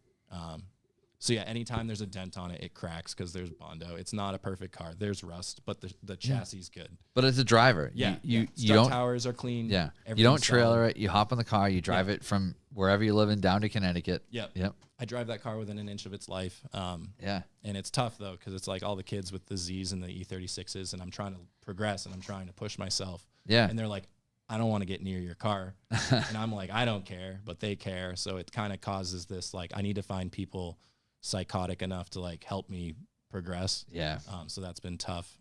So yeah, anytime there's a dent on it, it cracks because there's Bondo. It's not a perfect car. There's rust, but the chassis is good. But as a driver, Yeah. you Strut don't towers are clean. Yeah. You don't everything's trailer solid. it. You hop in the car. You drive it from wherever you live in down to Connecticut. Yep. Yep. I drive that car within an inch of its life. Yeah. And it's tough though, because it's like all the kids with the Z's and the E36s, and I'm trying to progress and I'm trying to push myself. Yeah. And they're like, I don't want to get near your car. And I'm like, I don't care, but they care. So it kind of causes this, like, I need to find people psychotic enough to like help me progress. Yeah. So that's been tough.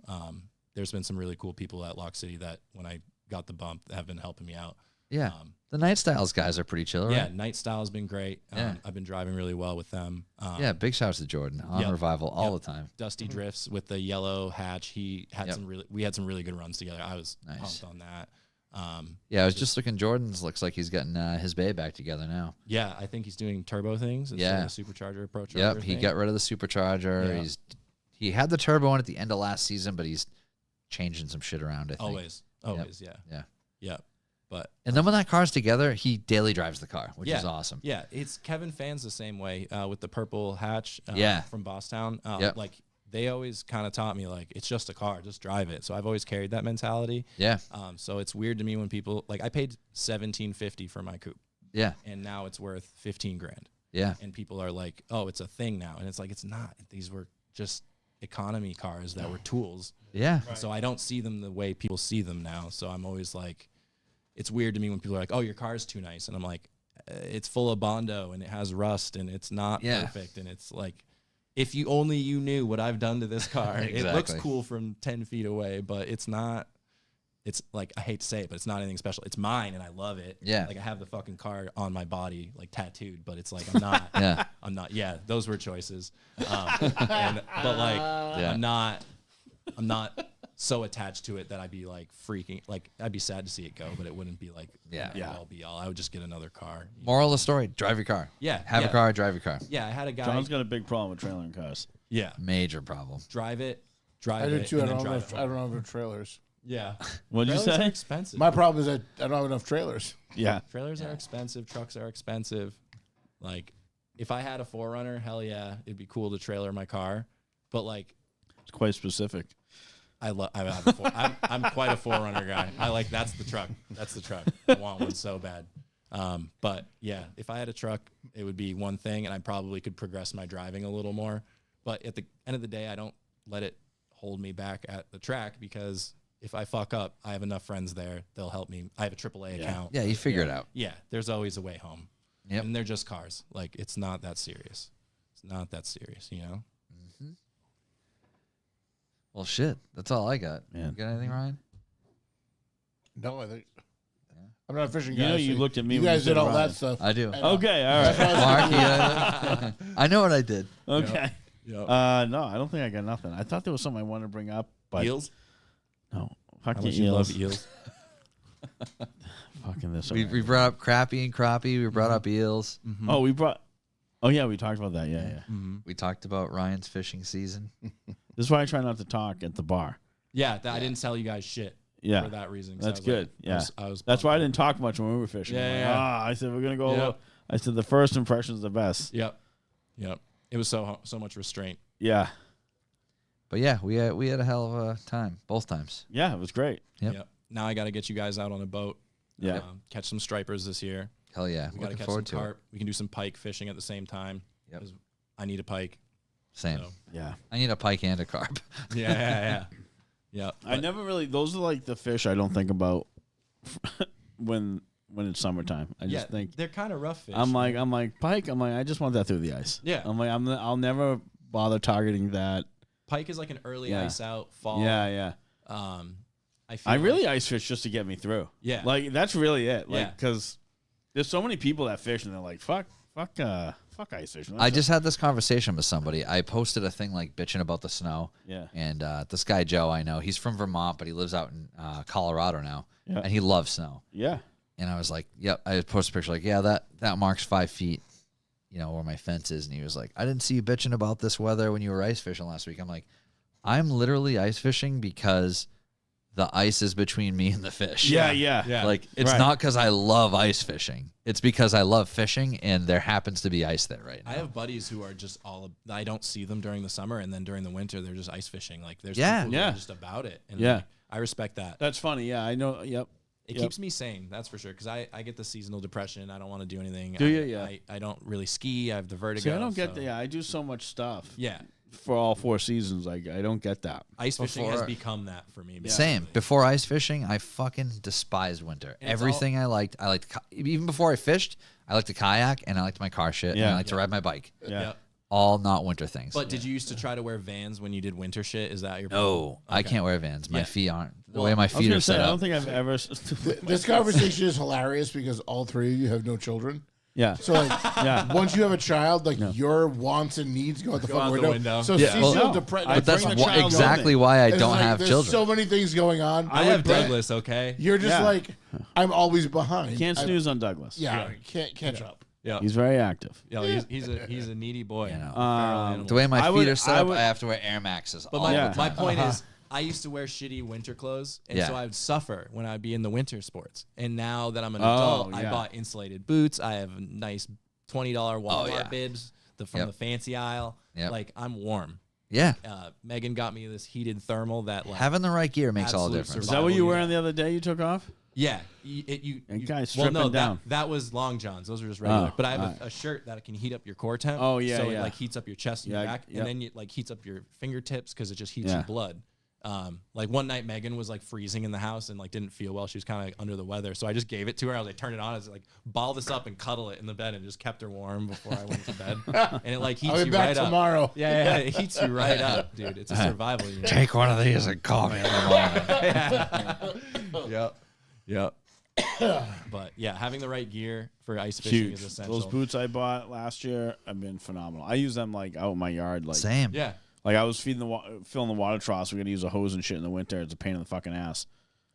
There's been some really cool people at Lock City that when I got the bump have been helping me out. Yeah. The Night Styles guys are pretty chill, right? Yeah, Night Style has been great. Yeah. I've been driving really well with them. Yeah, big shouts to Jordan on Yep. Revival all Yep. the time. Dusty Drifts with the yellow hatch. He had Yep. we had some really good runs together. I was Nice. pumped on that. Yeah, I was just looking. Jordan's looks like he's getting his bay back together now. Yeah, I think he's doing turbo things instead Yeah. of the supercharger approach. Yep, he got rid of the supercharger. Yeah. He had the turbo in at the end of last season, but he's changing some shit around. I think. Always, yeah. Yeah. Yep. But And then when that car's together, he daily drives the car, which yeah, is awesome. Yeah, it's Kevin Fan's the same way with the purple hatch. Yeah. From Bosstown. Yep. Like they always kind of taught me like it's just a car, just drive it. So I've always carried that mentality. Yeah. So it's weird to me when people like I paid $1,750 for my coupe, Yeah. and now it's worth 15 grand. Yeah. And people are like, "Oh, it's a thing now," and it's like it's not. These were just economy cars that were tools. Yeah. So I don't see them the way people see them now. So I'm always like, it's weird to me when people are like, "Oh, your car's too nice," and I'm like, "It's full of Bondo and it has rust and it's not perfect." And it's like, if you only you knew what I've done to this car, it looks Exactly. cool from 10 feet away, but it's not. It's like I hate to say it, but it's not anything special. It's mine and I love it. Yeah. Like I have the fucking car on my body, like tattooed, but it's like I'm not. Yeah. I'm not. Yeah, those were choices. But like, I'm not so attached to it that I'd be like freaking. Like I'd be sad to see it go, but it wouldn't be like all be all. I would just get another car. Moral of the story: drive your car. Yeah, Have yeah. a car. Drive your car. Yeah, I had a guy. John's got a big problem with trailing cars. Yeah, Major problem. drive it. I do it, too. I and then don't drive have enough trailers. Yeah. What'd you Trailers are say? expensive. My problem is that I don't have enough trailers. Yeah. Trailers are expensive. Trucks are expensive. Like, if I had a 4Runner, hell yeah, it'd be cool to trailer my car. But like, It's quite specific. I have a I'm quite a 4Runner guy. I like that's the truck. That's the truck. I want one so bad. But yeah, if I had a truck, it would be one thing, and I probably could progress my driving a little more. But at the end of the day, I don't let it hold me back at the track because if I fuck up, I have enough friends there. They'll help me. I have a AAA account. Yeah, you figure it out. Yeah, there's always a way home. Yep. And they're just cars. Like, it's not that serious. It's not that serious, you know? Well, shit. That's all I got. Man. You got anything, Ryan? No, I think I'm not a fishing guy. You know, you so looked at me You when you guys said did all Ryan. that stuff. I do. Okay, all right. Mark, yeah. I know what I did. Okay. Yep. No, I don't think I got nothing. I thought there was something I wanted to bring up, but Eels? no. How Fuck much you, you eels. love eels? Fucking this. We brought up crappie and crappie. We brought up eels. Oh, we brought. Oh yeah, we talked about that. Yeah, yeah. Mm-hmm. We talked about Ryan's fishing season. This is why I try not to talk at the bar. Yeah, I didn't tell you guys shit Yeah, for that reason. 'cause that's I was good. like- Yeah, I was that's why I pumped. didn't talk much when we were fishing. Yeah, I'm like, yeah. I said we're gonna go. Yep. I said the first impression's the best. Yep. It was so much restraint. Yeah, But yeah, we had a hell of a time both times. yeah, it was great. Yep. Now I got to get you guys out on a boat. Yeah, Catch some stripers this year. Hell yeah. We got to Looking catch some forward to it. carp. We can do some pike fishing at the same time. Yep. 'Cause I need a pike. Same. So. yeah. I need a pike and a carp. Yeah. I never really. Those are like the fish I don't think about when it's summertime. I just think they're kind of rough fish. I'm like pike. I'm like I just want that through the ice. Yeah. I'm like I'll never bother targeting that. Pike is like an early Yeah. ice out fall. Yeah. I feel I like- really ice fish just to get me through. Yeah. Like that's really it. Like Yeah. because there's so many people that fish and they're like fuck ice fishing. I just had this conversation with somebody. I posted a thing like bitching about the snow. Yeah. And this guy, Joe, I know, he's from Vermont, but he lives out in Colorado now. Yeah. And he loves snow. Yeah. And I was like, yep. I posted a picture like, yeah, that marks 5 feet. where my fence is, and he was like, I didn't see you bitching about this weather when you were ice fishing last week. I'm like, I'm literally ice fishing because the ice is between me and the fish. Yeah. Like, it's Right. not because I love ice fishing. It's because I love fishing, and there happens to be ice there right now. I have buddies who are just I don't see them during the summer, and then during the winter they're just ice fishing. Like there's Yeah. people who Yeah. are just about it. And Yeah. like, I respect that. That's funny. Yeah, I know. Yep. It keeps me sane, that's for sure. Because I get the seasonal depression. I don't want to do anything. Do you? Yeah. I don't really ski. I have the vertigo. See, I don't get so- that. Yeah, I do so much stuff. Yeah. For all 4 seasons, I don't get that. Ice fishing has Before- become that for me. Same. basically. Before ice fishing, I fucking despised winter. And it's Everything I liked, even before I fished, I liked to kayak and I liked my car shit and Yeah. I liked to ride my bike. Yeah. Yep. All not winter things. But did you used to try to wear Vans when you did winter shit? Is that your no, I Okay. can't wear Vans. My Yeah. feet aren't the Well, way my I was feet gonna are say, set I up. don't think I've ever. This conversation is hilarious because all three of you have no children. Yeah. So like, Yeah. once you have a child, like your wants and needs go out the Go fucking out the window. window. So Yeah. seasonal Well, no. depression. I But that's bring the child exactly with why I It's don't like, have there's children. so many things going on. I have but Douglas, okay? You're just Yeah. like, I'm always behind. Can't I- snooze on Douglas. Yeah, can't catch up. Yeah. He's very active. He's a needy boy. You know. Feral animal. The way my I feet would- are set I up, would- I have to wear Air Maxes. But all Yeah. the my time. point is, I used to wear shitty winter clothes, and Yeah. so I would suffer when I'd be in the winter sports. And now that I'm an Oh, adult, yeah. I bought insulated boots. I have nice $20 Walmart yeah. bibs from Yep. the fancy aisle. Yep. Like, I'm warm. Yeah. Megan got me this heated thermal that like Having the right gear makes all the absolute difference. Is that what you were Survival wearing the other day? You took off? yeah. And guys well, stripping no, down. That was long johns. Those are just regular. Oh, but I have alright. a shirt that can heat up your core temp. Oh, yeah, So yeah. it like heats up your chest and Yeah, your back, yep. and then it like heats up your fingertips because it just heats Yeah. your blood. Like one night Megan was like freezing in the house and like didn't feel well. She was kind of like under the weather. So I just gave it to her. I was like, turn it on. I was like, ball this up and cuddle it in the bed and just kept her warm before I went to bed. And it like heats I'll be you back right tomorrow. up. Yeah, it heats you right up, dude. It's a survival unit. Take one of these and call me in the morning. Yep. But yeah, having the right gear for ice fishing Huge. is essential. Those boots I bought last year have been phenomenal. I use them like out in my yard. Like, Same. Yeah. like I was filling the water troughs. We're gonna use a hose and shit in the winter. It's a pain in the fucking ass.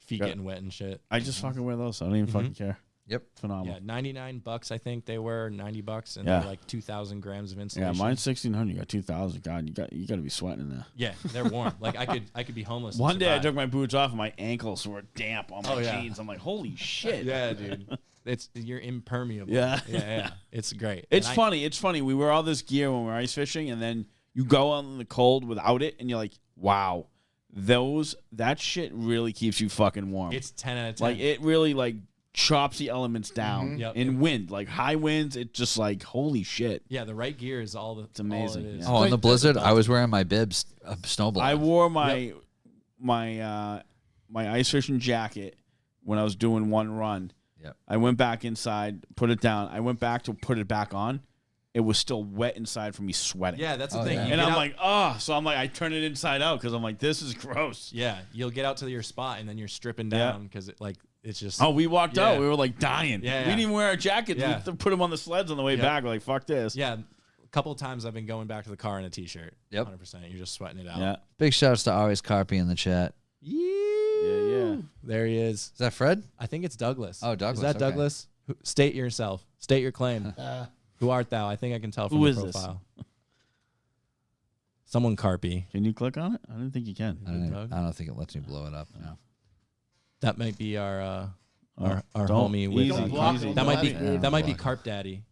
Feet Yeah. getting wet and shit. I just fucking wear those. I don't even fucking care. Yep. Phenomenal. Yeah, $99 I think they were, $90, and Yeah. they're like 2,000 grams of Yeah, insulation. mine's 1,600. You got 2,000. God, you got to be sweating in there. Yeah, they're warm. Like I could be homeless. and One day I survive. took my boots off and my ankles were damp on my Oh, yeah. jeans. I'm like, holy shit. Yeah, dude. You're impermeable. Yeah. yeah. It's great. It's And funny. It's funny. We wear all this gear when we're ice fishing, and then you go out in the cold without it, and you're like, wow, that shit really keeps you fucking warm. It's 10 out of 10. like it really like chops the elements down. Yep. In wind, like high winds, it just like holy shit. yeah, the right gear is all the. It's amazing, All it is. yeah. Oh, in the Like, blizzard, I was wearing my bibs, snowblower. I wore my my ice fishing jacket when I was doing one run. Yep. I went back inside, put it down. I went back to put it back on. It was still wet inside from me sweating. Yeah, that's the Oh, thing. yeah. You And get I'm out- like, oh, so I'm like, I turn it inside out because I'm like, this is gross. yeah, you'll get out to your spot and then you're stripping Yeah. down because it's just. Oh, we walked Yeah. out. We were like dying. Yeah, We yeah. didn't even wear our jackets. Yeah. We put them on the sleds on the way Yeah. back. We're like, fuck this. Yeah, a couple of times I've been going back to the car in a t-shirt. Yep. 100%. You're just sweating it out. Yeah. Big shouts to Aries Carpy in the chat. Yeah. There he is. Is that Fred? I think it's Douglas. Oh, Douglas, Is that okay. Douglas? State yourself. State your claim. Who art thou? I think I can tell from Who the is this? profile. Someone Carpy. Can you click on it? I don't think you can. I don't think it lets me blow it up. No. That might be our don't- homie with easy, easy. that might be Yeah, that might be block it. Carp Daddy.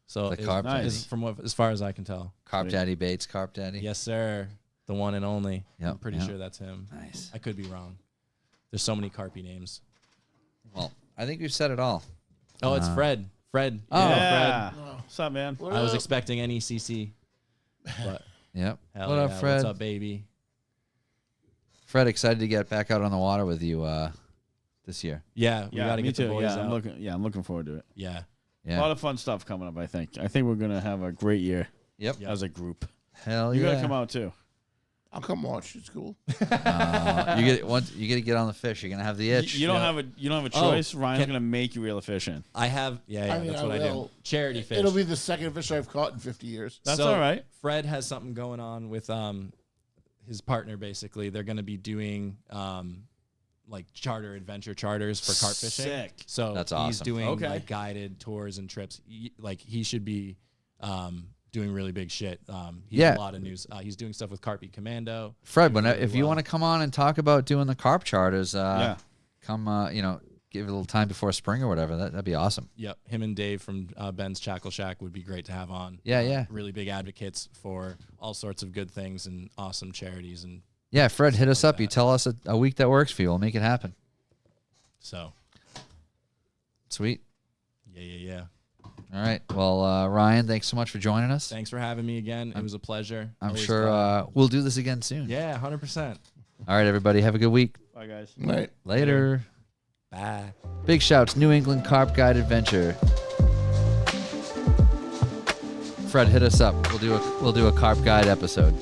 So The is- Carp Nice. is from what as far as I can tell. Carp Daddy Bates, Carp Daddy. Yes, sir. The one and only. Yep, I'm pretty yep. sure that's him. Nice. I could be wrong. There's so many Carpy names. Well, I think we've said it all. Oh, it's Fred. Fred. Oh. Yeah. Fred. What's up, man? I was expecting NECC. But Yep. hell What yeah, up, Fred? What's up, baby? Fred, excited to get back out on the water with you this year. Yeah, we gotta me get too. the boys Yeah, out. I'm looking forward to it. Yeah. Yeah. A lot of fun stuff coming up, I think. I think we're going to have a great year Yep. Yeah. as a group. Hell You yeah. got to come out too. I'll come watch. It's cool. You get to get on the fish. You're gonna have the itch. You don't have a choice. Ryan's can- going to make you reel a fish in. I have I mean, that's I what I do. will. Charity fish. It'll be the second fish I've caught in 50 years. That's So, all right. Fred has something going on with his partner. Basically, they're going to be doing like adventure charters for carp fishing. Sick. So That's he's awesome. doing Okay. like guided tours and trips. Like he should be doing really big shit. He's Yeah. a lot of news. He's doing stuff with Carpy Commando. Fred, Doing really if you well. want to come on and talk about doing the carp charters, Yeah. come, give it a little time before spring or whatever. That'd be awesome. Yep, him and Dave from Ben's Chackle Shack would be great to have on. Yeah. Really big advocates for all sorts of good things and awesome charities, and Yeah, Fred, hit us like up. You that. tell us a week that works for you. We'll make it happen. so Sweet. yeah. All right. Well, Ryan, thanks so much for joining us. Thanks for having me again. It was a pleasure. I'm Always sure fun. we'll do this again soon. Yeah, 100%. All right, everybody. Have a good week. Bye, guys. Right. Later. Bye. Big shouts, New England Carp Guide Adventure. Fred, hit us up. We'll do a carp guide episode.